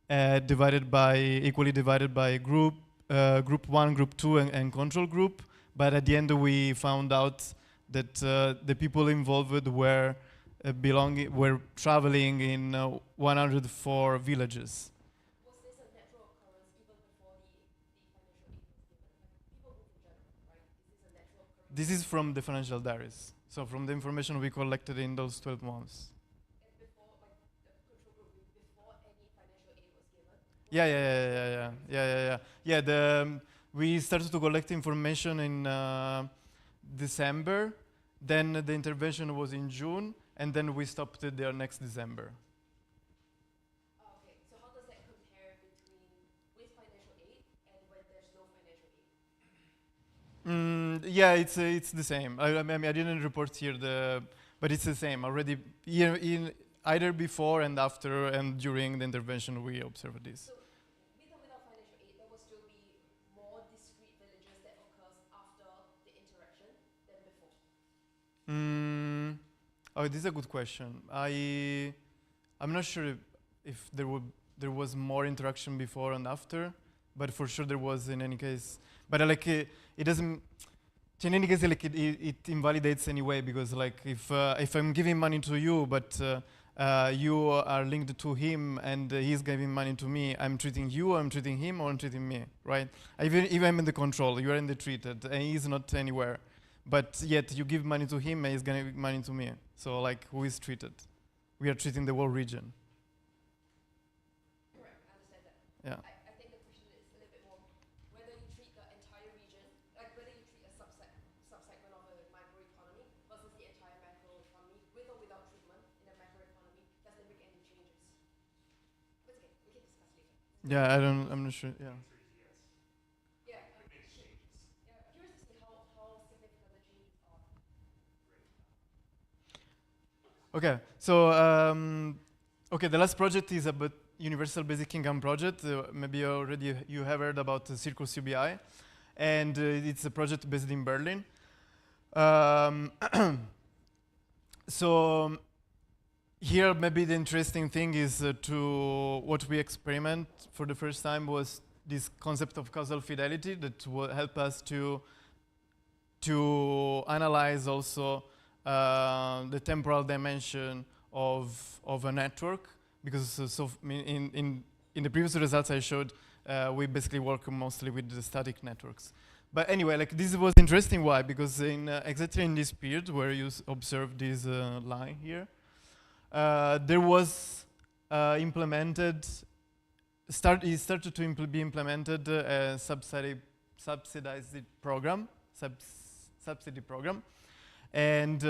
Equally divided by group 1, group 2, and control group. But at the end we found out that the people involved were traveling in 104 villages. Was this a natural occurrence even before the financial aid was given? Like people move in general, right? Is this a natural occurrence? This is from the financial diaries. So from the information we collected in those 12 months. And before, like the control group, before any financial aid was given? Yeah. We started to collect information in December. Then the intervention was in June, and then we stopped it there next December. Okay, so how does that compare between with financial aid and when there's no financial aid? Yeah, it's the same. I mean, I didn't report here but it's the same already. In either before and after and during the intervention, we observed this. So with or without financial aid, there will still be more discrete villages that occurs after the interaction than before. Oh, this is a good question. I'm not sure if there was more interaction before and after, but for sure there was in any case. But like it doesn't. In any case, like it invalidates anyway, because like if I'm giving money to you, but you are linked to him and he's giving money to me, I'm treating you, I'm treating him, or I'm treating me, right? Even I'm in the control, you are in the treated, and he's not anywhere. But yet you give money to him and he's gonna give money to me. So like, who is treated? We are treating the whole region. Correct, I understand that. Yeah. I think the question is a little bit more whether you treat the entire region, like whether you treat a subsegment of a microeconomy versus the entire macroeconomy, with or without treatment in a macroeconomy, does that make any changes? But it's okay, we can discuss later. Yeah, I'm not sure, yeah. Yeah, curious to see how significant the changes are. Okay, so okay, the last project is about Universal Basic Income project. Maybe already you have heard about Circus UBI, and it's a project based in Berlin. So here, maybe the interesting thing is to what we experiment for the first time was this concept of causal fidelity that will help us to analyze also the temporal dimension of a network, because in the previous results I showed, we basically work mostly with the static networks. But anyway, like this was interesting. Why? Because in exactly in this period where you observe this line here, there was implemented. It started to be implemented a subsidized program, subsidy program, and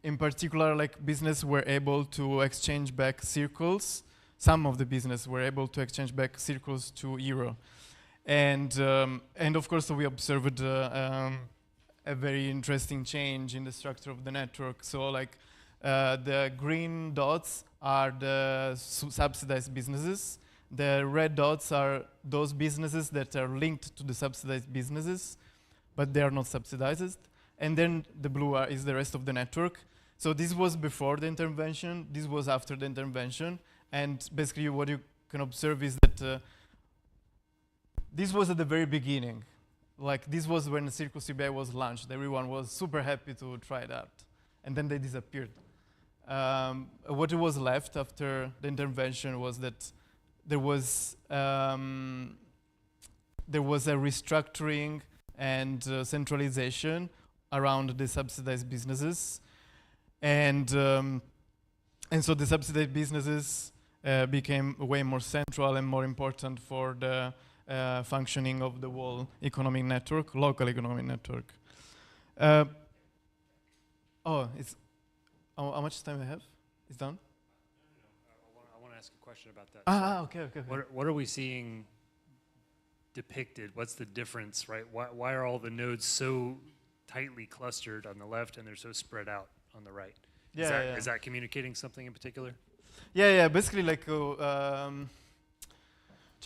in particular, like business were able to exchange back circles. Some of the business were able to exchange back circles to euro, and of course we observed a very interesting change in the structure of the network. So like the green dots are the subsidized businesses. The red dots are those businesses that are linked to the subsidized businesses, but they are not subsidized. And then the blue is the rest of the network. So this was before the intervention, this was after the intervention, and basically what you can observe is that this was at the very beginning. Like this was when the Circus UBI was launched. Everyone was super happy to try it out. And then they disappeared. What was left after the intervention was that there was a restructuring and centralization around the subsidized businesses, and so the subsidized businesses became way more central and more important for the functioning of the whole economic network, local economic network. How much time I have? It's done? I want to ask a question about that. Okay. What are we seeing depicted? What's the difference, right? Why are all the nodes so tightly clustered on the left and they're so spread out on the right? Is that communicating something in particular? Yeah. Basically, like, so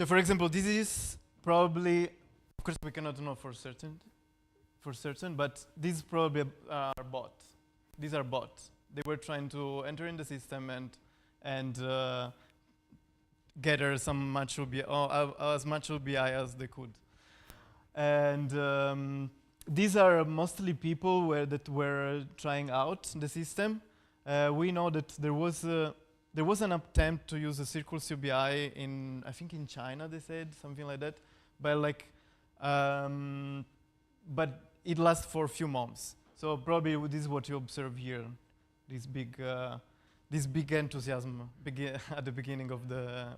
for example, this is probably, of course, we cannot know for certain, but these probably are bots. These are bots. They were trying to enter in the system and gather as much UBI as they could. And these are mostly people that were trying out the system. We know that there was an attempt to use a Circus UBI I think in China, they said, something like that. But but it lasts for a few months. So probably this is what you observe here, this big enthusiasm at the beginning of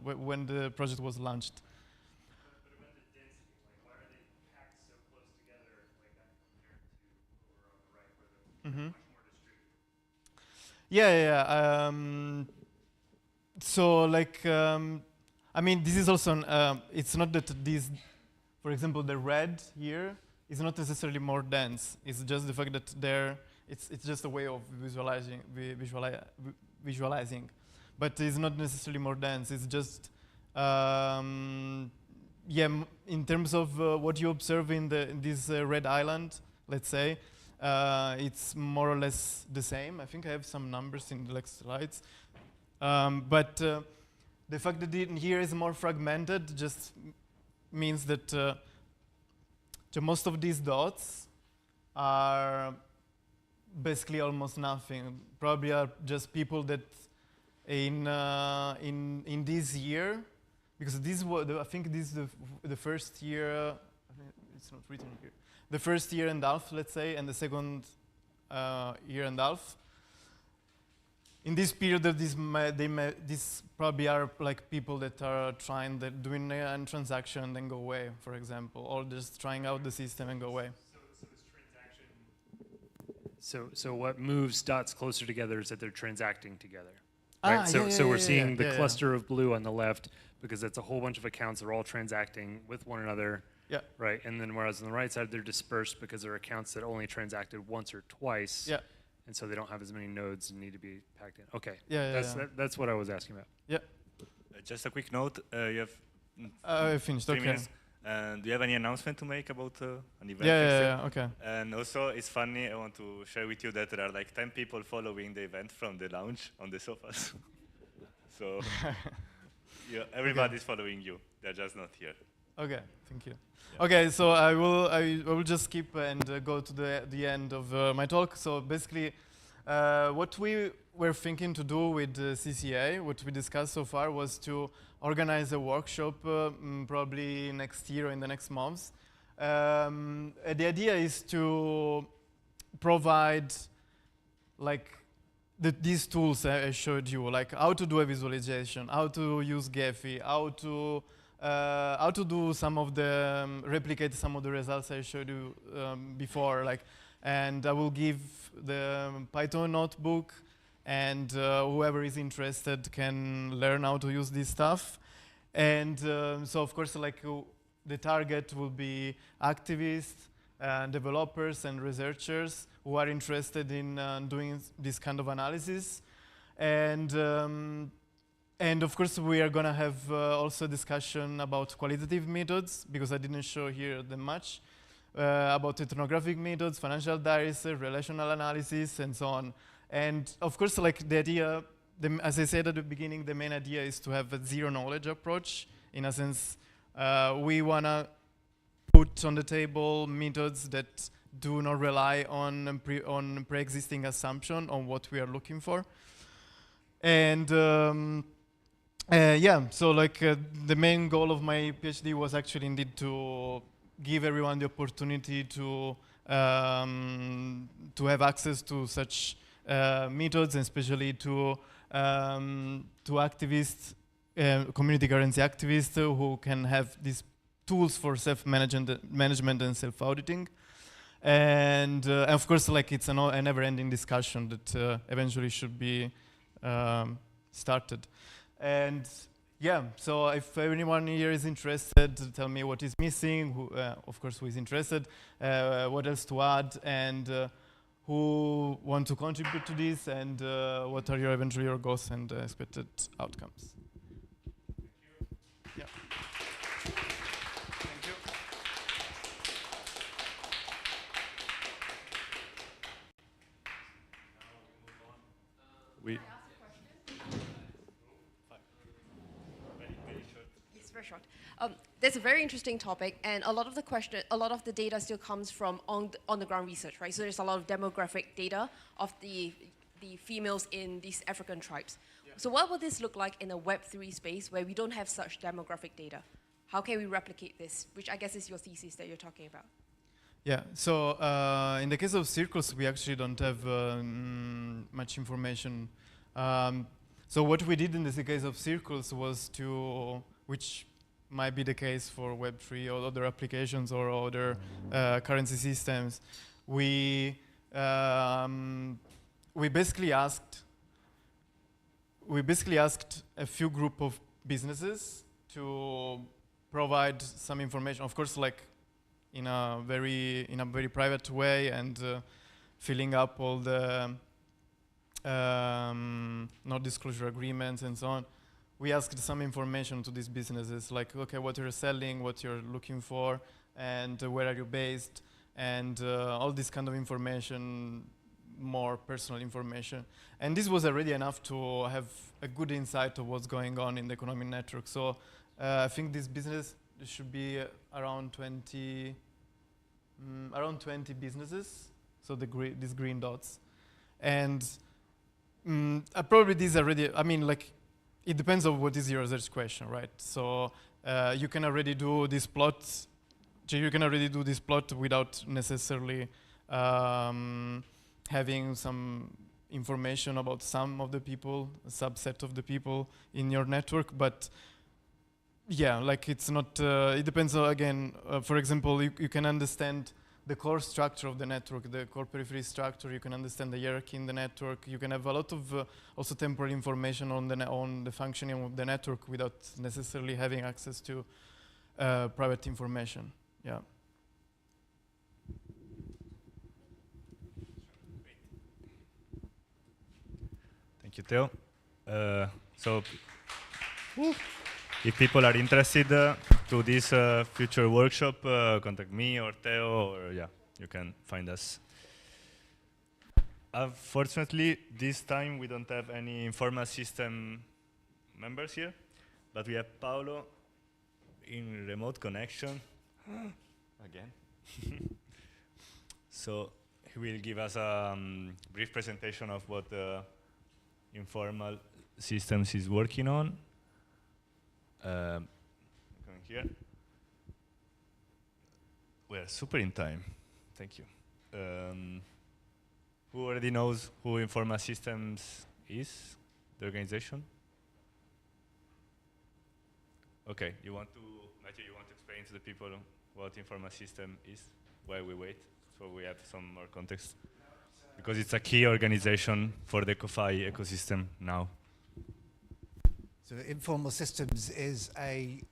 when the project was launched. But about the density, like why are they packed so close together like that compared to over on the right where they're much more distributed? So like, I mean, this is also, it's not that these, for example, the red here is not necessarily more dense. It's just the fact that it's just a way of visualizing, but it's not necessarily more dense. It's just, in terms of what you observe in this red island, let's say, it's more or less the same. I think I have some numbers in the next slides. But the fact that here is more fragmented just means that most of these dots are basically almost nothing. Probably are just people that in this year, because this was I think this is the first year. It's not written here. The first year and a half, let's say, and the second year and a half. In this period, these probably are like people that are doing a transaction and go away, for example, or just trying out the system and go away. So what moves dots closer together is that they're transacting together. Right? So we're seeing the cluster of blue on the left because that's a whole bunch of accounts that are all transacting with one another. Yeah. Right. And then whereas on the right side they're dispersed because they're accounts that only transacted once or twice. Yeah. and so they don't have as many nodes and need to be packed in. Okay. Yeah, That's what I was asking about. Yeah. Just a quick note, you have I finished, 3 okay. minutes. And do you have any announcement to make about an event? Yeah, okay. And also, it's funny, I want to share with you that there are like 10 people following the event from the lounge on the sofas. So everybody's following you. They're just not here. Okay, thank you. Yeah. Okay, so I will just skip and go to the end of my talk. So basically, what we were thinking to do with CCA, what we discussed so far, was to organize a workshop probably next year or in the next months. The idea is to provide like these tools I showed you, like how to do a visualization, how to use Gephi, how to do some of the replicate some of the results I showed you before, like, and I will give the Python notebook, and whoever is interested can learn how to use this stuff. And so of course, like the target will be activists, developers and researchers who are interested in doing this kind of analysis. And of course, we are going to have also a discussion about qualitative methods, because I didn't show here them much, about ethnographic methods, financial diaries, relational analysis, and so on. And of course, like the idea, as I said at the beginning, the main idea is to have a zero knowledge approach. In a sense, we want to put on the table methods that do not rely on pre-existing assumption on what we are looking for. And yeah, so like the main goal of my PhD was actually indeed to give everyone the opportunity to have access to such methods, and especially to activists, community currency activists who can have these tools for self-management and self-auditing. And of course, like it's a never-ending discussion that eventually should be started. And yeah, so if anyone here is interested, tell me what is missing, who, of course, who is interested, what else to add, and who want to contribute to this, and what are eventually your goals and expected outcomes. Yeah. Thank you. We very short. That's a very interesting topic, and a lot of the data still comes from on the ground research, right? So there's a lot of demographic data of the females in these African tribes. Yeah. So what would this look like in a Web3 space where we don't have such demographic data? How can we replicate this? Which I guess is your thesis that you're talking about. Yeah, so in the case of circles, we actually don't have much information. So what we did in the case of circles was to, which might be the case for Web3 or other applications or other currency systems, we basically asked a few group of businesses to provide some information, of course, like in a very private way, and filling up all the non-disclosure agreements and so on. We asked some information to these businesses, like, okay, what you're selling, what you're looking for, and where are you based, and all this kind of information, more personal information. And this was already enough to have a good insight of what's going on in the economic network. So I think this business should be around 20 businesses, so these green dots. And probably these are already, I mean, like, it depends on what is your research question, right? So you can already do this plot. You can already do this plot without necessarily having some information about some of the people, a subset of the people in your network. But yeah, like it's not. It depends on, again. For example, you can understand the core structure of the network, the core periphery structure. You can understand the hierarchy in the network. You can have a lot of also temporal information on the functioning of the network without necessarily having access to private information. Yeah. you, Theo. So, if people are interested to this future workshop, contact me or Theo, or yeah, you can find us. Unfortunately, this time we don't have any informal system members here, but we have Paolo in remote connection again. So he will give us a brief presentation of what informal systems is working on. Coming here. We are super in time. Thank you. Who already knows who Informa Systems is, the organization? Okay, Matthew, you want to explain to the people what Informa System is, while we wait, so we have some more context? Because it's a key organization for the CoFi ecosystem now. So Informal Systems is a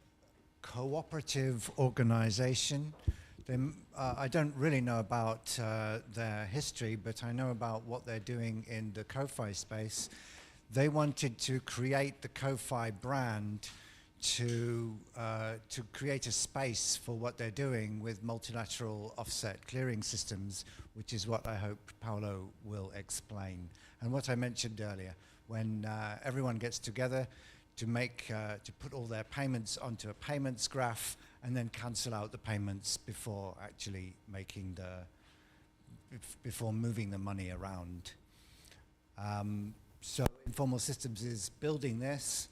cooperative organization. I don't really know about their history, but I know about what they're doing in the CoFi space. They wanted to create the CoFi brand to create a space for what they're doing with multilateral offset clearing systems, which is what I hope Paolo will explain. And what I mentioned earlier, when everyone gets together to put all their payments onto a payments graph and then cancel out the payments before actually before moving the money around. So Informal Systems is building this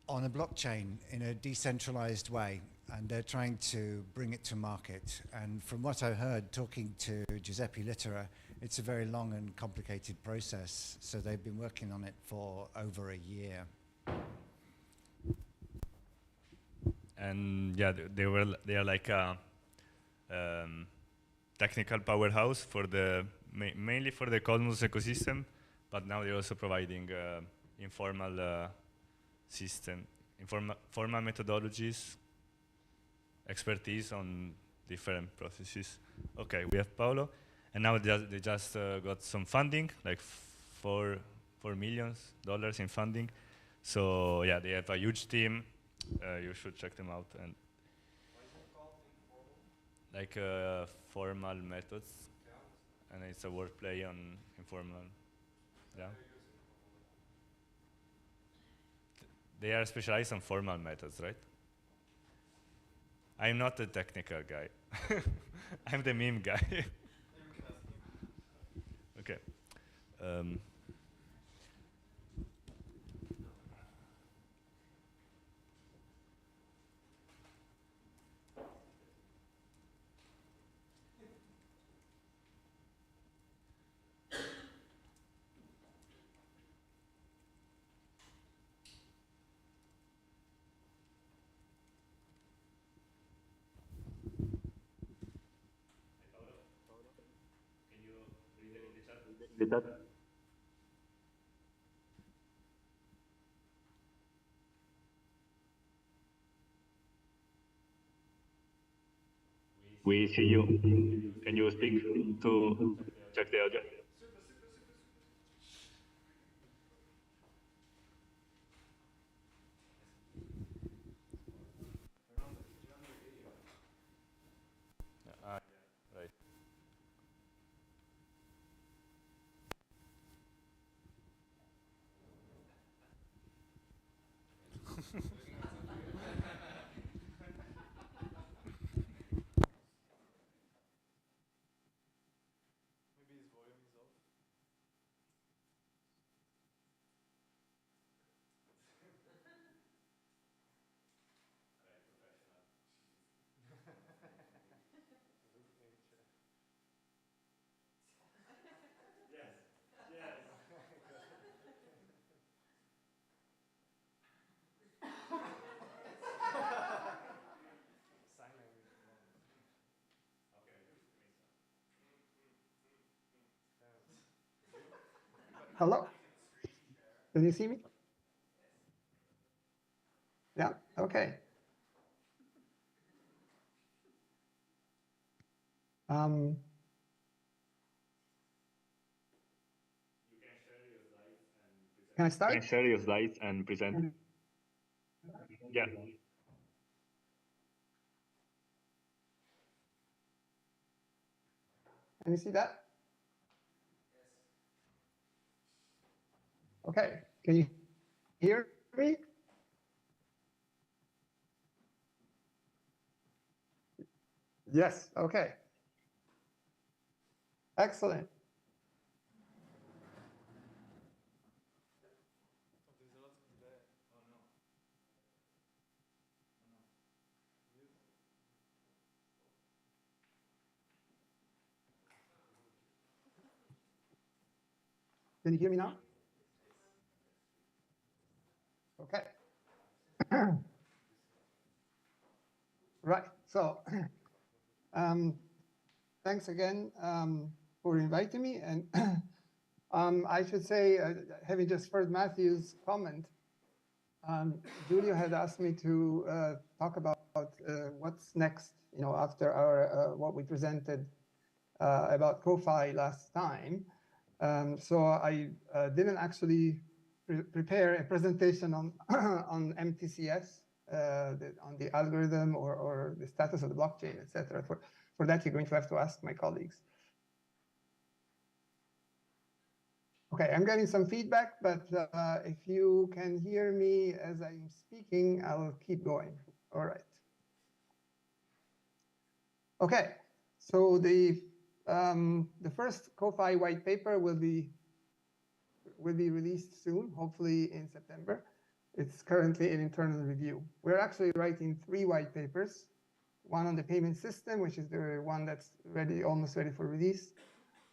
on a blockchain in a decentralized way, and they're trying to bring it to market. And from what I heard talking to Giuseppe Littera, it's a very long and complicated process, so they've been working on it for over a year. And yeah, they are like a technical powerhouse for mainly for the Cosmos ecosystem, but now they're also providing informal formal methodologies, expertise on different processes. Okay, we have Paolo, and now they just got some funding, like $4 million in funding. So yeah, they have a huge team. You should check them out. And why is it called informal? Like formal methods, and it's a wordplay on informal. Yeah. They are specialized on formal methods, right? I'm not the technical guy. I'm the meme guy. Okay. With that, we see you. Can you speak to check the audio? Right. Maybe his volume is off. Hello? Can you see me? Yeah, okay. Um, Can I start? Can you share your slides and present? Yeah. Can you see that? Okay. Can you hear me? Yes. Okay. Excellent. Can you hear me now? Okay. Right. So, thanks again for inviting me. And I should say, having just heard Matthew's comment, Julio had asked me to talk about what's next, after our what we presented about CoFi last time. So I didn't actually prepare a presentation on on MTCS, on the algorithm or the status of the blockchain, etc. For that, you're going to have to ask my colleagues. Okay, I'm getting some feedback, but if you can hear me as I'm speaking, I'll keep going. All right. Okay, so the first CoFi white paper will be released soon, hopefully in September. It's currently in internal review. We're actually writing 3 white papers, one on the payment system, which is the one that's ready, almost ready for release,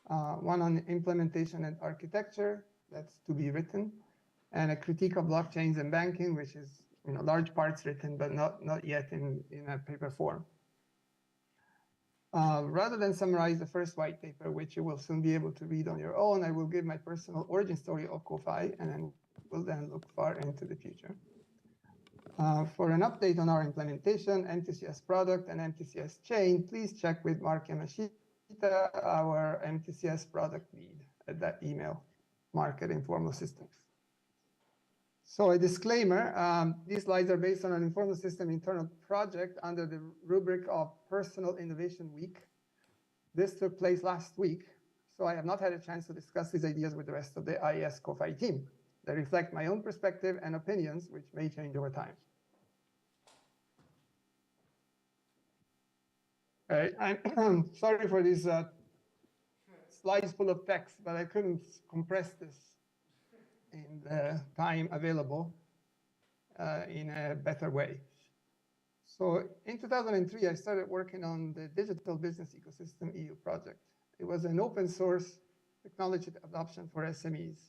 one on implementation and architecture, that's to be written, and a critique of blockchains and banking, which is large parts written, but not yet in a paper form. Rather than summarize the first white paper, which you will soon be able to read on your own, I will give my personal origin story of CoFi, and then we'll look far into the future. For an update on our implementation, MTCS product, and MTCS chain, please check with Mark Yamashita, our MTCS product lead, at that email, mark@informal systems. So a disclaimer, these slides are based on an informal system internal project under the rubric of Personal Innovation Week. This took place last week, so I have not had a chance to discuss these ideas with the rest of the IES CoFi team. They reflect my own perspective and opinions, which may change over time. I'm sorry for these slides full of text, but I couldn't compress this in the time available in a better way. So in 2003, I started working on the Digital Business Ecosystem EU project. It was an open source technology adoption for SMEs.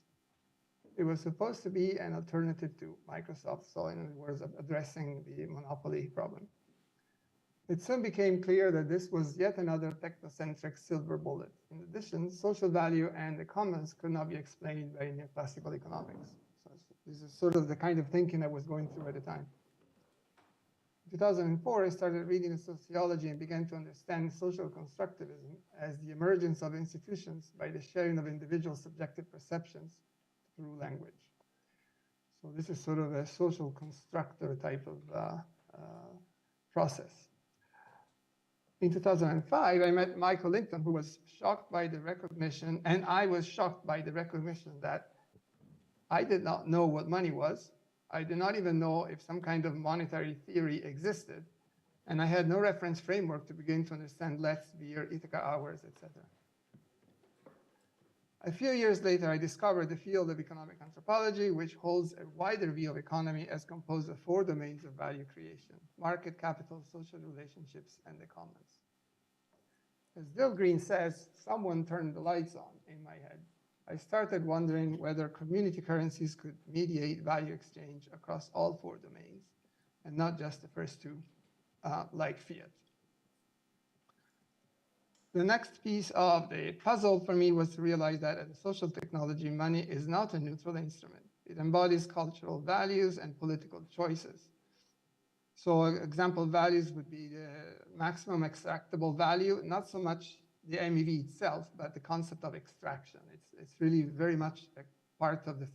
It was supposed to be an alternative to Microsoft, so in other words, addressing the monopoly problem. It soon became clear that this was yet another technocentric silver bullet. In addition, social value and the commons could not be explained by neoclassical economics. So this is sort of the kind of thinking I was going through at the time. In 2004, I started reading sociology and began to understand social constructivism as the emergence of institutions by the sharing of individual subjective perceptions through language. So this is sort of a social constructor type of process. In 2005, I met Michael Linton, who was shocked by the recognition, and I was shocked by the recognition that I did not know what money was. I did not even know if some kind of monetary theory existed, and I had no reference framework to begin to understand Let's, beer, Ithaca hours, etc. A few years later, I discovered the field of economic anthropology, which holds a wider view of economy as composed of 4 domains of value creation: market, capital, social relationships, and the commons. As Bill Green says, someone turned the lights on in my head. I started wondering whether community currencies could mediate value exchange across all 4 domains, and not just the first 2, like fiat. The next piece of the puzzle for me was to realize that as a social technology, money is not a neutral instrument. It embodies cultural values and political choices. So example values would be the maximum extractable value, not so much the MEV itself, but the concept of extraction. It's really very much a part of the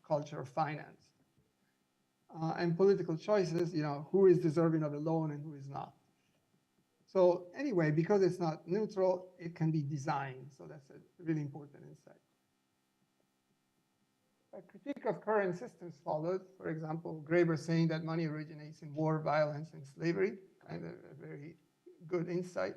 culture of finance. And political choices, who is deserving of a loan and who is not. So anyway, because it's not neutral, it can be designed. So that's a really important insight. A critique of current systems followed. For example, Graeber saying that money originates in war, violence, and slavery, kind of a very good insight.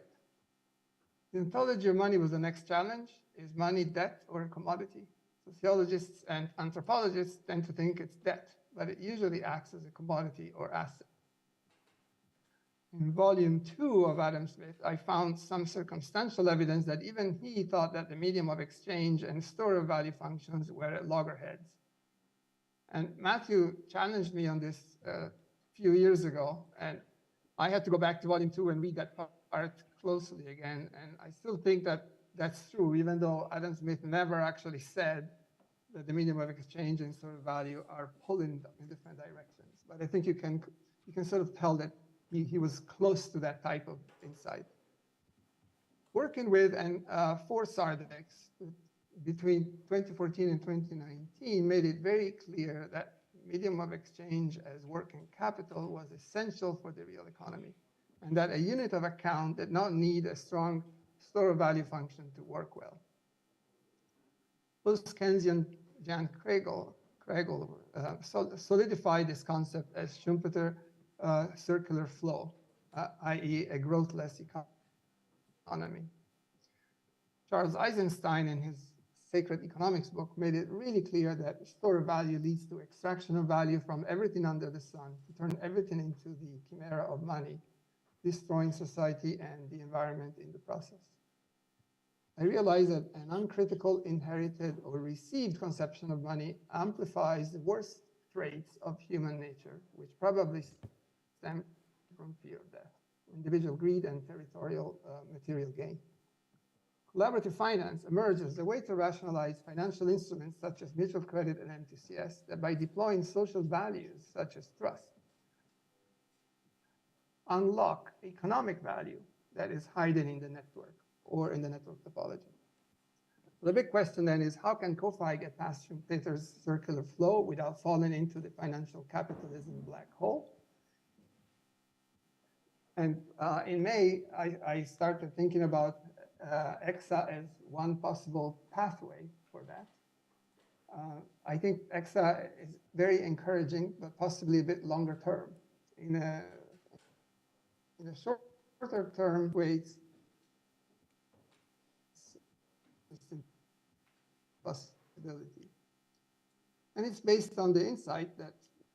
The ontology of money was the next challenge. Is money debt or a commodity? Sociologists and anthropologists tend to think it's debt, but it usually acts as a commodity or asset. In volume 2 of Adam Smith, I found some circumstantial evidence that even he thought that the medium of exchange and store of value functions were at loggerheads. And Matthew challenged me on this a few years ago, and I had to go back to volume 2 and read that part closely again. And I still think that that's true, even though Adam Smith never actually said that the medium of exchange and store of value are pulling in different directions. But I think you can sort of tell that he was close to that type of insight. Working with and for Sardex between 2014 and 2019 made it very clear that medium of exchange as working capital was essential for the real economy, and that a unit of account did not need a strong store of value function to work well. Buskenzian Jan Kregel solidified this concept as Schumpeter circular flow, i.e. a growthless economy. Charles Eisenstein, in his Sacred Economics book, made it really clear that store of value leads to extraction of value from everything under the sun, to turn everything into the chimera of money, destroying society and the environment in the process. I realize that an uncritical, inherited, or received conception of money amplifies the worst traits of human nature, which probably stem from fear of death, individual greed, and territorial material gain. Collaborative finance emerges as a way to rationalize financial instruments such as mutual credit and MTCS that by deploying social values such as trust, unlock economic value that is hidden in the network or in the network topology. The big question then is, how can CoFi get past Schumpeter's circular flow without falling into the financial capitalism black hole? And in May, I started thinking about EXA as one possible pathway for that. I think EXA is very encouraging, but possibly a bit longer term. In a shorter term ways, possibility. And it's based on the insight that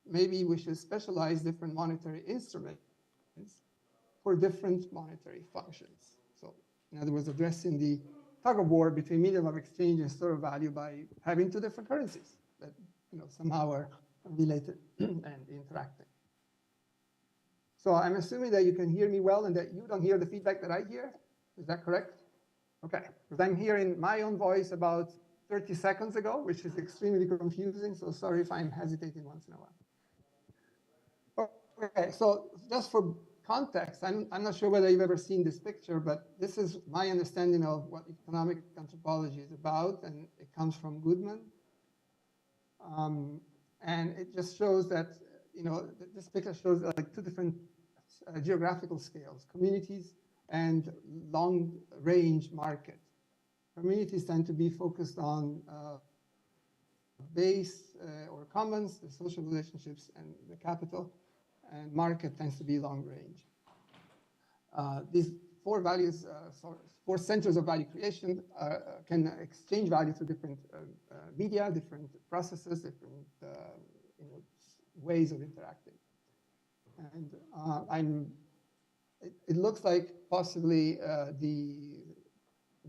maybe we should specialize different monetary instruments for different monetary functions. So in other words, addressing the tug of war between medium of exchange and store of value by having two different currencies that somehow are related and interacting. So I'm assuming that you can hear me well and that you don't hear the feedback that I hear. Is that correct? Okay, because I'm hearing my own voice about 30 seconds ago, which is extremely confusing. So sorry if I'm hesitating once in a while. Okay, so just for context, I'm not sure whether you've ever seen this picture, but this is my understanding of what economic anthropology is about, and it comes from Goodman. And it just shows that, this picture shows like two different geographical scales, communities and long-range market. Communities tend to be focused on base or commons, the social relationships, and the capital, and market tends to be long-range. These four values, four centers of value creation can exchange value through different media, different processes, different ways of interacting. And it looks like possibly the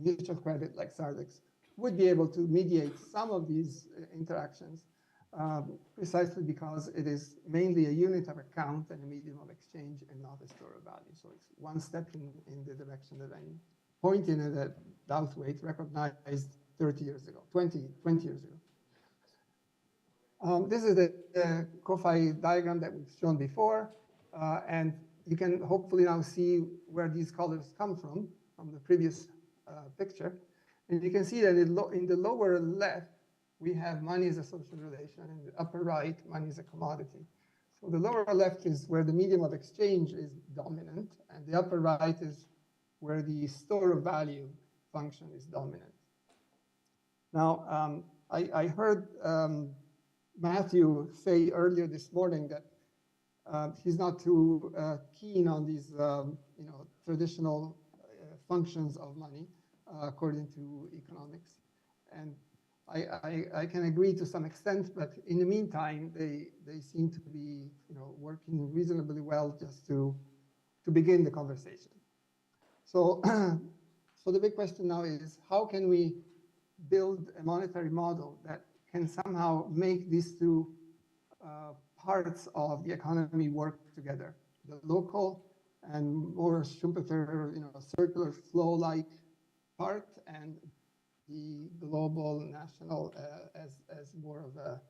mutual credit like Sardex would be able to mediate some of these interactions precisely because it is mainly a unit of account and a medium of exchange and not a store of value. So it's one step in the direction that I'm pointing at that Douthwaite recognized 30 years ago, 20 years ago. This is the CoFi diagram that we've shown before. And you can hopefully now see where these colors come from the previous picture. And you can see that in the lower left, we have money as a social relation, and the upper right, money as a commodity. So the lower left is where the medium of exchange is dominant, and the upper right is where the store of value function is dominant. Now, I heard Matthew say earlier this morning that he's not too keen on these traditional functions of money according to economics. And I can agree to some extent, but in the meantime, they seem to be working reasonably well just to begin the conversation. So, so the big question now is, how can we build a monetary model that can somehow make these two parts of the economy work together? The local and more Schumpeter, circular flow-like part, and the global, national, as more of a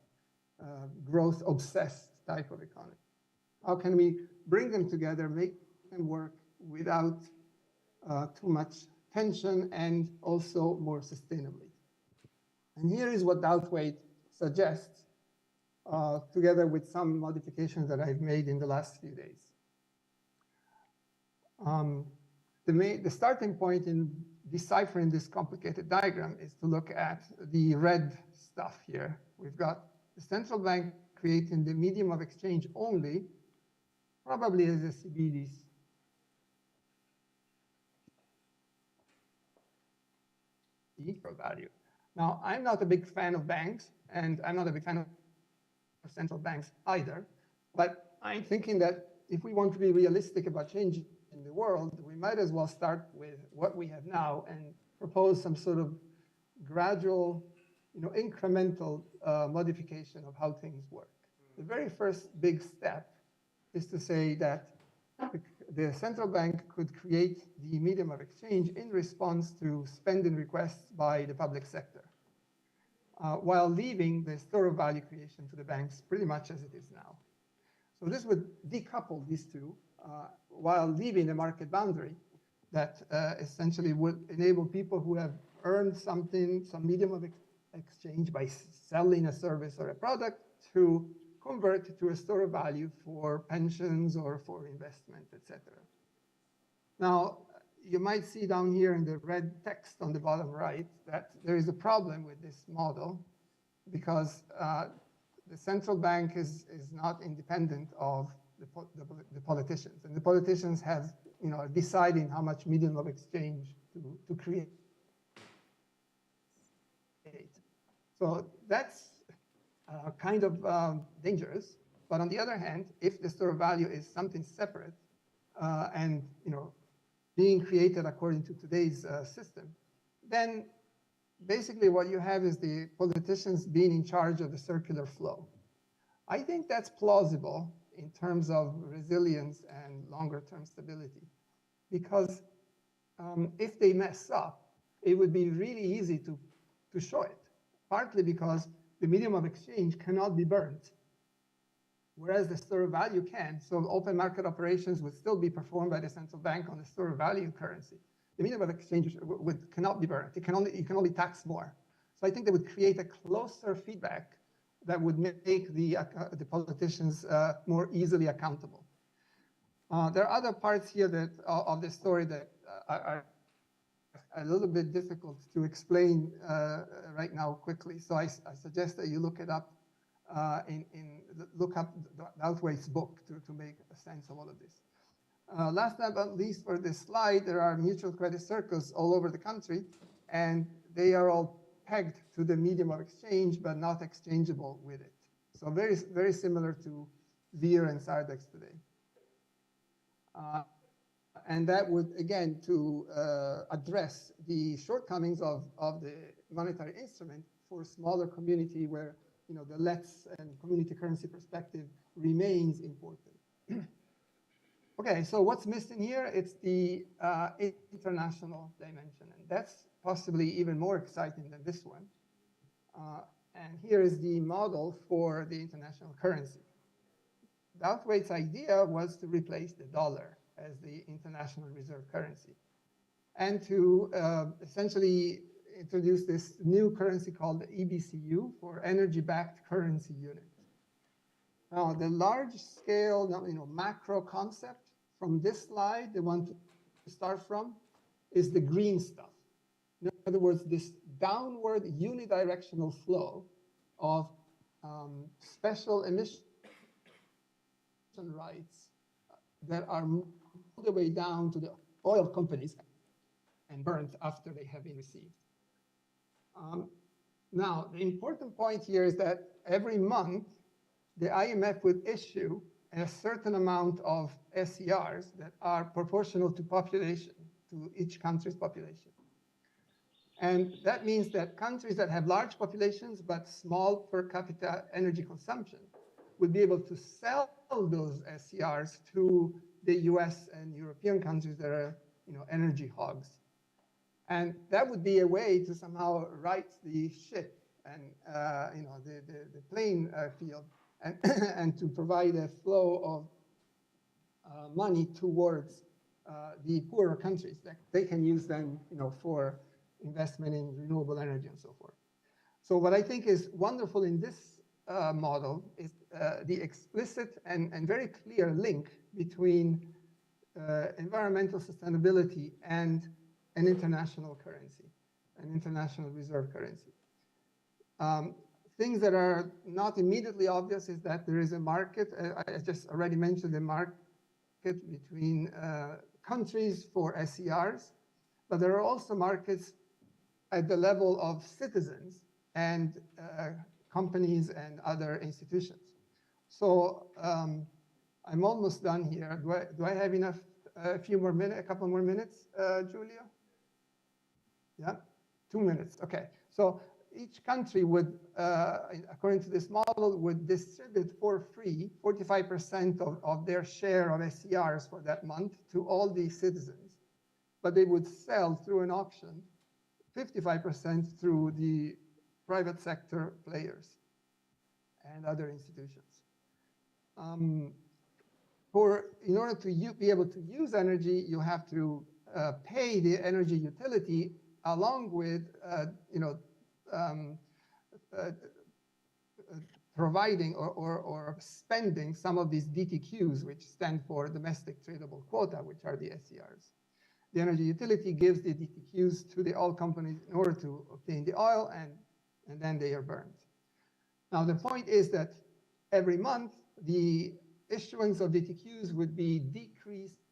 growth-obsessed type of economy. How can we bring them together, make them work without too much tension, and also more sustainably? And here is what Douthwaite suggests, together with some modifications that I've made in the last few days. The starting point in deciphering this complicated diagram is to look at the red stuff here. We've got the central bank creating the medium of exchange only, probably as a CBDC. Value. Now, I'm not a big fan of banks, and I'm not a big fan of central banks either, but I'm thinking that if we want to be realistic about changing in the world, we might as well start with what we have now and propose some sort of gradual, incremental modification of how things work. The very first big step is to say that the central bank could create the medium of exchange in response to spending requests by the public sector, while leaving the store of value creation to the banks pretty much as it is now. So this would decouple these two, while leaving a market boundary that essentially would enable people who have earned something, some medium of exchange by selling a service or a product, to convert to a store of value for pensions or for investment, etc. Now, you might see down here in the red text on the bottom right that there is a problem with this model, because the central bank is not independent of the politicians, and the politicians have, are deciding how much medium of exchange to create. So that's kind of dangerous. But on the other hand, if the store of value is something separate and being created according to today's system, then basically what you have is the politicians being in charge of the circular flow. I think that's plausible in terms of resilience and longer-term stability, because if they mess up, it would be really easy to show it, partly because the medium of exchange cannot be burnt, whereas the store of value can. So open market operations would still be performed by the central bank on the store of value currency. The medium of exchange cannot be burnt. You can only tax more. So I think they would create a closer feedback that would make the politicians more easily accountable. There are other parts here that of the story that are a little bit difficult to explain right now quickly. So I suggest that you look it up, look up Douthwaite's book to make a sense of all of this. Last but not least, for this slide, there are mutual credit circles all over the country, and they are all pegged to the medium of exchange, but not exchangeable with it. So very, very similar to VIR and Sardex today. And that would, again, to address the shortcomings of the monetary instrument for a smaller community where the let's and community currency perspective remains important. Okay, so what's missing here? It's the international dimension, and that's possibly even more exciting than this one. And here is the model for the international currency. Douthwaite's idea was to replace the dollar as the international reserve currency, and to essentially introduced this new currency called the EBCU, for energy-backed currency unit. Now, the large-scale, macro concept from this slide, the one to start from, is the green stuff. In other words, this downward unidirectional flow of special emission rights that are all the way down to the oil companies and burnt after they have been received. Now, the important point here is that every month, the IMF would issue a certain amount of SCRs that are proportional to population, to each country's population. And that means that countries that have large populations but small per capita energy consumption would be able to sell those SCRs to the US and European countries that are energy hogs. And that would be a way to somehow right the ship and the playing field, and, and to provide a flow of money towards the poorer countries that they can use them for investment in renewable energy and so forth. So what I think is wonderful in this model is the explicit and very clear link between environmental sustainability and an international currency, an international reserve currency. Things that are not immediately obvious is that there is a market, I just already mentioned the market between countries for SCRs, but there are also markets at the level of citizens and companies and other institutions. So I'm almost done here. Do I have enough, a couple more minutes, Julia? Yeah, 2 minutes, okay. So each country would, according to this model, would distribute for free 45% of their share of SCRs for that month to all the citizens, but they would sell through an auction 55% through the private sector players and other institutions. In order to be able to use energy, you have to pay the energy utility along with providing or spending some of these DTQs, which stand for domestic tradable quota, which are the SCRs. The energy utility gives the DTQs to the oil companies in order to obtain the oil, and then they are burned. Now, the point is that every month, the issuance of DTQs would be decreased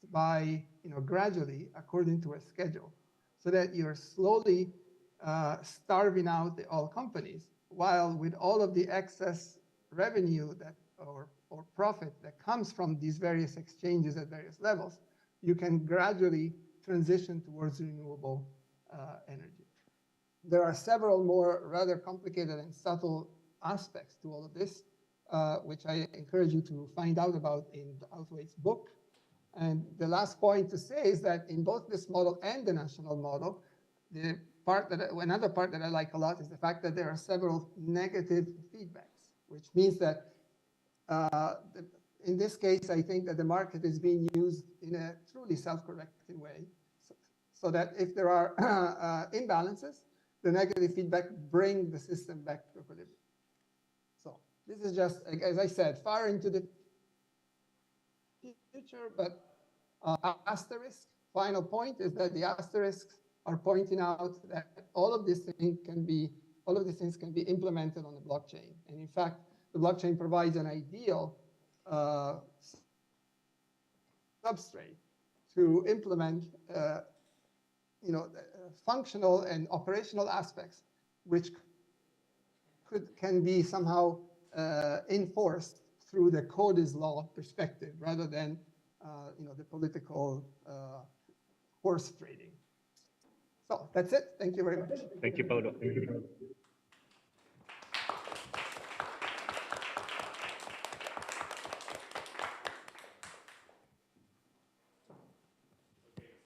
by, gradually according to a schedule, so that you're slowly starving out the oil companies, while with all of the excess revenue that or profit that comes from these various exchanges at various levels, you can gradually transition towards renewable energy. There are several more rather complicated and subtle aspects to all of this, which I encourage you to find out about in Althwaite's book. And the last point to say is that in both this model and the national model, another part that I like a lot is the fact that there are several negative feedbacks, which means that in this case, I think that the market is being used in a truly self-correcting way, so that if there are imbalances, the negative feedback bring the system back to equilibrium. So this is just, as I said, far into the future, but asterisk, final point is that the asterisks are pointing out that all of these things can be implemented on the blockchain. And in fact, the blockchain provides an ideal substrate to implement functional and operational aspects which can be somehow enforced through the code is law perspective rather than the political horse trading. So that's it. Thank you very much. Thank you, Paolo.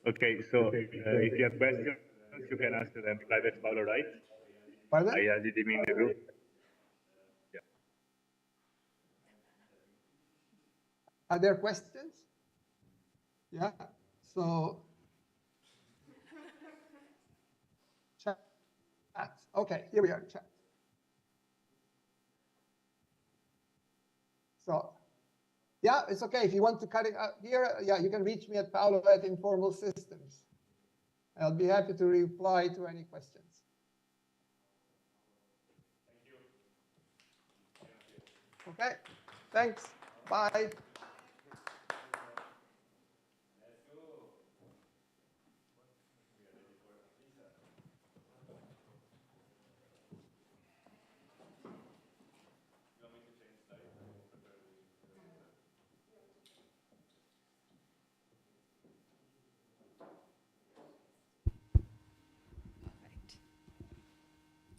Okay, so if you have questions, you can ask them private, Paolo, right? Pardon? I added him in the group. Yeah. Are there questions? Yeah. So chat Chat. Okay, here we are, chat. So, yeah, it's okay. If you want to cut it out here, yeah, you can reach me at Paolo@Informal Systems. I'll be happy to reply to any questions. Okay, thanks. Bye.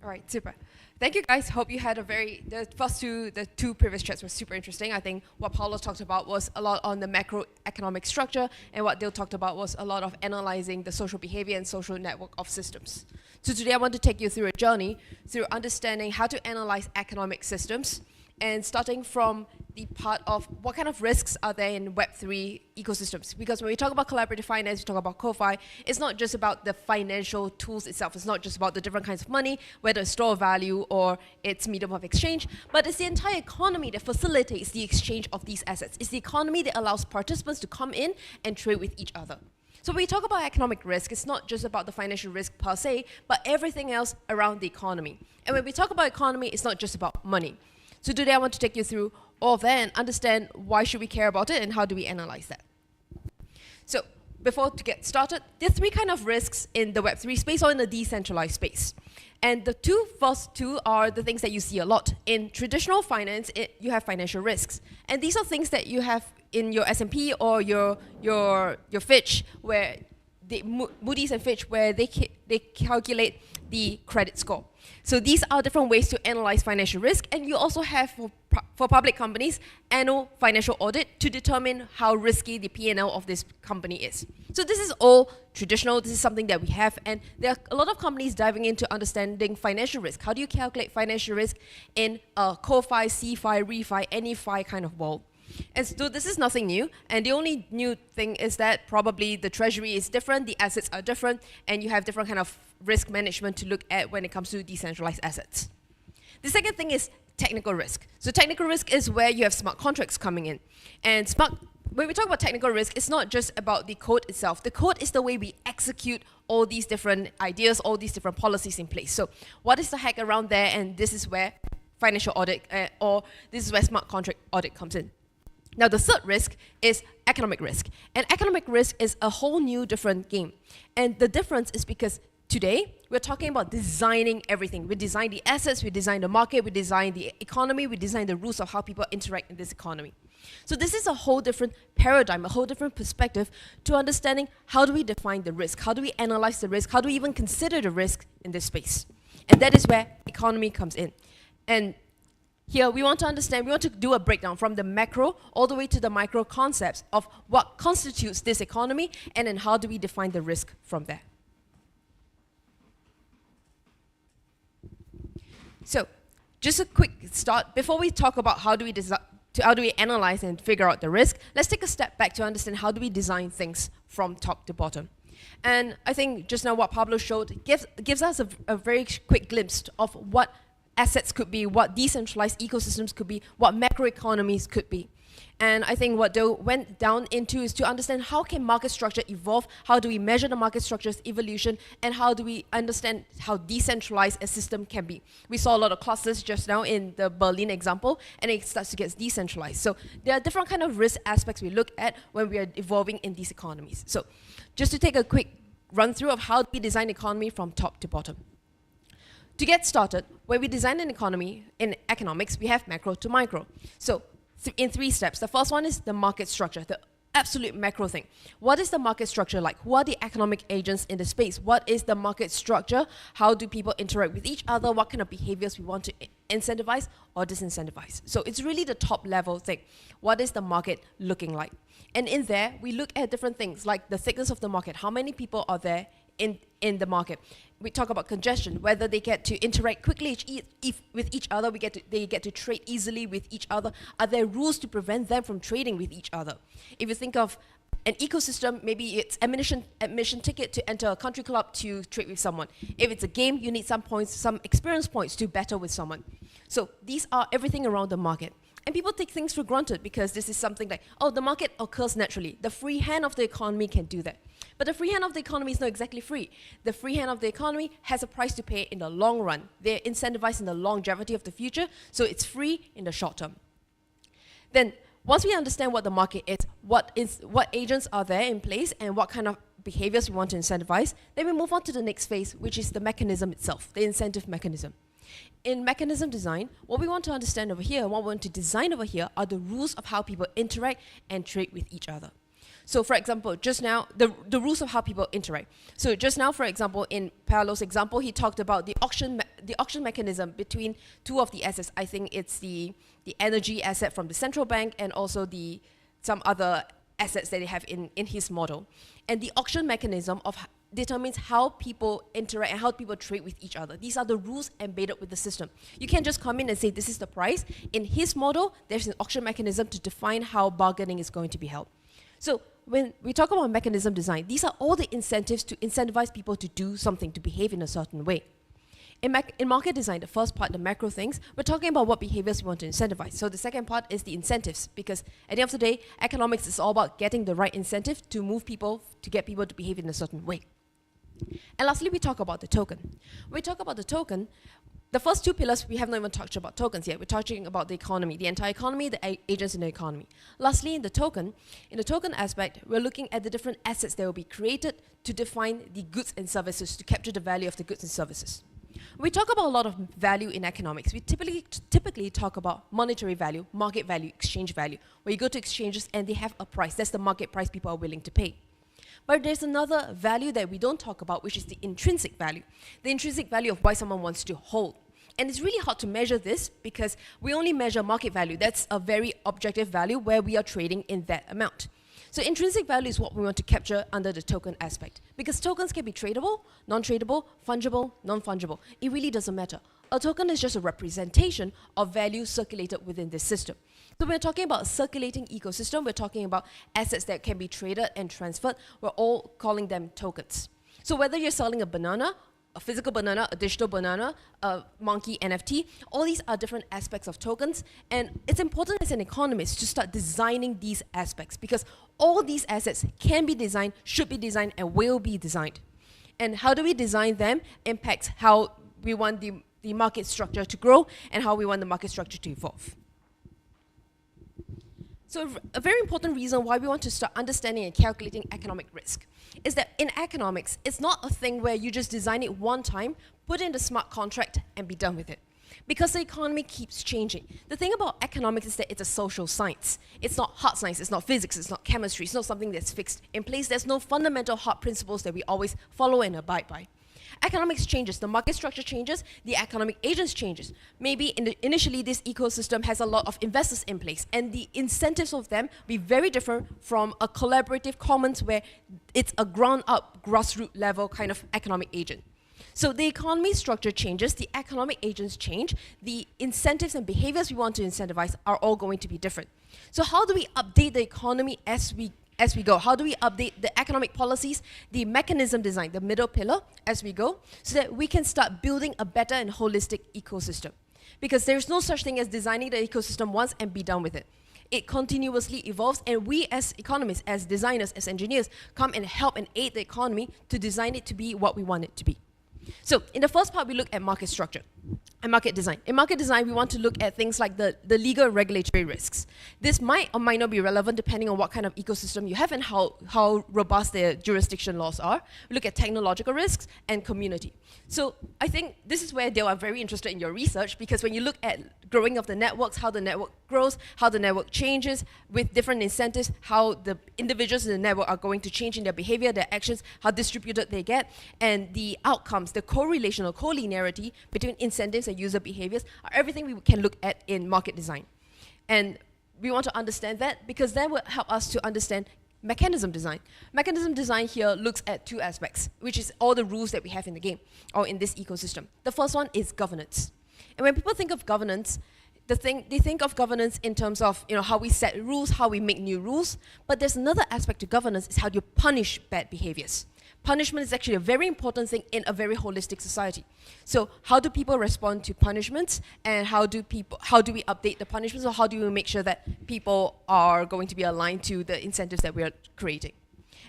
All right, super. Thank you guys. Hope you had the two previous chats were super interesting. I think what Paulo talked about was a lot on the macroeconomic structure, and what Dale talked about was a lot of analyzing the social behavior and social network of systems. So today I want to take you through a journey through understanding how to analyze economic systems, and starting from the part of what kind of risks are there in Web3 ecosystems. Because when we talk about collaborative finance, we talk about CoFi, it's not just about the financial tools itself. It's not just about the different kinds of money, whether it's store of value or its medium of exchange, but it's the entire economy that facilitates the exchange of these assets. It's the economy that allows participants to come in and trade with each other. So when we talk about economic risk, it's not just about the financial risk per se, but everything else around the economy. And when we talk about economy, it's not just about money. So today I want to take you through all of that and understand why should we care about it and how do we analyze that. So before to get started, there are three kind of risks in the Web3 space or in the decentralized space. And the first two are the things that you see a lot. In traditional finance, you have financial risks. And these are things that you have in your S&P or your Fitch, where Moody's and Fitch, where they calculate the credit score. So these are different ways to analyze financial risk, and you also have for public companies annual financial audit to determine how risky the P&L of this company is. So this is all traditional. This is something that we have, and there are a lot of companies diving into understanding financial risk. How do you calculate financial risk in a CoFi, CFi, ReFi, any fi kind of world? And so this is nothing new, and the only new thing is that probably the treasury is different, the assets are different, and you have different kind of risk management to look at when it comes to decentralized assets. The second thing is technical risk. So technical risk is where you have smart contracts coming in. And when we talk about technical risk, it's not just about the code itself. The code is the way we execute all these different ideas, all these different policies in place. So what is the hack around there? And this is where financial audit, or this is where smart contract audit comes in. Now, the third risk is economic risk. And economic risk is a whole new different game. And the difference is because today, we're talking about designing everything. We design the assets, we design the market, we design the economy, we design the rules of how people interact in this economy. So this is a whole different paradigm, a whole different perspective to understanding how do we define the risk, how do we analyze the risk, how do we even consider the risk in this space. And that is where economy comes in. And here, we want to understand, we want to do a breakdown from the macro all the way to the micro concepts of what constitutes this economy, and then how do we define the risk from there. So, just a quick start. Before we talk about how do we analyze and figure out the risk, let's take a step back to understand how do we design things from top to bottom. And I think just now what Pablo showed gives us a very quick glimpse of what assets could be, what decentralized ecosystems could be, what macroeconomies could be. And I think what they went down into is to understand how can market structure evolve, how do we measure the market structure's evolution, and how do we understand how decentralized a system can be. We saw a lot of clusters just now in the Berlin example, and it starts to get decentralized. So there are different kind of risk aspects we look at when we are evolving in these economies. So just to take a quick run through of how we design economy from top to bottom. To get started, when we design an economy in economics, we have macro to micro. So in three steps. The first one is the market structure, the absolute macro thing. What is the market structure like? Who are the economic agents in the space? What is the market structure? How do people interact with each other? What kind of behaviors we want to incentivize or disincentivize? So it's really the top level thing. What is the market looking like? And in there, we look at different things like the thickness of the market. How many people are there in the market? We talk about congestion, whether they get to interact quickly with each other, they get to trade easily with each other. Are there rules to prevent them from trading with each other? If you think of an ecosystem, maybe it's admission ticket to enter a country club to trade with someone. If it's a game, you need some points, some experience points to battle with someone. So these are everything around the market. And people take things for granted because this is something like, oh, the market occurs naturally. The free hand of the economy can do that. But the free hand of the economy is not exactly free. The free hand of the economy has a price to pay in the long run. They're incentivized in the longevity of the future, so it's free in the short term. Then, once we understand what the market is, what agents are there in place, and what kind of behaviors we want to incentivize, then we move on to the next phase, which is the mechanism itself, the incentive mechanism. In mechanism design, what we want to understand over here, what we want to design over here, are the rules of how people interact and trade with each other. So for example, just now, the rules of how people interact. So just now, for example, in Paolo's example, he talked about the auction mechanism between two of the assets. I think it's the energy asset from the central bank and also some other assets that they have in his model. And the auction mechanism determines how people interact and how people trade with each other. These are the rules embedded with the system. You can't just come in and say, this is the price. In his model, there's an auction mechanism to define how bargaining is going to be held. So when we talk about mechanism design, these are all the incentives to incentivize people to do something, to behave in a certain way. In market design, the first part, the macro things, we're talking about what behaviors we want to incentivize. So the second part is the incentives, because at the end of the day, economics is all about getting the right incentive to move people, to get people to behave in a certain way. And lastly, we talk about the token. When we talk about the token, the first two pillars, we have not even touched about tokens yet. We're talking about the economy, the entire economy, the agents in the economy. Lastly, in the token aspect, we're looking at the different assets that will be created to define the goods and services, to capture the value of the goods and services. When we talk about a lot of value in economics, we typically talk about monetary value, market value, exchange value, where you go to exchanges and they have a price. That's the market price people are willing to pay. But there's another value that we don't talk about, which is the intrinsic value of why someone wants to hold. And it's really hard to measure this because we only measure market value. That's a very objective value where we are trading in that amount. So intrinsic value is what we want to capture under the token aspect. Because tokens can be tradable, non-tradable, fungible, non-fungible. It really doesn't matter. A token is just a representation of value circulated within this system. So when we're talking about a circulating ecosystem, we're talking about assets that can be traded and transferred. We're all calling them tokens. So whether you're selling a banana, a physical banana, a digital banana, a monkey NFT, all these are different aspects of tokens. And it's important as an economist to start designing these aspects because all these assets can be designed, should be designed, and will be designed. And how do we design them impacts how we want the market structure to grow and how we want the market structure to evolve. So a very important reason why we want to start understanding and calculating economic risk is that in economics, it's not a thing where you just design it one time, put in the smart contract, and be done with it. Because the economy keeps changing. The thing about economics is that it's a social science. It's not hard science, it's not physics, it's not chemistry, it's not something that's fixed in place. There's no fundamental hard principles that we always follow and abide by. Economics changes, the market structure changes, the economic agents changes. Maybe initially this ecosystem has a lot of investors in place and the incentives of them be very different from a collaborative commons where it's a ground up, grassroots level kind of economic agent. So the economy structure changes, the economic agents change, the incentives and behaviors we want to incentivize are all going to be different. So how do we update the economy as we go? How do we update the economic policies, the mechanism design, the middle pillar, as we go, so that we can start building a better and holistic ecosystem? Because there's no such thing as designing the ecosystem once and be done with it. It continuously evolves, and we as economists, as designers, as engineers, come and help and aid the economy to design it to be what we want it to be. So in the first part, we look at market structure and market design. In market design, we want to look at things like the legal and regulatory risks. This might or might not be relevant depending on what kind of ecosystem you have and how robust their jurisdiction laws are. We look at technological risks and community. So I think this is where, Dale, I'm very interested in your research, because when you look at growing of the networks, how the network grows, how the network changes with different incentives, how the individuals in the network are going to change in their behavior, their actions, how distributed they get, and the outcomes, the correlation or collinearity between incentives and user behaviors are everything we can look at in market design. And we want to understand that because that will help us to understand mechanism design. Mechanism design here looks at two aspects, which is all the rules that we have in the game or in this ecosystem. The first one is governance. And when people think of governance, they think of governance in terms of how we set rules, how we make new rules. But there's another aspect to governance, is how you punish bad behaviors. Punishment is actually a very important thing in a very holistic society. So how do people respond to punishments, and how do we update the punishments, or how do we make sure that people are going to be aligned to the incentives that we are creating?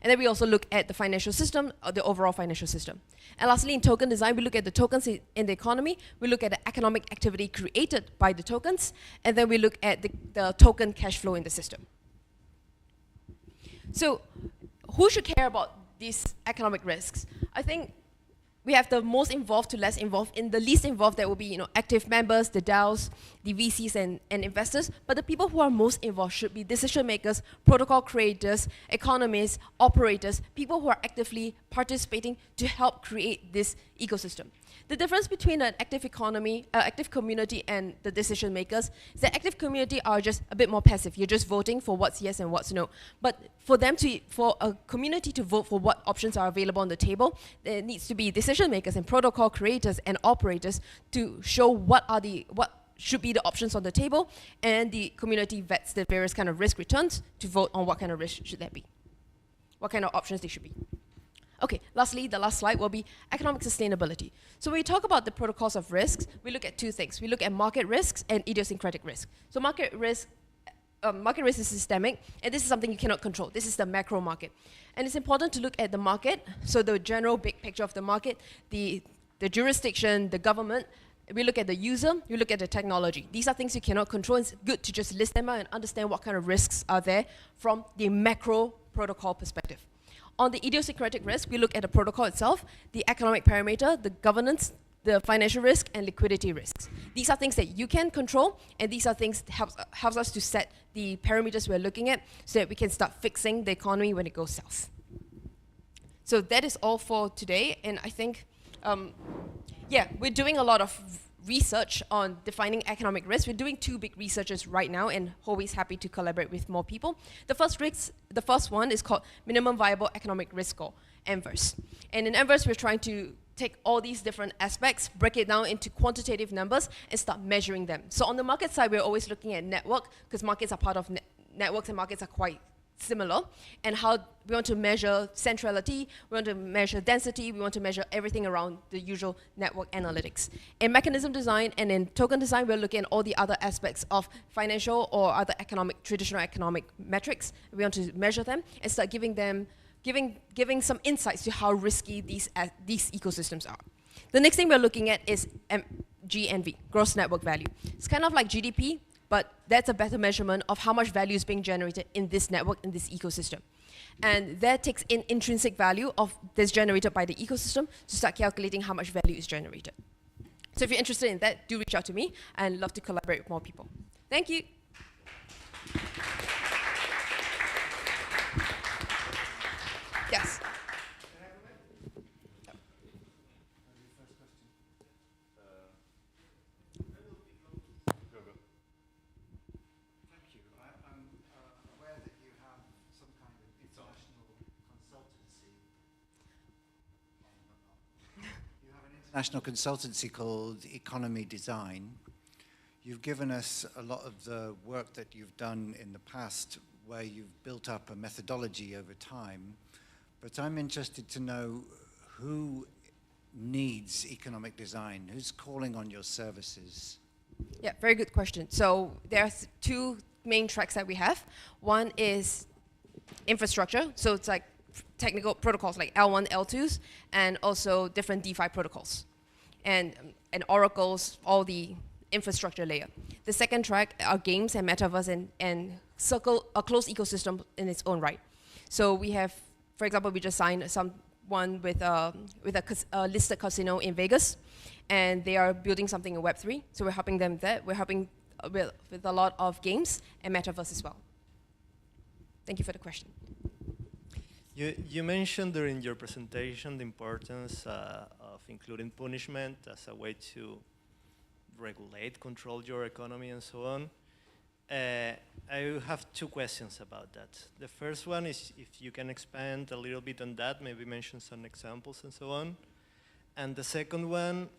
And then we also look at the financial system, the overall financial system. And lastly, in token design, we look at the tokens in the economy, we look at the economic activity created by the tokens, and then we look at the token cash flow in the system. So who should care about these economic risks? I think we have the most involved to less involved. In the least involved, there will be active members, the DAOs, the VCs, and investors. But the people who are most involved should be decision makers, protocol creators, economists, operators, people who are actively participating to help create this ecosystem. The difference between an active economy, active community, and the decision makers is that active community are just a bit more passive. You're just voting for what's yes and what's no. But for a community to vote for what options are available on the table, there needs to be decision makers and protocol creators and operators to show what should be the options on the table, and the community vets the various kind of risk returns to vote on what kind of risk should that be, what kind of options they should be. Okay, lastly, the last slide will be economic sustainability. So when we talk about the protocols of risks, we look at two things. We look at market risks and idiosyncratic risk. So market risk is systemic, and this is something you cannot control. This is the macro market. And it's important to look at the market, so the general big picture of the market, the jurisdiction, the government. We look at the user, we look at the technology. These are things you cannot control. It's good to just list them out and understand what kind of risks are there from the macro protocol perspective. On the idiosyncratic risk, we look at the protocol itself, the economic parameter, the governance, the financial risk, and liquidity risks. These are things that you can control, and these are things that helps us to set the parameters we're looking at so that we can start fixing the economy when it goes south. So that is all for today, and I think, we're doing a lot of research on defining economic risk. We're doing two big researches right now, and always happy to collaborate with more people. The first one is called Minimum Viable Economic Risk Score, MVERS. And in MVERS, we're trying to take all these different aspects, break it down into quantitative numbers, and start measuring them. So on the market side, we're always looking at network, because markets are part of networks, and markets are quite similar, and how we want to measure centrality, we want to measure density, we want to measure everything around the usual network analytics. In mechanism design and in token design, we're looking at all the other aspects of financial or other traditional economic metrics. We want to measure them and start giving some insights to how risky these ecosystems are. The next thing we're looking at is GNV, gross network value. It's kind of like GDP, but that's a better measurement of how much value is being generated in this network, in this ecosystem. And that takes in intrinsic value that's generated by the ecosystem to start calculating how much value is generated. So if you're interested in that, do reach out to me, and love to collaborate with more people. Thank you. Yes. National consultancy called Economy Design. You've given us a lot of the work that you've done in the past, where you've built up a methodology over time, but I'm interested to know who needs economic design, who's calling on your services? Yeah, very good question. So there's two main tracks that we have. One is infrastructure, so it's like technical protocols like L1, L2s, and also different DeFi protocols, and oracles, all the infrastructure layer. The second track are games and metaverse and circle a closed ecosystem in its own right. So we have, for example, we just signed someone with a listed casino in Vegas, and they are building something in Web3. So we're helping them there. We're helping with a lot of games and metaverse as well. Thank you for the question. You mentioned during your presentation the importance of including punishment as a way to regulate, control your economy, and so on. I have two questions about that. The first one is if you can expand a little bit on that, maybe mention some examples and so on. And the second one,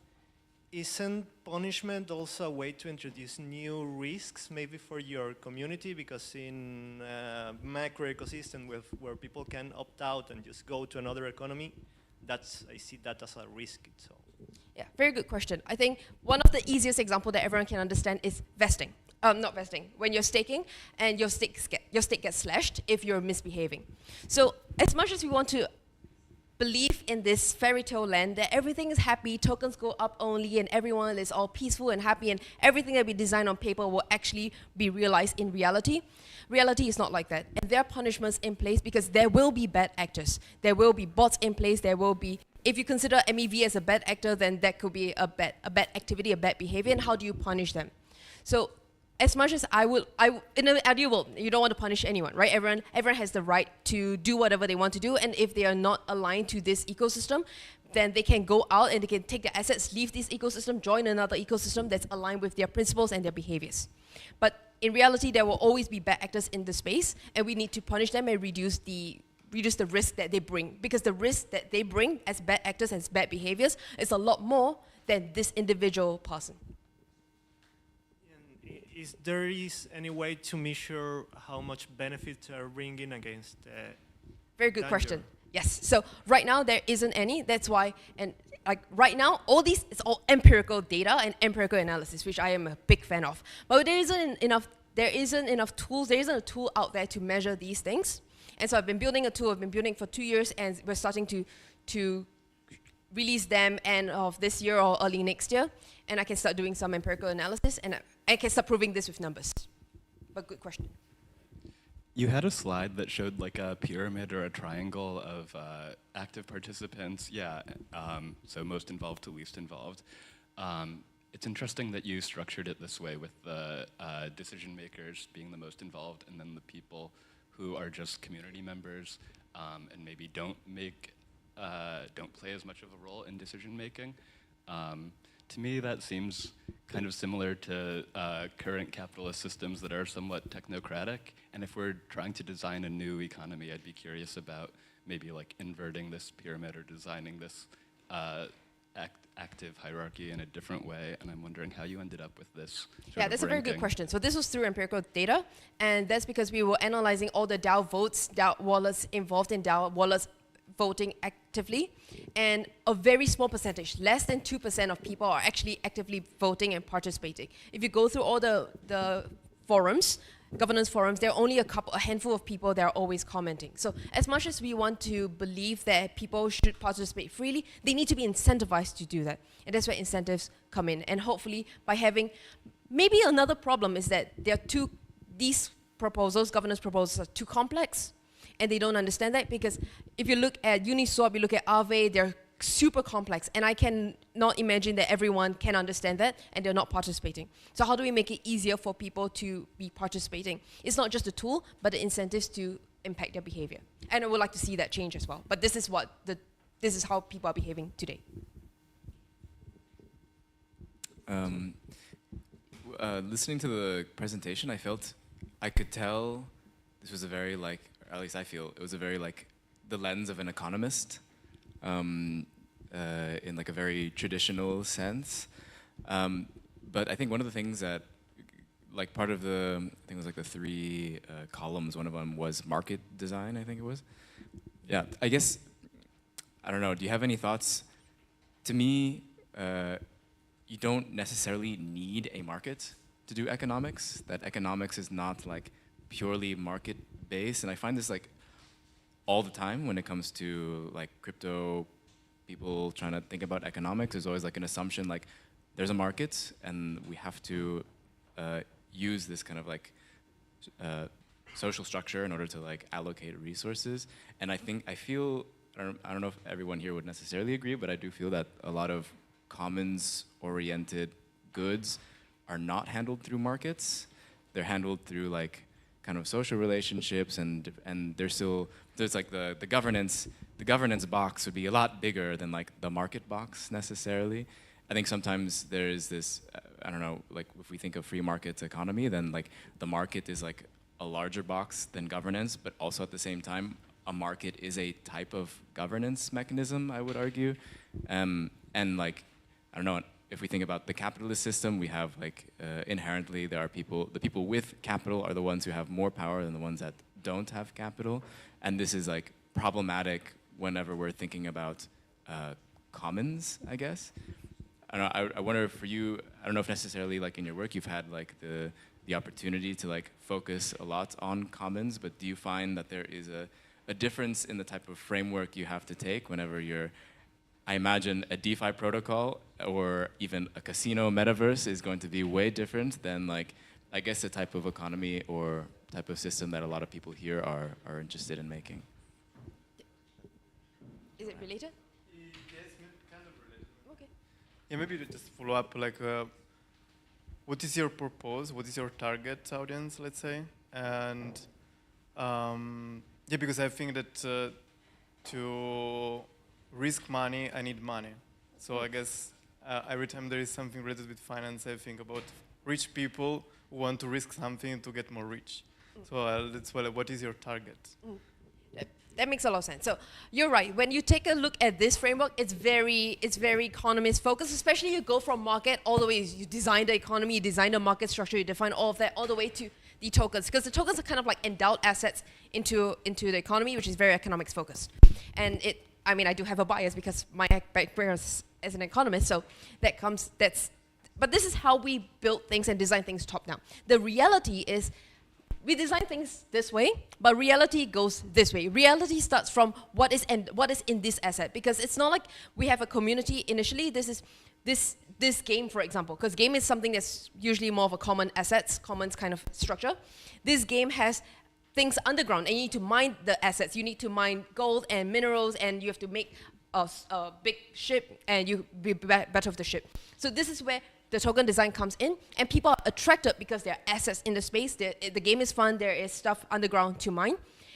isn't punishment also a way to introduce new risks maybe for your community? Because in macro ecosystem where people can opt out and just go to another economy, I see that as a risk itself. Yeah, very good question. I think one of the easiest example that everyone can understand is vesting. Not vesting, when you're staking and your stake gets slashed if you're misbehaving. So as much as we want to believe in this fairy tale land that everything is happy, tokens go up only, and everyone is all peaceful and happy, and everything that we design on paper will actually be realized in reality. Reality is not like that. And there are punishments in place because there will be bad actors. There will be bots in place. There will be, if you consider MEV as a bad actor, then that could be a bad activity, a bad behavior, and how do you punish them? So as much as in an ideal world, you don't want to punish anyone, right? Everyone has the right to do whatever they want to do, and if they are not aligned to this ecosystem, then they can go out and they can take their assets, leave this ecosystem, join another ecosystem that's aligned with their principles and their behaviors. But in reality, there will always be bad actors in the space, and we need to punish them and reduce the risk that they bring, because the risk that they bring as bad actors, as bad behaviors, is a lot more than this individual person. Is there any way to measure how much benefits are bringing against Very good danger? question. Yes. So right now there isn't any. That's why, and like right now, all these it's all empirical data and empirical analysis, which I am a big fan of. But there isn't enough. There isn't enough tools. There isn't a tool out there to measure these things. And so I've been building a tool. I've been building for 2 years, and we're starting to release them end of this year or early next year. And I can start doing some empirical analysis, and I can start proving this with numbers. But good question. You had a slide that showed like a pyramid or a triangle of active participants. Yeah, so most involved to least involved. It's interesting that you structured it this way, with the decision makers being the most involved, and then the people who are just community members and maybe don't play as much of a role in decision making. To me, that seems kind of similar to current capitalist systems that are somewhat technocratic. And if we're trying to design a new economy, I'd be curious about maybe like inverting this pyramid or designing this active hierarchy in a different way. And I'm wondering how you ended up with this. Yeah, that's a very good question. So this was through empirical data, and that's because we were analyzing all the DAO votes, DAO wallets involved in DAO wallets voting actively, and a very small percentage, less than 2% of people are actually actively voting and participating. If you go through all the forums, governance forums, there are only a handful of people that are always commenting. So as much as we want to believe that people should participate freely, they need to be incentivized to do that. And that's where incentives come in. And hopefully by having, maybe another problem is that these proposals, governance proposals, are too complex. And they don't understand that, because if you look at Uniswap, you look at Aave, they're super complex, and I can not imagine that everyone can understand that, and they're not participating. So how do we make it easier for people to be participating? It's not just a tool, but the incentives to impact their behavior. And I would like to see that change as well. But this is how people are behaving today. Listening to the presentation, I could tell this was a very like, or at least I feel it was a very like the lens of an economist, in like a very traditional sense. But I think one of the things that, like part of the, I think it was like the 3 columns, one of them was market design, I think it was. Yeah, I guess, I don't know, do you have any thoughts? To me, you don't necessarily need a market to do economics, that economics is not like purely market-based, and I find this like all the time when it comes to like crypto people trying to think about economics. There's always like an assumption like there's a market and we have to use this kind of like social structure in order to like allocate resources. And I feel, I don't know if everyone here would necessarily agree, but I do feel that a lot of commons-oriented goods are not handled through markets. They're handled through like kind of social relationships, and there's like the governance box would be a lot bigger than like the market box necessarily. I think sometimes there's this, I don't know, like if we think of free market economy, then like the market is like a larger box than governance, but also at the same time, a market is a type of governance mechanism, I would argue. And like, I don't know, if we think about the capitalist system, we have like inherently there are the people with capital are the ones who have more power than the ones that don't have capital. And this is like problematic whenever we're thinking about commons, I guess. I don't know, I wonder if for you, I don't know if necessarily like in your work you've had like the opportunity to like focus a lot on commons, but do you find that there is a difference in the type of framework you have to take whenever you're, I imagine a DeFi protocol or even a casino metaverse is going to be way different than like, I guess the type of economy or type of system that a lot of people here are interested in making. Is it related? Yes, kind of related. Okay. Yeah, maybe to just follow up, like, what is your purpose? What is your target audience, let's say? And yeah, because I think that to risk money, I need money. So I guess every time there is something related with finance, I think about rich people who want to risk something to get more rich. So that's what is your target? That makes a lot of sense. So you're right. When you take a look at this framework, it's very economist focused, especially you go from market all the way, you design the economy, you design the market structure, you define all of that all the way to the tokens, because the tokens are kind of like endowed assets into the economy, which is very economics focused. And I mean, I do have a bias because my background is as an economist, so but this is how we build things and design things top down. The reality is, we design things this way, but reality goes this way. Reality starts from what is in this asset, because it's not like we have a community initially. This game, for example, because game is something that's usually more of a commons kind of structure. This game has things underground, and you need to mine the assets. You need to mine gold and minerals, and you have to make a big ship, and you be better with the ship. So this is where the token design comes in, and people are attracted because there are assets in the space. The game is fun. There is stuff underground to mine,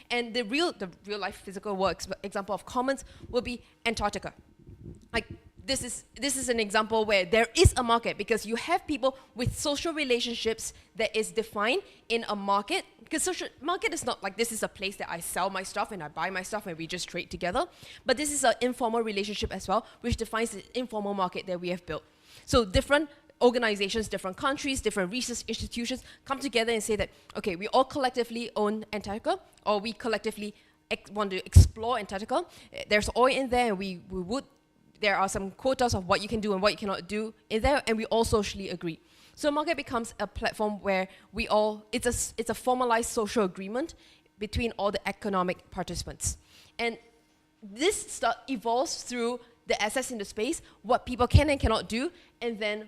and the real life physical works example of commons will be Antarctica. Like this is an example where there is a market, because you have people with social relationships that is defined in a market. Because social market is not like this is a place that I sell my stuff and I buy my stuff and we just trade together, but this is an informal relationship as well, which defines the informal market that we have built. So different organizations, different countries, different research institutions come together and say that, okay, we all collectively own Antarctica, or we collectively want to explore Antarctica. There's oil in there, and there are some quotas of what you can do and what you cannot do in there, and we all socially agree. So market becomes a platform where it's a formalized social agreement between all the economic participants. And this evolves through the assets in the space, what people can and cannot do, and then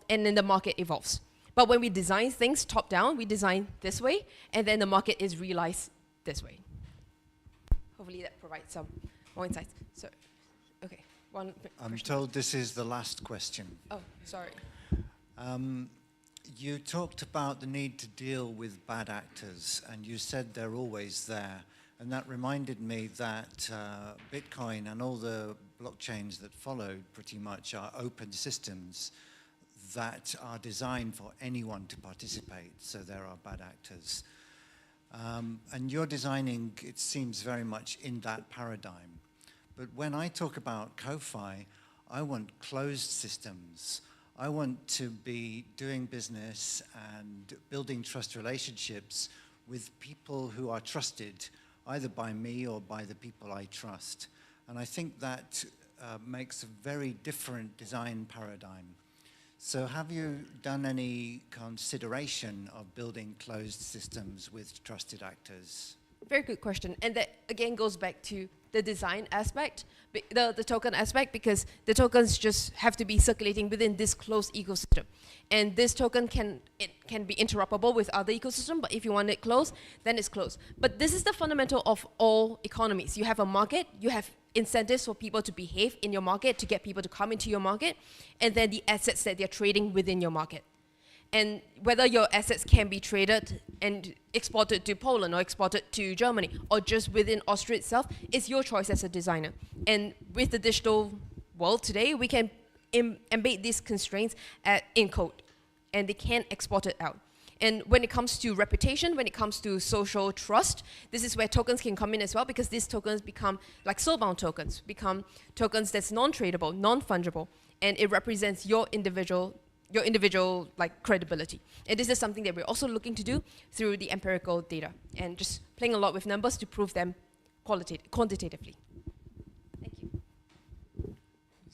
the market evolves. But when we design things top down, we design this way, and then the market is realized this way. Hopefully that provides some more insights. So, okay, one I'm question. told this is the last question. Oh, sorry. You talked about the need to deal with bad actors, and you said they're always there. And that reminded me that Bitcoin and all the blockchains that followed pretty much are open systems that are designed for anyone to participate, so there are bad actors. And you're designing, it seems, very much in that paradigm. But when I talk about CoFi, I want closed systems. I want to be doing business and building trust relationships with people who are trusted, either by me or by the people I trust. And I think that makes a very different design paradigm. So have you done any consideration of building closed systems with trusted actors? Very good question. And that, again, goes back to the design aspect, the token aspect, because the tokens just have to be circulating within this closed ecosystem. And this token can be interoperable with other ecosystems, but if you want it closed, then it's closed. But this is the fundamental of all economies. You have a market, you have incentives for people to behave in your market, to get people to come into your market, and then the assets that they're trading within your market. And whether your assets can be traded and exported to Poland or exported to Germany or just within Austria itself is your choice as a designer. And with the digital world today, we can embed these constraints in code, and they can export it out. And when it comes to reputation, when it comes to social trust, this is where tokens can come in as well, because these tokens become like soulbound tokens, become tokens that's non-tradable, non-fungible. and it represents your individual like credibility. And this is something that we're also looking to do through the empirical data and just playing a lot with numbers to prove them quantitatively. Thank you.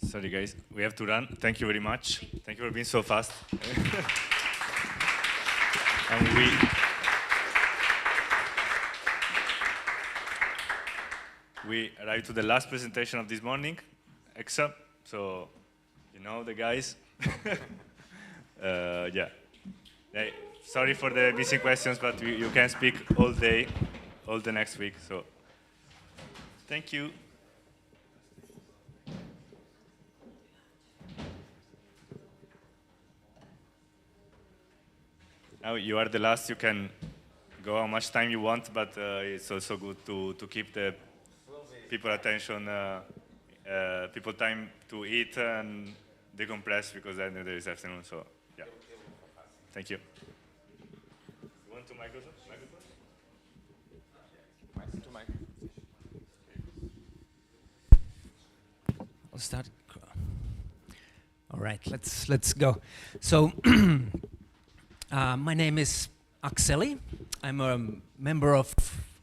Sorry guys, we have to run. Thank you very much. Thank you for being so fast. And we arrived to the last presentation of this morning, EXA. So, you know the guys. Yeah. Hey, sorry for the missing questions, but you can speak all day, all the next week. So, thank you. Now you are the last. You can go how much time you want, but it's also good to keep the people attention, people time to eat and decompress, because then there is afternoon. So yeah, thank you. You want to microphone? I'll start. All right, let's go. So my name is Akseli. I'm a member of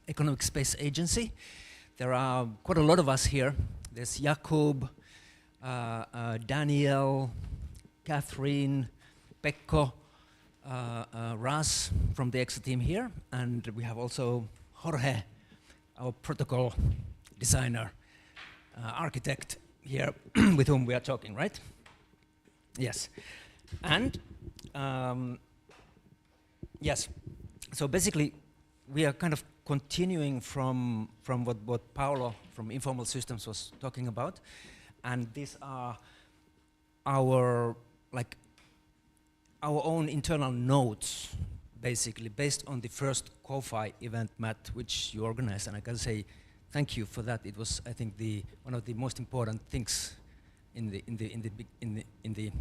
Economic Space Agency. There are quite a lot of us here. There's Jakub, Daniel, Catherine, Pekko, Ras from the EXA team here, and we have also Jorge, our protocol designer, architect here with whom we are talking, right? Yes. And yes, so basically we are kind of continuing from what Paolo from Informal Systems was talking about, and these are our own internal notes, basically based on the first CoFi event, Matt, which you organized, and I can say thank you for that. It was, I think, one of the most important things in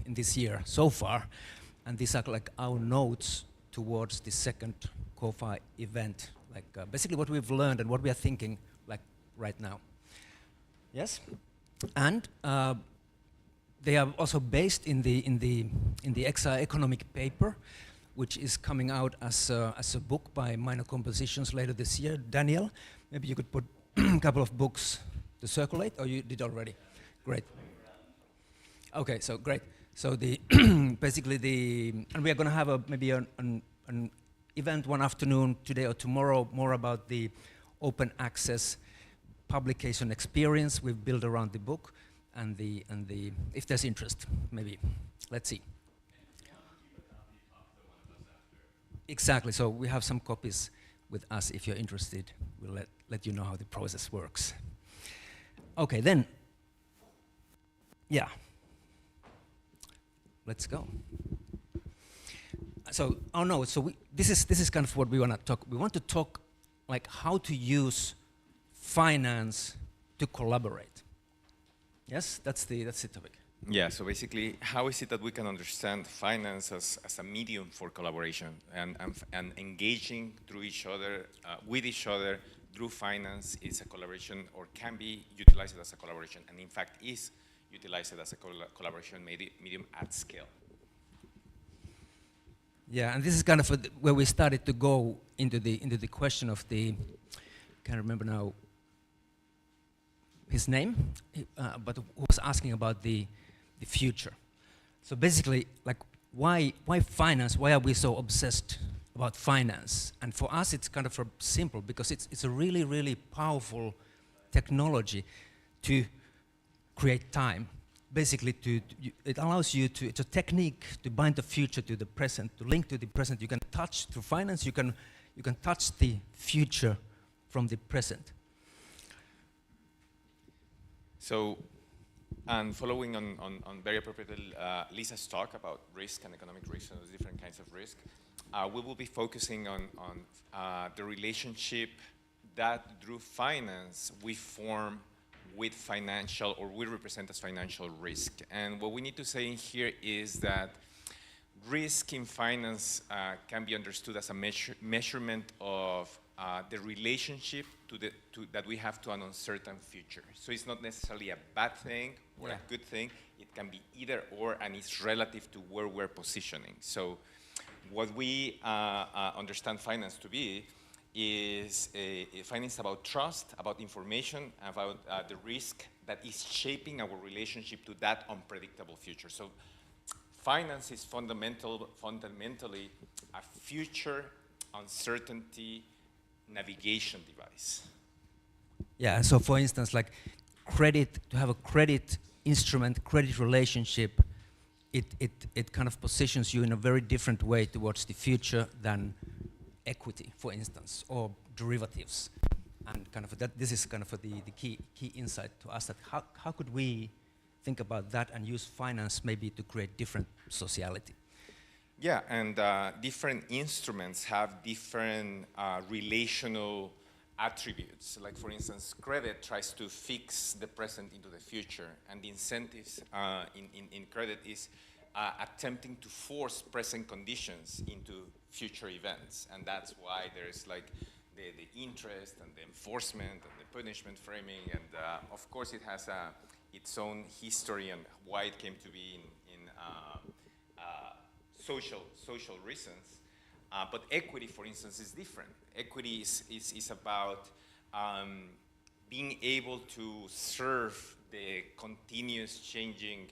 this year so far, and these are like our notes towards the second CoFi event, like basically what we've learned and what we are thinking like right now. Yes, and they are also based in the EXA economic paper, which is coming out as a book by Minor Compositions later this year. Daniel, maybe you could put a couple of books to circulate, or you did already? Great. Okay, so great. So the basically and we are going to have maybe an event one afternoon today or tomorrow more about the open access publication experience we've built around the book, and the if there's interest, maybe let's see. Exactly. So we have some copies with us. If you're interested, we'll let you know how the process works. Okay, then. Yeah. Let's go. So, oh no, so this is kind of what we want to talk. We want to talk like how to use finance to collaborate. Yes, that's the topic. Yeah, so basically, how is it that we can understand finance as a medium for collaboration and engaging through each other, with each other through finance is a collaboration, or can be utilized as a collaboration, and in fact is utilized as a collaboration medium at scale. Yeah, and this is kind of where we started to go into the question of the, can't remember now his name, but who was asking about the future. So basically, like why finance? Why are we so obsessed about finance? And for us, it's kind of simple, because it's a really, really powerful technology to create time. Basically, it allows you to, it's a technique to bind the future to the present, to link to the present. You can touch, through finance, you can touch the future from the present. So, and following on very appropriately Lisa's talk about risk and economic risk and the different kinds of risk, we will be focusing on the relationship that through finance we form with financial, or we represent as financial risk. And what we need to say in here is that risk in finance can be understood as a measurement of the relationship that we have to an uncertain future. So it's not necessarily a bad thing or a good thing. It can be either or, and it's relative to where we're positioning. So what we understand finance to be is finance about trust, about information, about the risk that is shaping our relationship to that unpredictable future. So finance is fundamentally a future uncertainty navigation device. Yeah, so for instance, like credit, to have a credit instrument, credit relationship, it kind of positions you in a very different way towards the future than equity, for instance, or derivatives. And kind of that, this is kind of the key insight to us, that how could we think about that and use finance maybe to create different sociality? Yeah, and different instruments have different relational attributes. Like for instance, credit tries to fix the present into the future, and the incentives in credit is attempting to force present conditions into future events. And that's why there's like the interest and the enforcement and the punishment framing, and of course it has its own history and why it came to be in social reasons. But equity, for instance, is different. Equity is about being able to serve the continuous changing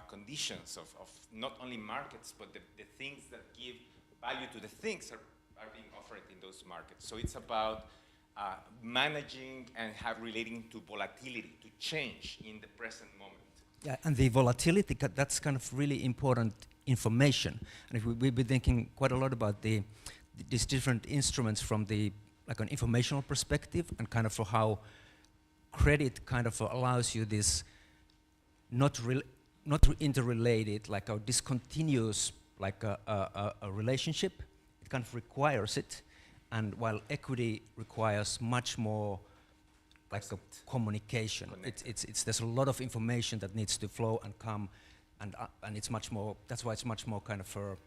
conditions of not only markets, but the things that give value to the things are being offered in those markets. So it's about managing and relating to volatility, to change in the present moment. Yeah, and the volatility, that's kind of really important information. And if we've been thinking quite a lot about these different instruments from like an informational perspective, and kind of for how credit kind of allows you this not interrelated, like a discontinuous, like a relationship. It kind of requires it, and while equity requires much more like a communication. There's a lot of information that needs to flow and come, and it's much more. That's why it's much more kind of for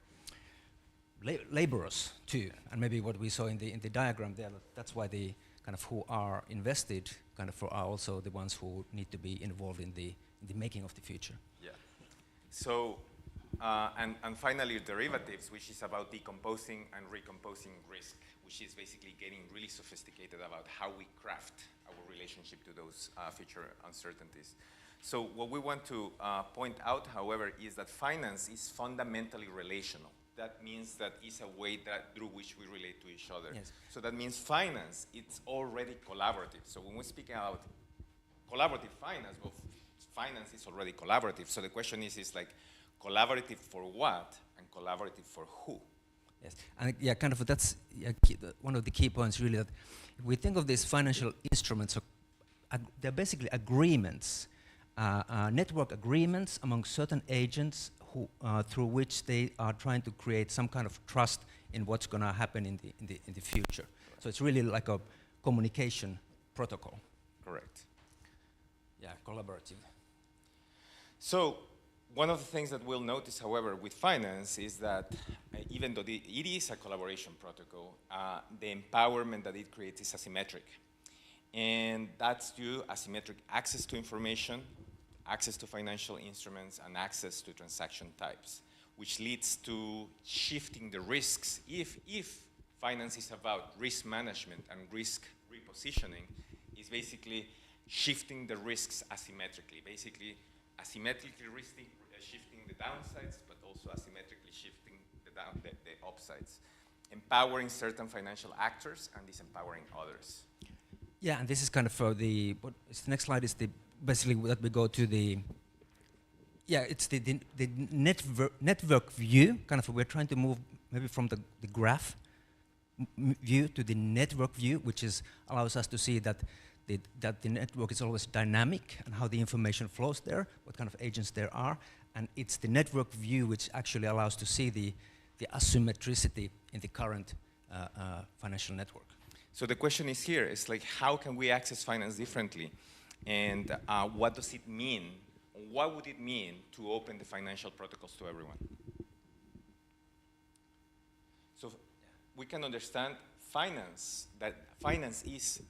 laborers too. And maybe what we saw in the diagram there. That's why the kind of who are invested kind of are also the ones who need to be involved in the making of the future. Yeah. So. And finally, derivatives, which is about decomposing and recomposing risk, which is basically getting really sophisticated about how we craft our relationship to those future uncertainties. So what we want to point out, however, is that finance is fundamentally relational. That means that it's a way through which we relate to each other. Yes. So that means finance, it's already collaborative. So when we speak about collaborative finance, well, finance is already collaborative. So the question is like, collaborative for what and collaborative for who? Yes, and yeah, kind of that's one of the key points really, that if we think of these financial instruments, they're basically agreements, network agreements among certain agents who, through which they are trying to create some kind of trust in what's going to happen in the future. So it's really like a communication protocol. Correct. Yeah, collaborative. So one of the things that we'll notice, however, with finance is that even though it is a collaboration protocol, the empowerment that it creates is asymmetric. And that's due asymmetric access to information, access to financial instruments, and access to transaction types, which leads to shifting the risks. If finance is about risk management and risk repositioning, it's basically shifting the risks asymmetrically, basically asymmetrically shifting the downsides, but also asymmetrically shifting the upsides, empowering certain financial actors and disempowering others. Yeah, and this is kind of the next slide is basically that we go to it's the network view. Kind of we're trying to move maybe from the graph view to the network view, which allows us to see that the network is always dynamic and how the information flows there, what kind of agents there are. And it's the network view which actually allows to see the asymmetricity in the current financial network. So the question is here, it's like, how can we access finance differently? And what does it mean? What would it mean to open the financial protocols to everyone? we can understand finance, that finance is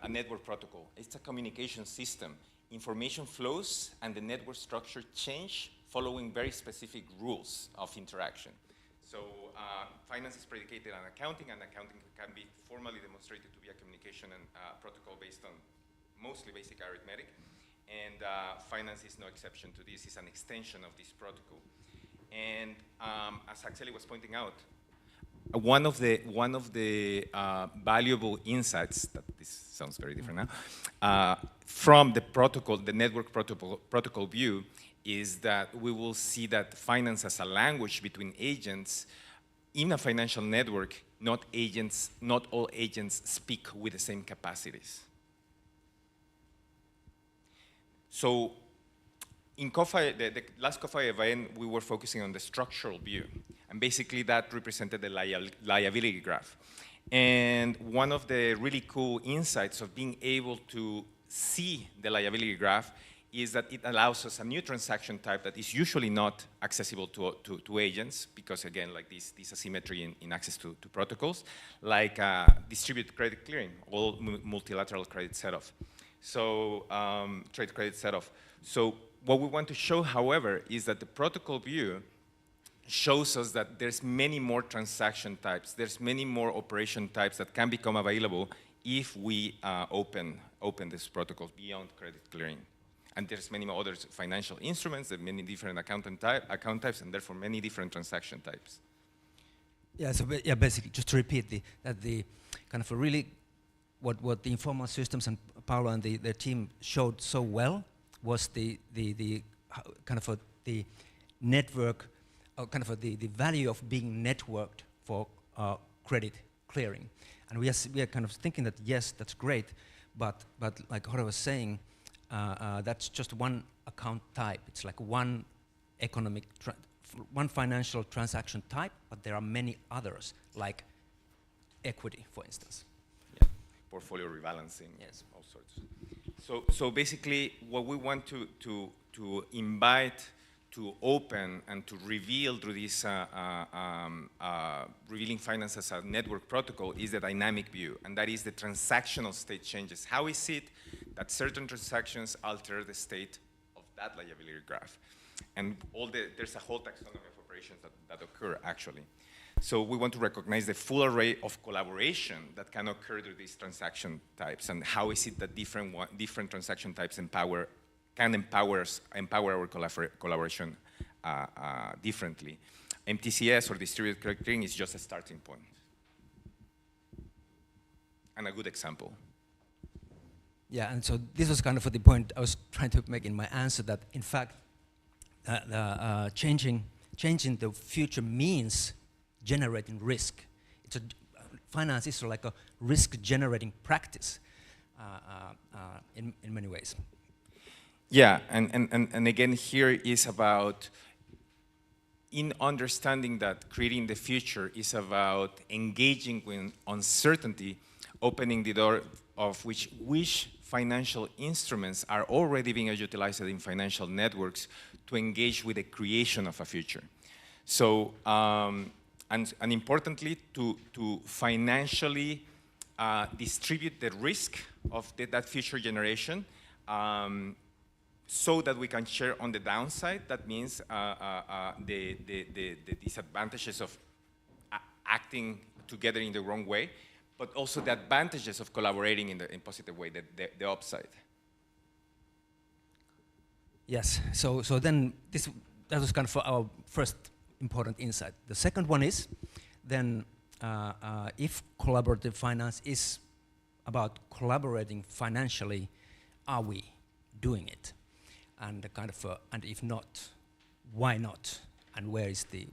a network protocol. It's a communication system. Information flows and the network structure change following very specific rules of interaction. So finance is predicated on accounting, and accounting can be formally demonstrated to be a communication and protocol based on mostly basic arithmetic. And finance is no exception to this. It's an extension of this protocol. And as Axeli was pointing out, one of the valuable insights, that this sounds very different now, from the protocol, the network protocol view, is that we will see that finance as a language between agents in a financial network. Not all agents speak with the same capacities. So in CoFi, the last CoFi event, we were focusing on the structural view. And basically that represented the liability graph. And one of the really cool insights of being able to see the liability graph is that it allows us a new transaction type that is usually not accessible to agents, because again, like this asymmetry in access to protocols, like distributed credit clearing, all multilateral credit set-off. So trade credit set-off. So what we want to show, however, is that the protocol view shows us that there's many more transaction types, there's many more operation types that can become available if we open these protocols beyond credit clearing. And there's many more other financial instruments, there are many different account types, and therefore many different transaction types. Yeah, so yeah, basically, just to repeat that the kind of a really, what the informal systems and Paolo and the team showed so well was the kind of the network, kind of the value of being networked for credit clearing. And we are kind of thinking that, yes, that's great, but like Jorge was saying, that's just one account type. It's like one one financial transaction type, but there are many others, like equity, for instance. Yeah, portfolio rebalancing, yes, all sorts. So basically, what we want to invite to open and to reveal through this revealing finance as a network protocol is the dynamic view, and that is the transactional state changes. How is it that certain transactions alter the state of that liability graph? And there's a whole taxonomy of operations that occur, actually. So we want to recognize the full array of collaboration that can occur through these transaction types, and how is it that different transaction types can empower our collaboration differently. MTCS, or distributed credit clearing, is just a starting point and a good example. Yeah, and so this was kind of the point I was trying to make in my answer, that in fact, changing the future means generating risk. Finance is like a risk-generating practice in many ways. Yeah, and again, here is about, in understanding that creating the future is about engaging with uncertainty, opening the door of which financial instruments are already being utilized in financial networks to engage with the creation of a future. So, and importantly, to financially distribute the risk of that future generation, so that we can share on the downside. That means the disadvantages of acting together in the wrong way, but also the advantages of collaborating in a positive way, the upside. Yes, so then that was kind of our first important insight. The second one is, then if collaborative finance is about collaborating financially, are we doing it? And kind of, and if not, why not? And where's the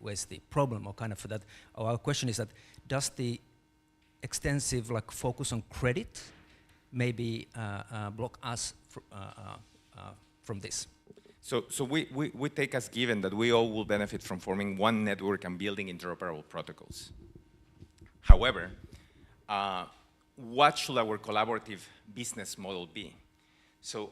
problem? Or kind of that. Our question is that, does the extensive focus on credit maybe block us from this? So we take as given that we all will benefit from forming one network and building interoperable protocols. However, what should our collaborative business model be? So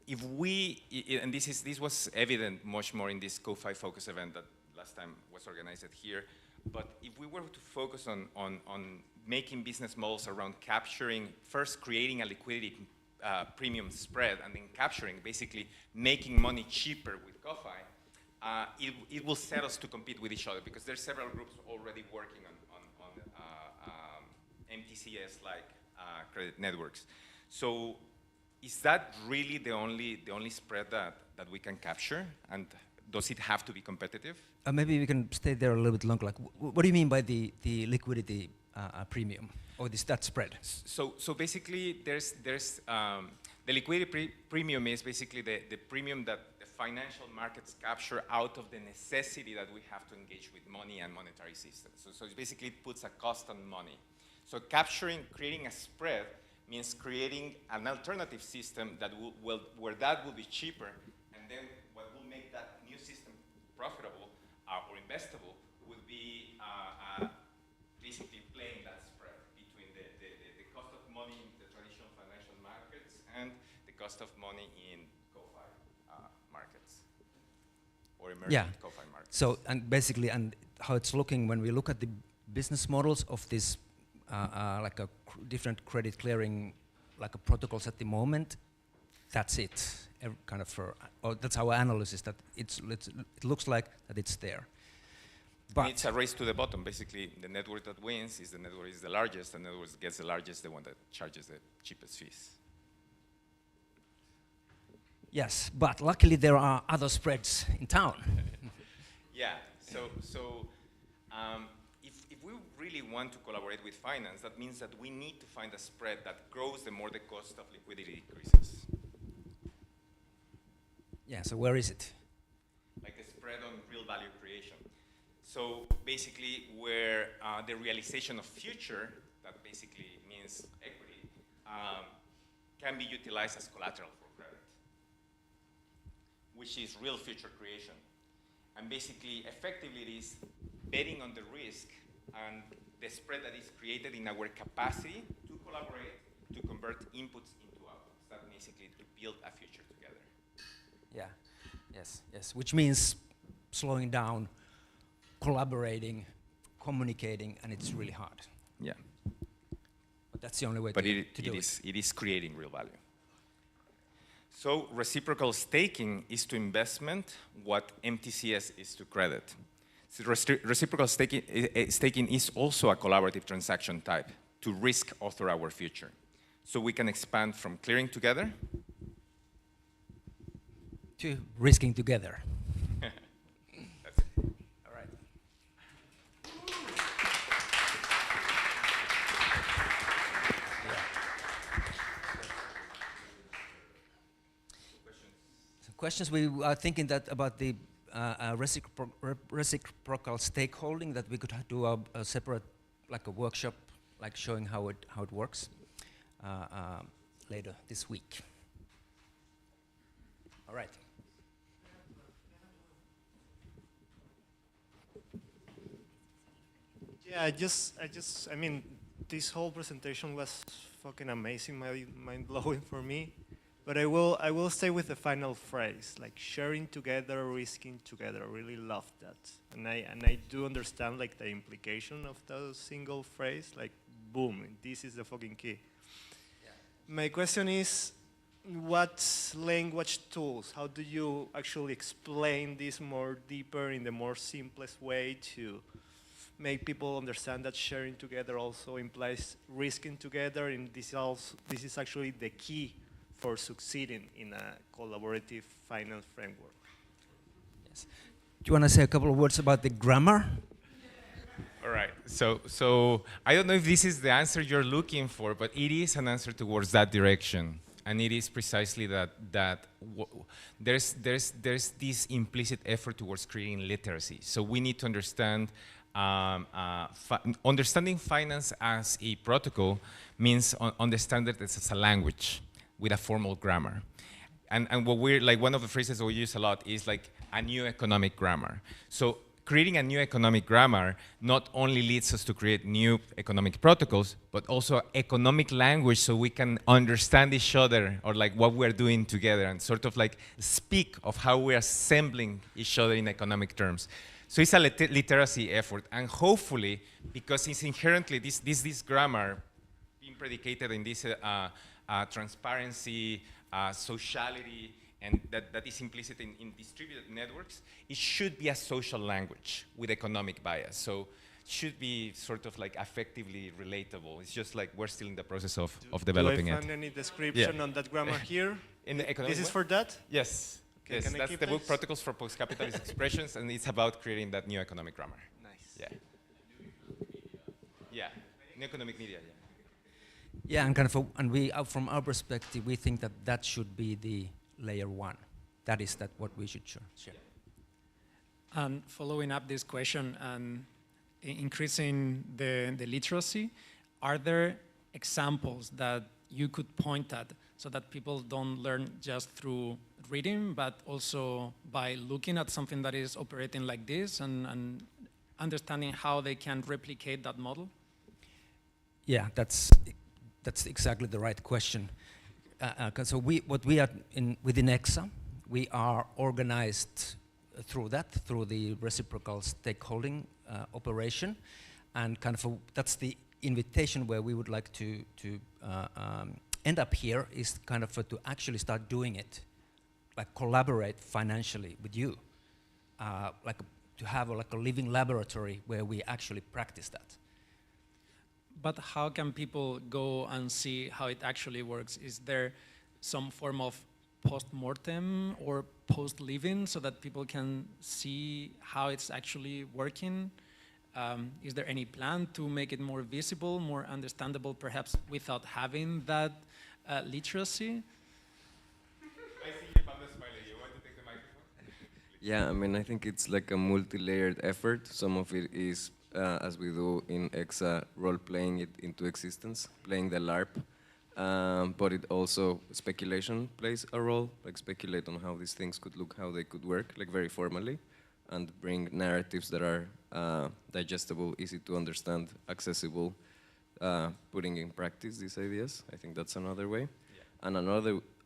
if we, and this was evident much more in this CoFi focus event that last time was organized here, But if we were to focus on making business models around capturing, first creating a liquidity premium spread, and then capturing, basically making money cheaper with CoFi, it will set us to compete with each other, because there's several groups already working on MTCS-like credit networks. So is that really the only spread that we can capture? And does it have to be competitive? Maybe we can stay there a little bit longer. Like, what do you mean by the liquidity premium, or that spread? So basically, there's the liquidity premium is basically the premium that the financial markets capture out of the necessity that we have to engage with money and monetary systems. So it basically puts a cost on money. So creating a spread means creating an alternative system that where that will be cheaper, and then what will make that new system profitable or investable would be basically playing that spread between the cost of money in the traditional financial markets and the cost of money in CoFi markets or emerging CoFi markets. So, and basically, and how it's looking when we look at the business models of this, like a different credit clearing, like a protocols at the moment, that's it. Kind of or that's our analysis, that it looks like that it's there. But it's a race to the bottom. Basically, the network that wins is the network is the largest. The network that gets the largest, the one that charges the cheapest fees. Yes, but luckily there are other spreads in town. Yeah. So if we really want to collaborate with finance, that means that we need to find a spread that grows the more the cost of liquidity decreases. Yeah. So where is it? Like the spread on real value creation. So basically, where the realization of future, that basically means equity, can be utilized as collateral for credit, which is real future creation. And basically, effectively, it is betting on the risk and the spread that is created in our capacity to collaborate, to convert inputs into outputs. That basically to build a future together. Yeah. Yes. Which means slowing down, collaborating, communicating, and it's really hard. Yeah. But that's the only way to do it. It is creating real value. So reciprocal staking is to investment what MTCS is to credit. So reciprocal staking is also a collaborative transaction type to risk author our future. So we can expand from clearing together to risking together. All right. Questions? We are thinking that about the reciprocal stakeholding, that we could do a separate, like a workshop, like showing how it works later this week. All right. Yeah, I mean, this whole presentation was fucking amazing, mind-blowing for me. But I will stay with the final phrase, like sharing together, risking together. I really love that, and I do understand like the implication of that single phrase. Like, boom, this is the fucking key. Yeah. My question is, what language tools? How do you actually explain this more deeper in the more simplest way to make people understand that sharing together also implies risking together, and this is actually the key for succeeding in a collaborative finance framework? Yes. Do you want to say a couple of words about the grammar? All right. So I don't know if this is the answer you're looking for, but it is an answer towards that direction, and it is precisely that there's this implicit effort towards creating literacy. So we need to understand. Understanding finance as a protocol means understanding it as a language with a formal grammar. And what we're, like, one of the phrases we use a lot is like a new economic grammar. So creating a new economic grammar not only leads us to create new economic protocols, but also economic language, so we can understand each other, or like what we're doing together, and sort of like speak of how we're assembling each other in economic terms. So it's a literacy effort, and hopefully, because it's inherently this grammar being predicated in this transparency, sociality, and that is implicit in distributed networks, it should be a social language with economic bias. So it should be sort of like effectively relatable. It's just like we're still in the process of developing it. Do I find any description on that grammar here? In the economic This is for that? Yes. Okay, Yes, can I that's keep the book this? Protocols for Post-Capitalist Expressions, and it's about creating that new economic grammar. Nice. Yeah. Yeah, new economic media, yeah. Yeah, and kind of, and we, from our perspective, we think that that should be the layer one. That is what we should share. And following up this question and increasing the literacy, are there examples that you could point at so that people don't learn just through reading, but also by looking at something that is operating like this and understanding how they can replicate that model? Yeah, that's exactly the right question. So what we are within EXA, we are organized through the reciprocal stakeholding operation, and kind of that's the invitation where we would like to end up here, is kind of to actually start doing it, like collaborate financially with you, like to have like a living laboratory where we actually practice that. But how can people go and see how it actually works? Is there some form of post-mortem or post-living so that people can see how it's actually working? Is there any plan to make it more visible, more understandable, perhaps without having that literacy? I see you found the smiley. You want to take the microphone? Yeah, I mean, I think it's like a multi-layered effort. Some of it is, as we do in EXA, role-playing it into existence, playing the LARP. But it also, speculation plays a role, like speculate on how these things could look, how they could work, like very formally, and bring narratives that are digestible, easy to understand, accessible, putting in practice these ideas. I think that's another way. Yeah. And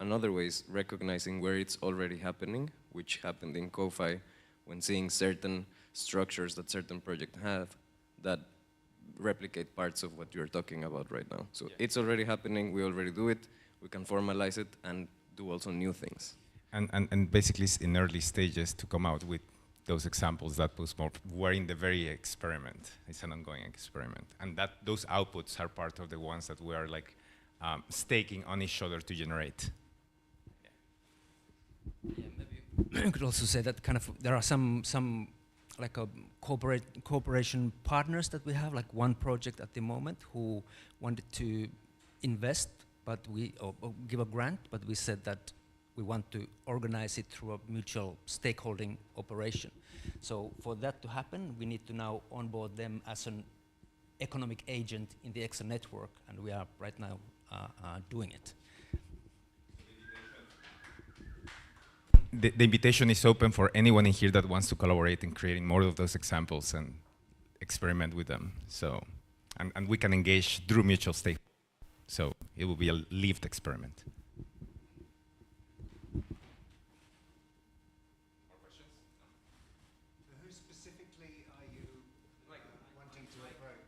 another way is recognizing where it's already happening, which happened in CoFi, when seeing certain structures that certain projects have that replicate parts of what you're talking about right now. So it's already happening, we already do it, we can formalize it and do also new things. And basically it's in early stages to come out with those examples that we're in the very experiment. It's an ongoing experiment. And those outputs are part of the ones that we are like staking on each other to generate. Yeah, maybe you could also say that kind of there are some like a cooperation partners that we have, like one project at the moment who wanted to invest, but or give a grant, but we said that we want to organize it through a mutual stakeholding operation. So for that to happen, we need to now onboard them as an economic agent in the EXA network, and we are right now doing it. The invitation is open for anyone in here that wants to collaborate in creating more of those examples and experiment with them. So, and we can engage through mutual stake. So it will be a lived experiment. Who specifically are you wanting to approach?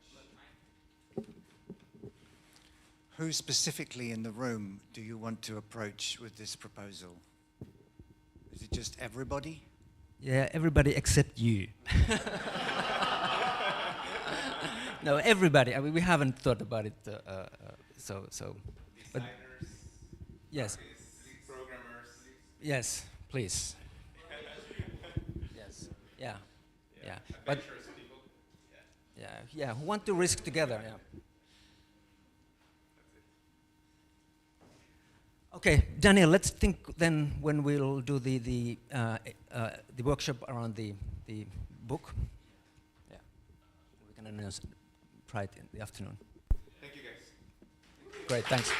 Who specifically in the room do you want to approach with this proposal? Is it just everybody? Yeah, everybody except you. No, everybody. I mean, we haven't thought about it. So. But yes. Programmers. Yes, please. Yes. Yeah. Yeah. But yeah. Who want to risk together? Yeah. Okay, Daniel, let's think then when we'll do the workshop around the book. Yeah, we can announce, try it in the afternoon. Thank you, guys. Great, thanks.